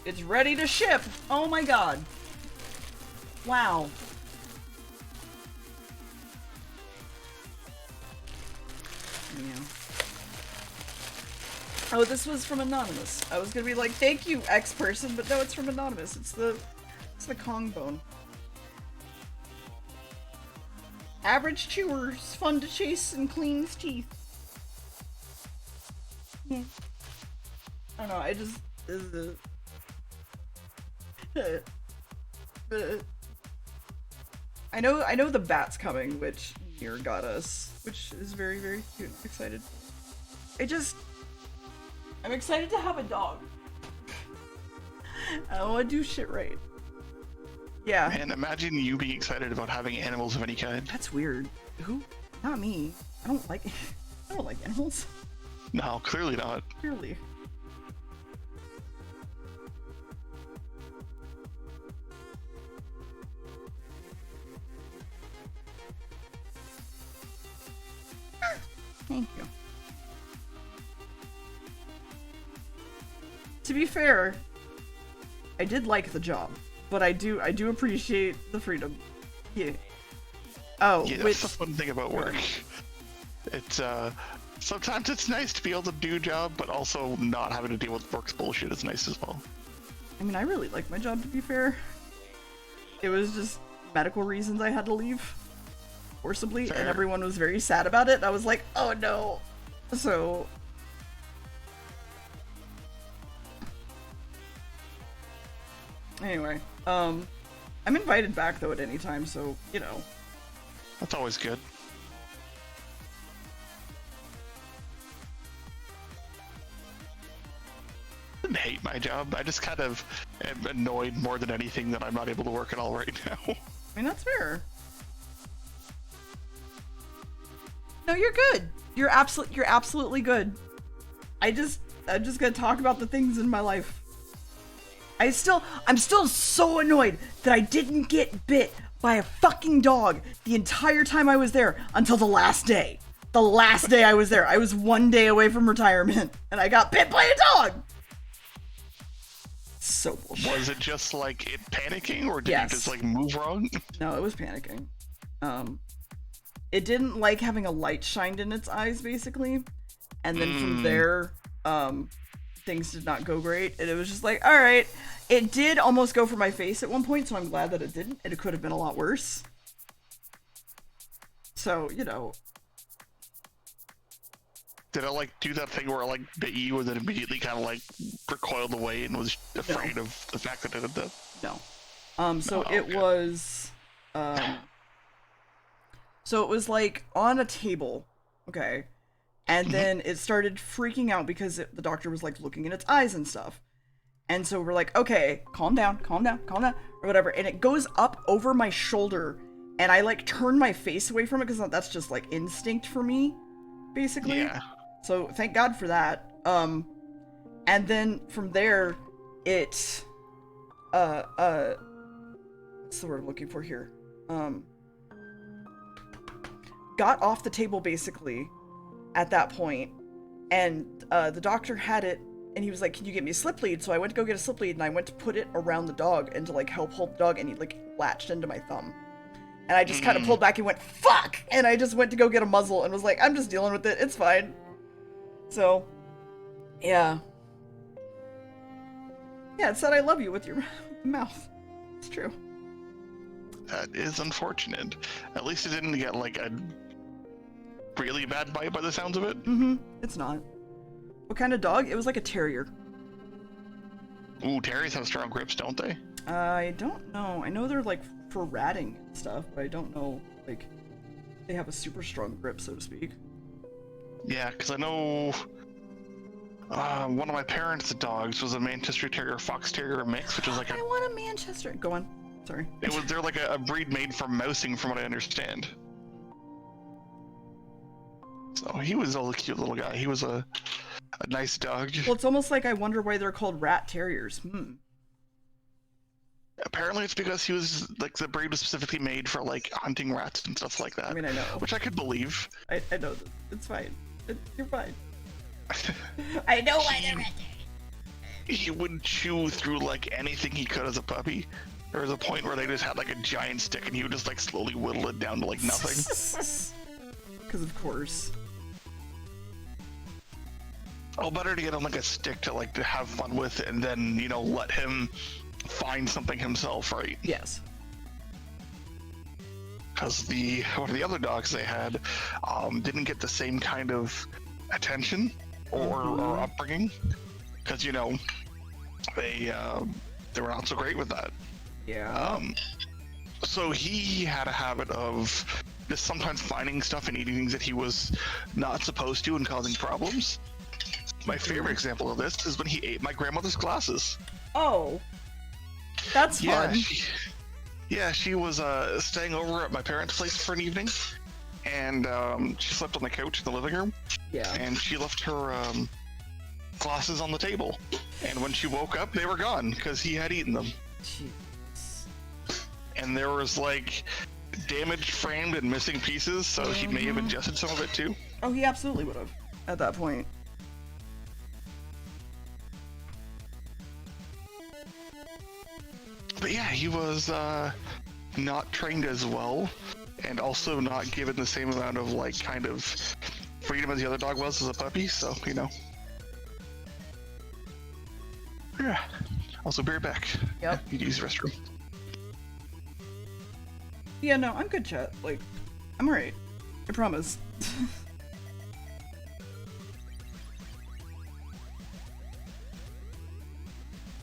It's ready to ship! Oh my god. Wow. Yeah. Oh, this was from Anonymous. I was gonna be like, thank you, X person, but no, it's from Anonymous. It's the Kong bone. Average chewers, fun to chase and cleans teeth. Yeah. I don't know, I just... I know the bat's coming, which Nier got us, which is very, very cute. I'm excited. I'm excited to have a dog. I want to do shit right. Yeah. And imagine you being excited about having animals of any kind. That's weird. Who? Not me. I don't like animals. No, clearly not. Clearly. Thank you. To be fair, I did like the job, but I do appreciate the freedom. Yeah. Oh, yeah, that's the fun thing about work. It's sometimes it's nice to be able to do a job, but also not having to deal with work's bullshit is nice as well. I mean, I really like my job, to be fair. It was just medical reasons I had to leave forcibly, Fair. and everyone was very sad about it. I was like, oh no. So anyway, I'm invited back though at any time, so That's always good. I didn't hate my job. I just kind of am annoyed more than anything that I'm not able to work at all right now. I mean, that's fair. No, you're good. You're absolutely good. I'm just gonna talk about the things in my life. I'm still so annoyed that I didn't get bit by a fucking dog the entire time I was there until the last day. The last day I was there. I was 1 day away from retirement and I got bit by a dog. So bullshit. Was it just like it panicking, or did Yes. you just like move wrong? No, it was panicking. It didn't like having a light shined in its eyes, basically. And then from there, things did not go great. And it was just like, all right. It did almost go for my face at one point, so I'm glad that it didn't. It could have been a lot worse. So, Did it like do that thing where it like bit you and then immediately kind of like recoiled away and was afraid of the fact that it did that? No. So Oh, it okay. was, so it was like on a table, okay? And then it started freaking out because the doctor was like looking in its eyes and stuff. And so we're like, okay, calm down, or whatever. And it goes up over my shoulder and I like turn my face away from it because that's just like instinct for me, basically. Yeah. So thank God for that. And then from there, it, what's the word I'm looking for here? Got off the table basically at that point, And the doctor had it, and he was like, can you get me a slip lead? So I went to go get a slip lead, and I went to put it around the dog and to like help hold the dog, and he like latched into my thumb. And I just kind of pulled back and went, fuck! And I just went to go get a muzzle and was like, I'm just dealing with it, it's fine. So, yeah. Yeah, it said I love you with your mouth. It's true. That is unfortunate. At least it didn't get like a really bad bite by the sounds of it. Mm-hmm. It's not. What kind of dog? It was like a terrier. Ooh, terriers have strong grips, don't they? I don't know. I know they're like for ratting and stuff, but I don't know, like, they have a super strong grip, so to speak. Yeah, because I know one of my parents' dogs was a Manchester Terrier Fox Terrier mix, which was like I want a Manchester. Go on. Sorry. They're like a breed made for mousing, from what I understand. So he was a cute little guy. He was a nice dog. Well, it's almost like I wonder why they're called rat terriers. Apparently it's because he was, like, the breed was specifically made for, like, hunting rats and stuff like that. I mean, I know. Which I could believe. I know. It's fine. You're fine. I know why they're rat terriers. He would chew through, like, anything he could as a puppy. There was a point where they just had, like, a giant stick and he would just, like, slowly whittle it down to, like, nothing. Because of course. Oh, better to get him, like, a stick to, like, to have fun with and then, you know, let him find something himself, right? Yes. Because one of the other dogs they had didn't get the same kind of attention or upbringing, because, you know, they were not so great with that. Yeah. So he had a habit of just sometimes finding stuff and eating things that he was not supposed to and causing problems. My favorite example of this is when he ate my grandmother's glasses. Oh. That's fun. She was staying over at my parents' place for an evening, and she slept on the couch in the living room. Yeah. And she left her glasses on the table, and when she woke up, they were gone because he had eaten them. Jeez. And there was like damaged framed and missing pieces, so he may have ingested some of it too. Oh, he absolutely would have at that point. But yeah, he was not trained as well, and also not given the same amount of, like, kind of freedom as the other dog was as a puppy, so, you know. Yeah. Also, be right back. Yep. You'd use the restroom. Yeah, no, I'm good, chat. Like, I'm alright. I promise.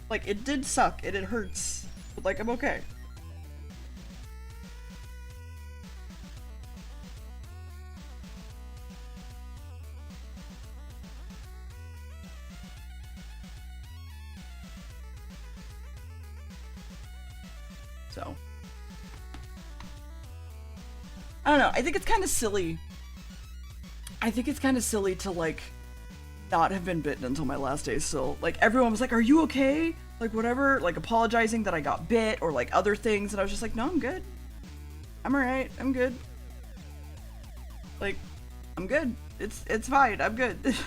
Like, it did suck, and it hurts. But, like, I'm okay. So. I don't know, I think it's kind of silly. I think it's kind of silly to, like, not have been bitten until my last day still. Like, everyone was like, are you okay? Like, whatever, like, apologizing that I got bit, or, like, other things, and I was just like, no, I'm good. I'm alright, I'm good. Like, I'm good. It's fine, I'm good. It's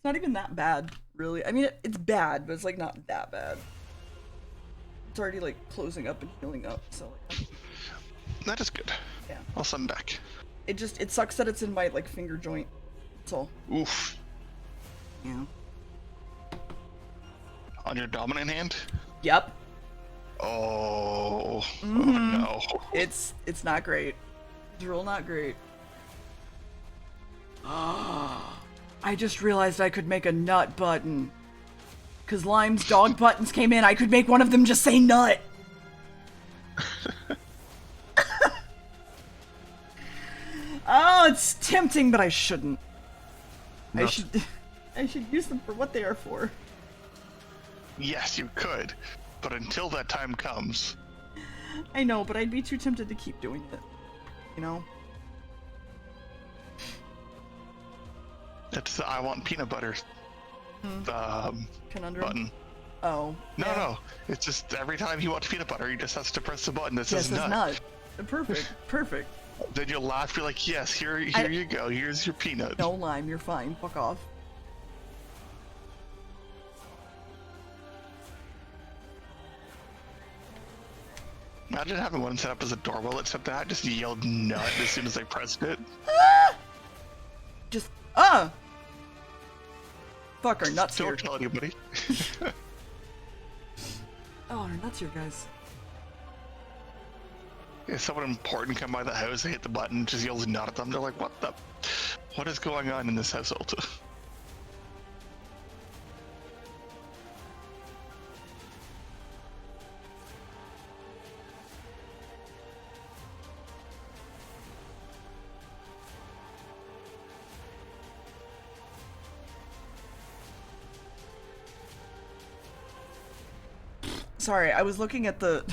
not even that bad, really. I mean, it's bad, but it's, like, not that bad. It's already, like, closing up and healing up, so, like... That is good. Yeah. I'll send back. It sucks that it's in my, like, finger joint. That's all. Oof. Yeah. On your dominant hand? Yep. Oh. Oh no. It's not great. It's real not great. Ah. I just realized I could make a nut button. Cause Lime's dog buttons came in, I could make one of them just say nut. Oh, it's tempting, but I shouldn't. I should use them for what they are for. Yes, you could, but until that time comes... I know, but I'd be too tempted to keep doing it. You know? It's the I want peanut butter Conundrum? button. Oh. No. It's just every time he wants peanut butter, he just has to press the button that says nut. Perfect. Perfect. Then you'll laugh, be like, yes, here you go, here's your peanut. No, Lime, you're fine. Fuck off. Imagine having one set up as a doorbell that said that, just yelled nut as soon as I pressed it. Just, Fuck, our nuts Don't here. tell anybody. Oh, our nuts here, guys. If someone important come by the house, they hit the button, just yells nut at them, they're like, what is going on in this household? Sorry, I was looking at the...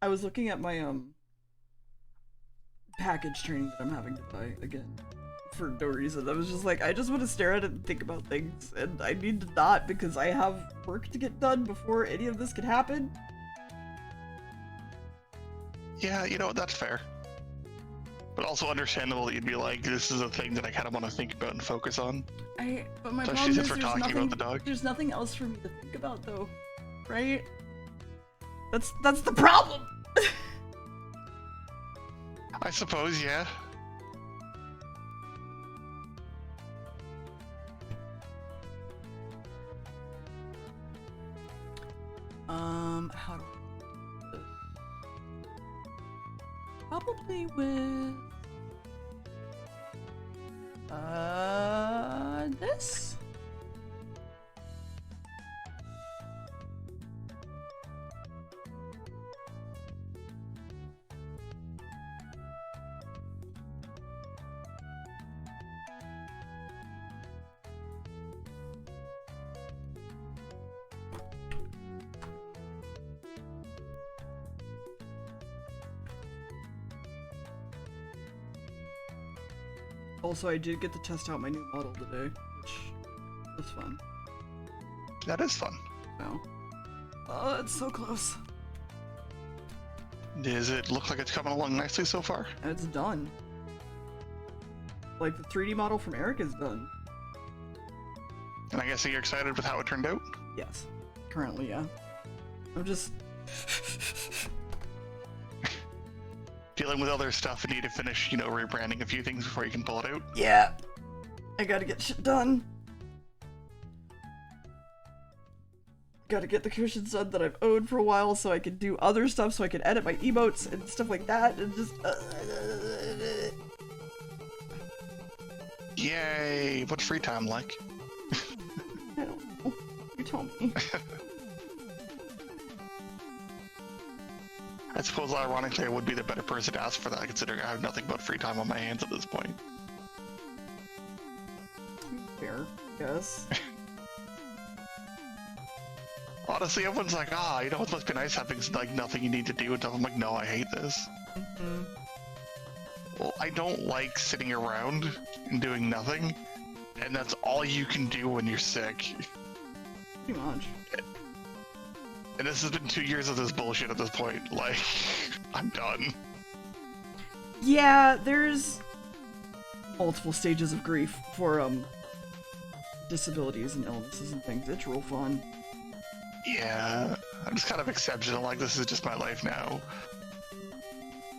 I was looking at my, package training that I'm having to buy again. For no reason. I was just like, I just want to stare at it and think about things, and I need to not because I have work to get done before any of this could happen. Yeah, you know, that's fair. But also understandable that you'd be like, this is a thing that I kind of want to think about and focus on. But my Especially problem since is we're there's talking nothing, about the dog. there's nothing else for me to think about though, right? That's the problem! I suppose, yeah. How do I do this? Probably with... this? Also, I did get to test out my new model today, which was fun. That is fun. So, oh, it's so close. Does it look like it's coming along nicely so far? And it's done. Like, the 3D model from Eric is done. And I guess you're excited with how it turned out? Yes. Currently, yeah. I'm just... Dealing with other stuff and need to finish, you know, rebranding a few things before you can pull it out. Yeah. I gotta get shit done. Gotta get the cushions done that I've owed for a while so I can do other stuff, so I can edit my emotes and stuff like that, and just... Yay! What's free time like? I don't know. You tell me. I suppose, ironically, I would be the better person to ask for that, considering I have nothing but free time on my hands at this point. Fair, I guess. Honestly, everyone's like, you know, it must be nice having, like, nothing you need to do and stuff. I'm like, no, I hate this. Mm-hmm. Well, I don't like sitting around and doing nothing, and that's all you can do when you're sick. Pretty much. And this has been 2 years of this bullshit at this point. Like, I'm done. Yeah, there's multiple stages of grief for, disabilities and illnesses and things. It's real fun. Yeah, I'm just kind of accepted. I'm like, this is just my life now.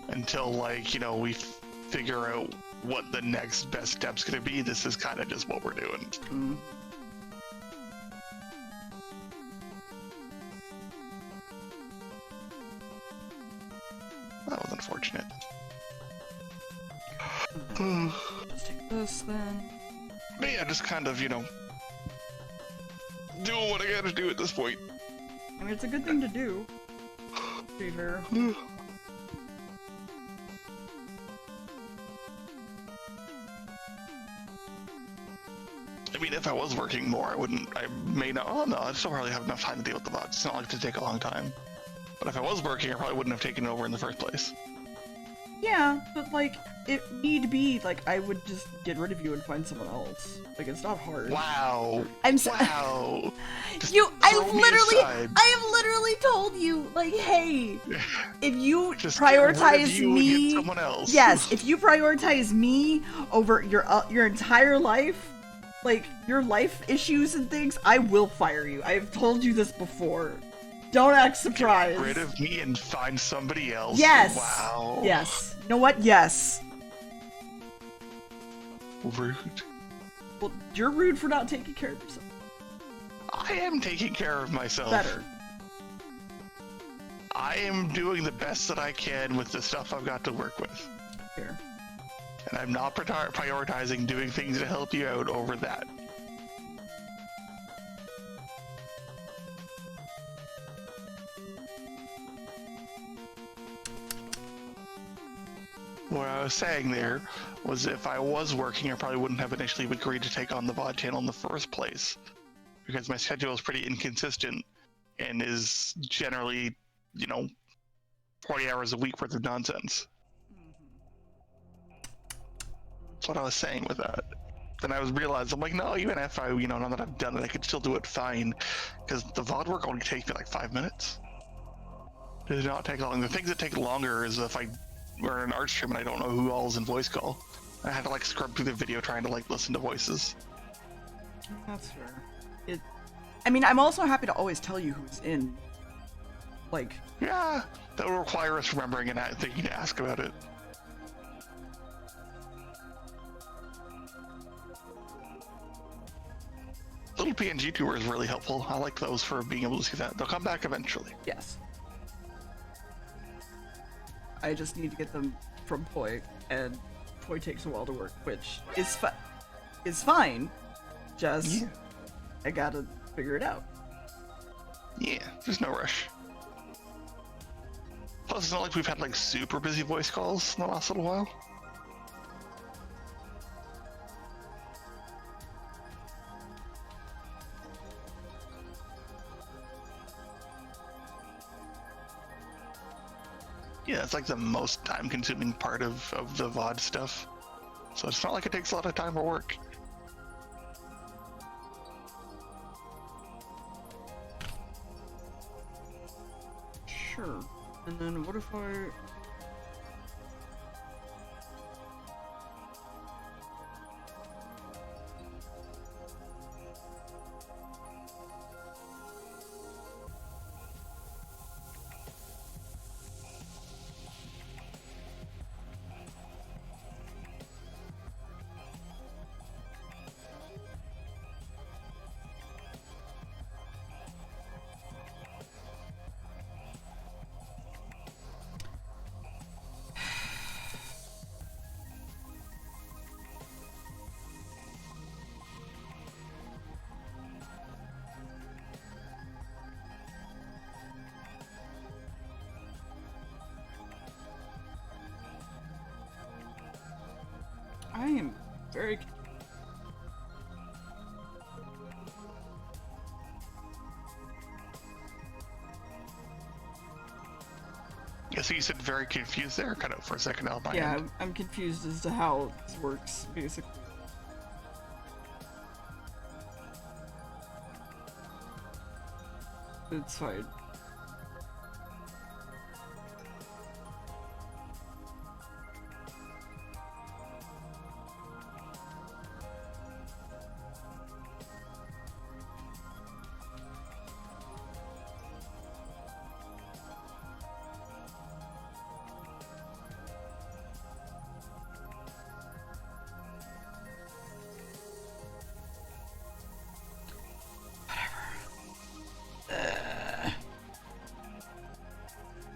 Until, like, you know, we figure out what the next best step's gonna be, this is kind of just what we're doing. Mm. That was unfortunate. Let's take this then. But yeah, just kind of, you know, doing what I gotta do at this point. I mean, it's a good thing to do. To be fair. I mean, if I was working more, I may not, oh no, I still probably have enough time to deal with the bugs. It's not like to take a long time. But if I was working, I probably wouldn't have taken it over in the first place. Yeah, but like, it need be, like, I would just get rid of you and find someone else. Like, it's not hard. Wow. I Wow. have literally told you, like, hey, if you Just get rid of prioritize you me, and get someone else. yes, if you prioritize me over your entire life, like, your life issues and things, I will fire you. I have told you this before. Don't act surprised. Get rid of me and find somebody else. Yes. Wow. Yes. You know what? Yes. Rude. Well, you're rude for not taking care of yourself. I am taking care of myself. Better. I am doing the best that I can with the stuff I've got to work with. Here. And I'm not prioritizing doing things to help you out over that. What I was saying there was if I was working, I probably wouldn't have initially agreed to take on the VOD channel in the first place. Because my schedule is pretty inconsistent and is generally, 40 hours a week worth of nonsense. That's what I was saying with that. Then I was realized, I'm like, no, even if I, now that I've done it, I could still do it fine. Because the VOD work only takes me like 5 minutes. It does not take long. The things that take longer is if we're in an art stream and I don't know who all is in voice call. I had to like scrub through the video trying to like listen to voices. That's fair. I mean, I'm also happy to always tell you who's in. Like. Yeah, that will require us remembering and thinking to ask about it. Little PNG tour is really helpful. I like those for being able to see that. They'll come back eventually. Yes. I just need to get them from Poi, and Poi takes a while to work, which is fine. Just I gotta figure it out. Yeah, there's no rush. Plus, it's not like we've had like super busy voice calls in the last little while. Yeah, it's like the most time-consuming part of the VOD stuff. So it's not like it takes a lot of time or work. Sure. And then what if I... I am very... Yeah, so you said very confused there, cut out for a second out my end. I'm confused as to how this works, basically. It's fine.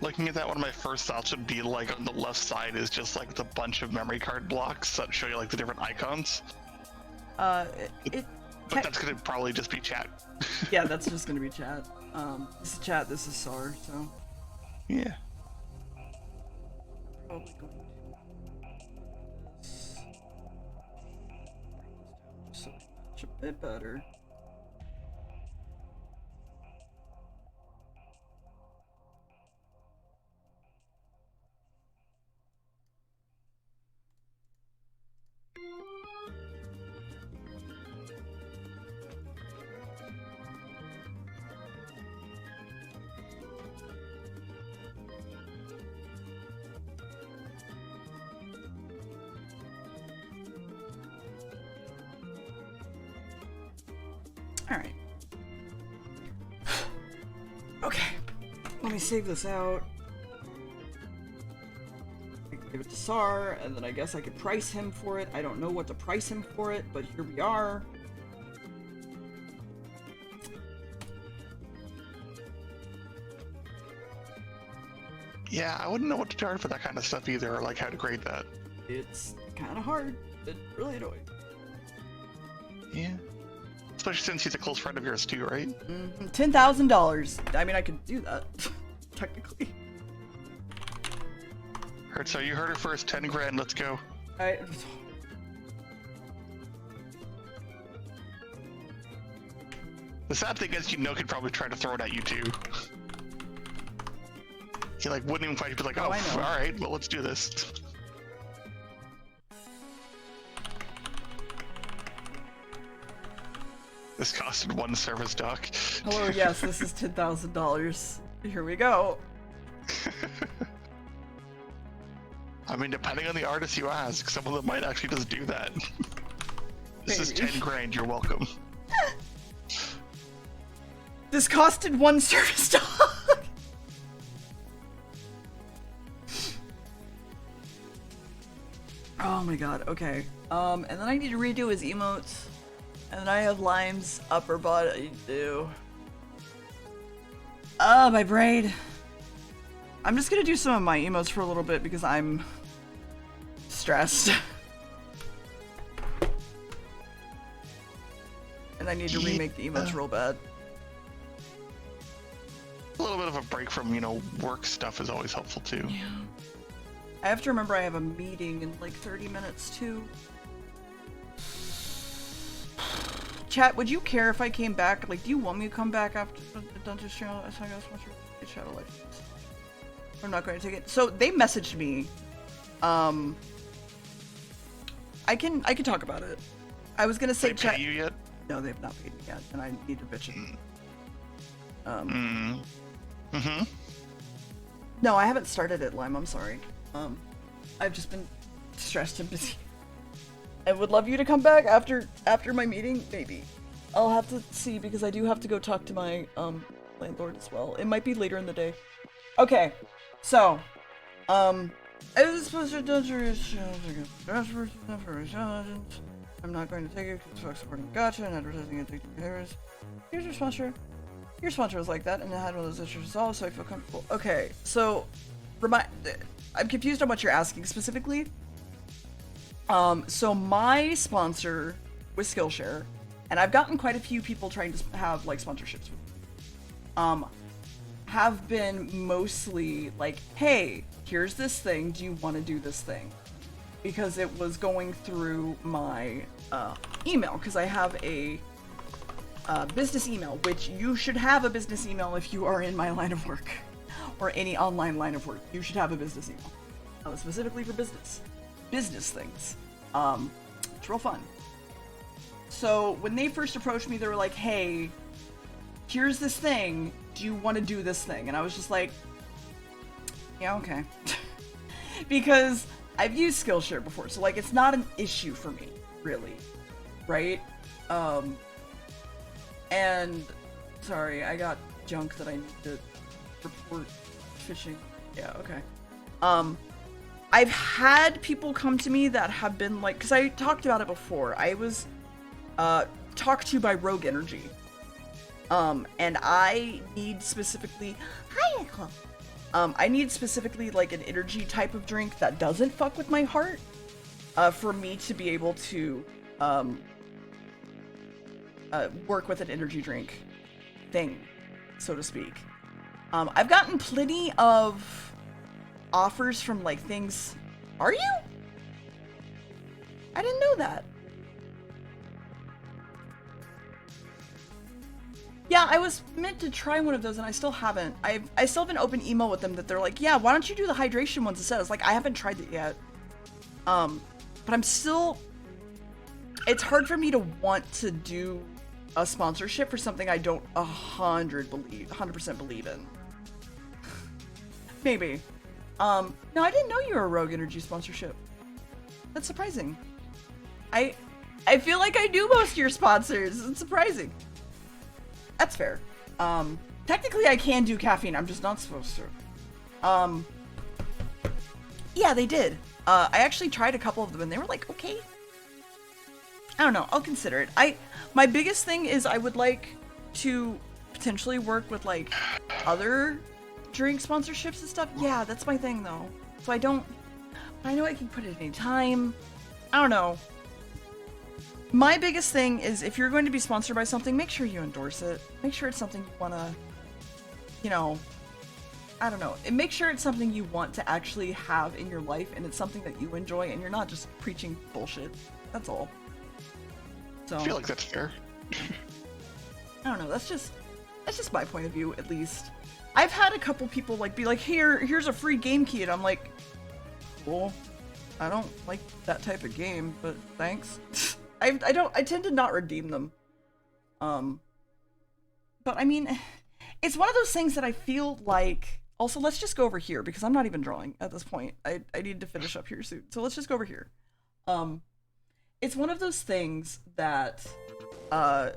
Looking at that, one of my first thoughts would be like on the left side is just like the bunch of memory card blocks that show you like the different icons. But that's gonna probably just be chat. Yeah, that's just gonna be chat. This is chat, this is SAR, so... Yeah. Probably going to... So much a bit better. Alright. Okay. Let me save this out. Give it to Sar, and then I guess I could price him for it. I don't know what to price him for it, but here we are. Yeah, I wouldn't know what to charge for that kind of stuff either, or like how to grade that. It's kind of hard. It's really annoying. Yeah. Especially since he's a close friend of yours too, right? Mm-hmm. $10,000. I mean, I could do that, technically. Alright, so you heard it first, 10 grand, let's go. The sad thing is, could probably try to throw it at you too. He like wouldn't even fight, he'd be like, oh alright, well let's do this. This costed one service dock. Hello, yes, this is $10,000. Here we go. I mean, depending on the artist you ask, some of them might actually just do that. This is 10 grand, you're welcome. This costed one service dog. Oh my god, okay. And then I need to redo his emotes. And then I have Lime's upper body do. Oh, my brain. I'm just gonna do some of my emotes for a little bit because I'm stressed. And I need to remake the emotes real bad. A little bit of a break from, work stuff is always helpful too. Yeah. I have to remember I have a meeting in like 30 minutes too. Chat, would you care if I came back? Like, do you want me to come back after the Dungeons channel? Shadow Legends. I'm not going to take it. So they messaged me. I can talk about it. I was gonna say they chat. pay you yet? No, they've not paid me yet, and I need to bitch it. No, I haven't started it, Lime. I'm sorry. I've just been stressed and busy. I would love you to come back after my meeting, maybe. I'll have to see because I do have to go talk to my landlord as well. It might be later in the day. Okay, so I'm not going to take it because folks supporting gotcha and advertising and taking behaviors. Here's your sponsor. Your sponsor was like that and I had one of those issues resolved, so I feel comfortable. Okay, so I'm confused on what you're asking specifically. So my sponsor was Skillshare, and I've gotten quite a few people trying to have like sponsorships with me. Have been mostly like, hey, here's this thing, do you want to do this thing? Because it was going through my email, because I have a business email, which you should have a business email if you are in my line of work, or any online line of work. You should have a business email, specifically for business things. It's real fun. So when they first approached me, they were like, hey, here's this thing, do you want to do this thing? And I was just like, yeah, okay. Because I've used Skillshare before, so like it's not an issue for me, really, right? And sorry, I got junk that I need to report phishing. Yeah, okay. I've had people come to me that have been like, because I talked about it before. I was talked to by Rogue Energy. And I need specifically, hi Nicole. I need specifically like an energy type of drink that doesn't fuck with my heart, for me to be able to work with an energy drink thing, so to speak. I've gotten plenty of offers from like things. Are you? I didn't know that. Yeah, I was meant to try one of those and I still haven't. I still have an open email with them that they're like, yeah, why don't you do the hydration ones instead? It's like, I haven't tried it yet. But I'm still, it's hard for me to want to do a sponsorship for something I don't 100% believe in. Maybe. No, I didn't know you were a Rogue Energy sponsorship. That's surprising. I feel like I knew most of your sponsors. It's surprising. That's fair. Technically I can do caffeine, I'm just not supposed to. Yeah, they did. I actually tried a couple of them and they were like, okay. I don't know, I'll consider it. My biggest thing is I would like to potentially work with like other drink sponsorships and stuff. Yeah, that's my thing though. So I know I can put it any time. I don't know. My biggest thing is if you're going to be sponsored by something, make sure you endorse it. Make sure it's something you want to, you know, I don't know. Make sure it's something you want to actually have in your life and it's something that you enjoy and you're not just preaching bullshit. That's all. So I feel like that's fair. I don't know. That's just my point of view, at least. I've had a couple people like be like, here's a free game key, and I'm like, cool. I don't like that type of game, but thanks. I tend to not redeem them. But I mean, it's one of those things that I feel like. Also, let's just go over here because I'm not even drawing at this point. I need to finish up here soon, so let's just go over here. It's one of those things that. Oh,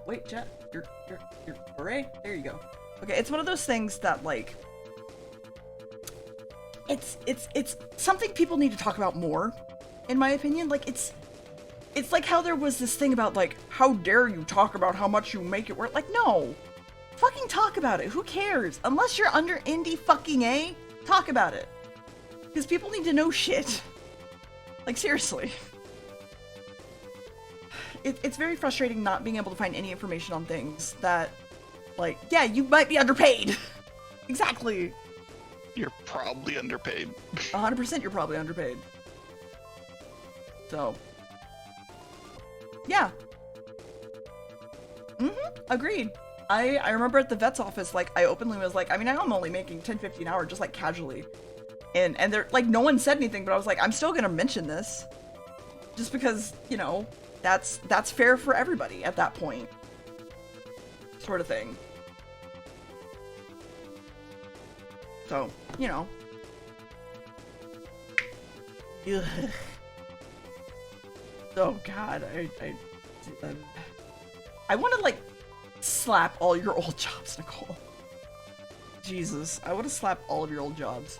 wait, chat. You're hooray. There you go. Okay, it's one of those things that like. It's something people need to talk about more, in my opinion. Like it's like how there was this thing about like, how dare you talk about how much you make it work? Like, no, fucking talk about it. Who cares? Unless you're under indie fucking A, talk about it. Because people need to know shit. Like seriously. It's very frustrating not being able to find any information on things that, like, yeah, you might be underpaid. Exactly. You're probably underpaid. 100% you're probably underpaid. So. Yeah. Agreed. I remember at the vet's office, like, I openly was like, I mean, I'm only making $10.50 an hour, just like casually. And they're like, no one said anything, but I was like, I'm still gonna mention this. Just because, you know, that's fair for everybody at that point. Sort of thing. So, you know. Ugh. Oh god, I want to like slap all your old jobs, Nicole. Jesus, I want to slap all of your old jobs.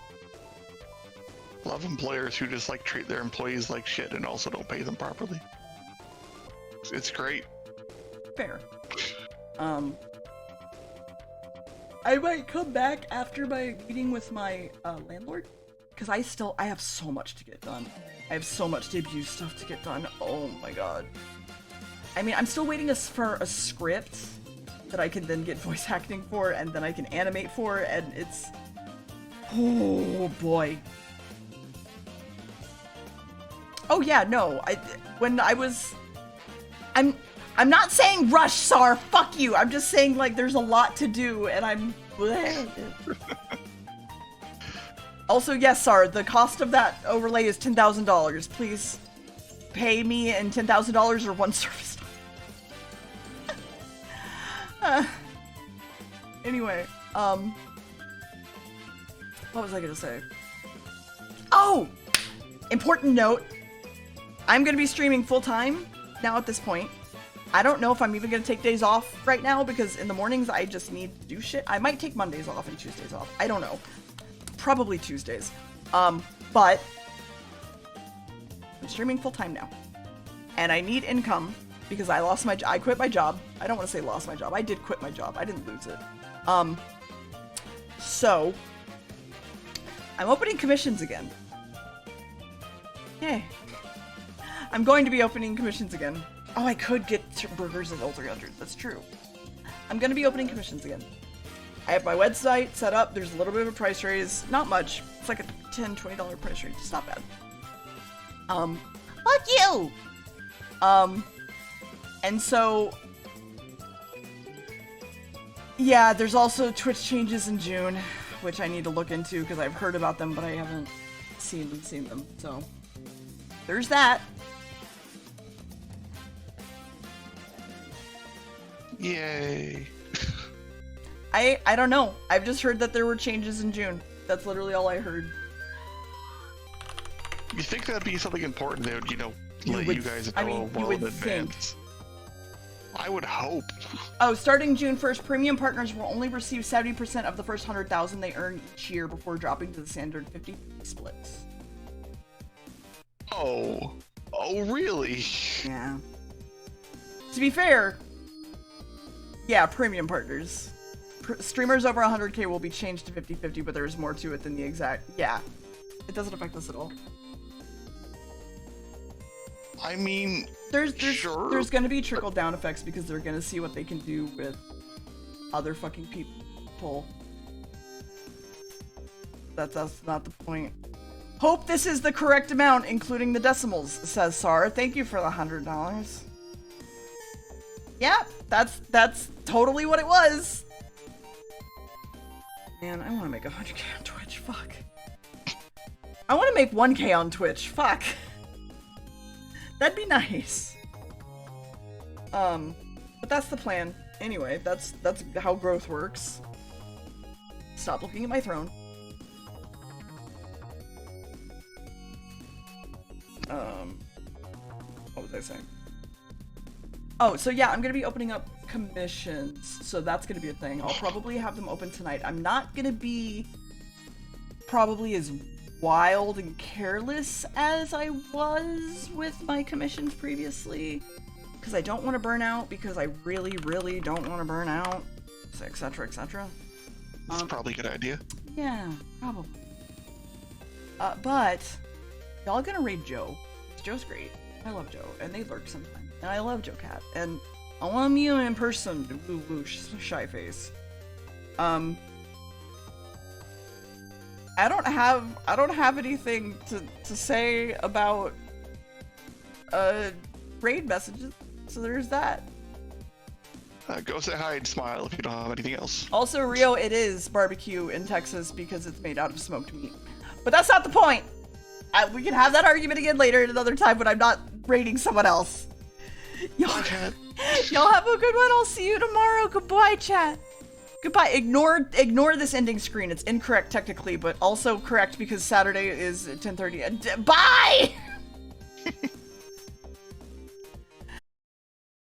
Love employers who just like treat their employees like shit and also don't pay them properly. It's great. Fair. I might come back after my meeting with my landlord, because I have so much to get done. I have so much debut stuff to get done. Oh my god. I mean, I'm still waiting for a script that I can then get voice acting for, and then I can animate for, and it's... Oh boy. Oh yeah, no. I'm not saying rush, Sar, fuck you! I'm just saying, like, there's a lot to do, and I'm... Also, yes, Sar, the cost of that overlay is $10,000. Please pay me in $10,000 or one service. Anyway, what was I gonna say? Oh! Important note. I'm gonna be streaming full-time now at this point. I don't know if I'm even gonna take days off right now because in the mornings I just need to do shit. I might take Mondays off and Tuesdays off. I don't know. Probably Tuesdays. But I'm streaming full-time now. And I need income because I quit my job. I don't want to say lost my job. I did quit my job. I didn't lose it. So I'm opening commissions again. Yay. I'm going to be opening commissions again. Oh, I could get burgers at L300. That's true. I'm going to be opening commissions again. I have my website set up. There's a little bit of a price raise. Not much. It's like a $10, $20 price raise. It's not bad. Fuck you! And so... Yeah, there's also Twitch changes in June, which I need to look into because I've heard about them, but I haven't seen them. So, there's that. Yay. I don't know. I've just heard that there were changes in June. That's literally all I heard. You think that'd be something important they would, you know, let you guys know well in advance? I would hope. Oh, starting June 1st, premium partners will only receive 70% of the first 100,000 they earn each year before dropping to the standard 50 splits. Oh. Oh, really? Yeah. To be fair, yeah, premium partners. Streamers over 100k will be changed to 50-50, but there's more to it than the exact... Yeah. It doesn't affect us at all. I mean, sure. There's gonna be trickle-down effects because they're gonna see what they can do with other fucking people. That's not the point. Hope this is the correct amount, including the decimals, says Sar. Thank you for the $100. Yeah, that's totally what it was. Man, I want to make 100k on Twitch. Fuck. I want to make 1k on Twitch. Fuck. That'd be nice. But that's the plan. Anyway, that's how growth works. Stop looking at my throne. What was I saying? Oh, so yeah, I'm gonna be opening up commissions, so that's gonna be a thing. I'll probably have them open tonight. I'm not gonna be probably as wild and careless as I was with my commissions previously, because I don't want to burn out, because I really, really don't want to burn out, etc., etc. That's probably a good idea. Yeah, probably. But y'all gonna raid Joe. Joe's great. I love Joe, and they lurk sometimes. And I love Joe Cat, and I want to meet him in person. Woo woo, shy face. I don't have anything to say about raid messages, so there's that. Go say hi and smile if you don't have anything else. Also, Rio, it is barbecue in Texas because it's made out of smoked meat. But that's not the point. We can have that argument again later at another time when I'm not raiding someone else. Y'all have a good one. I'll see you tomorrow. Goodbye, chat. Goodbye. Ignore this ending screen. It's incorrect technically, but also correct because Saturday is 10:30. Bye!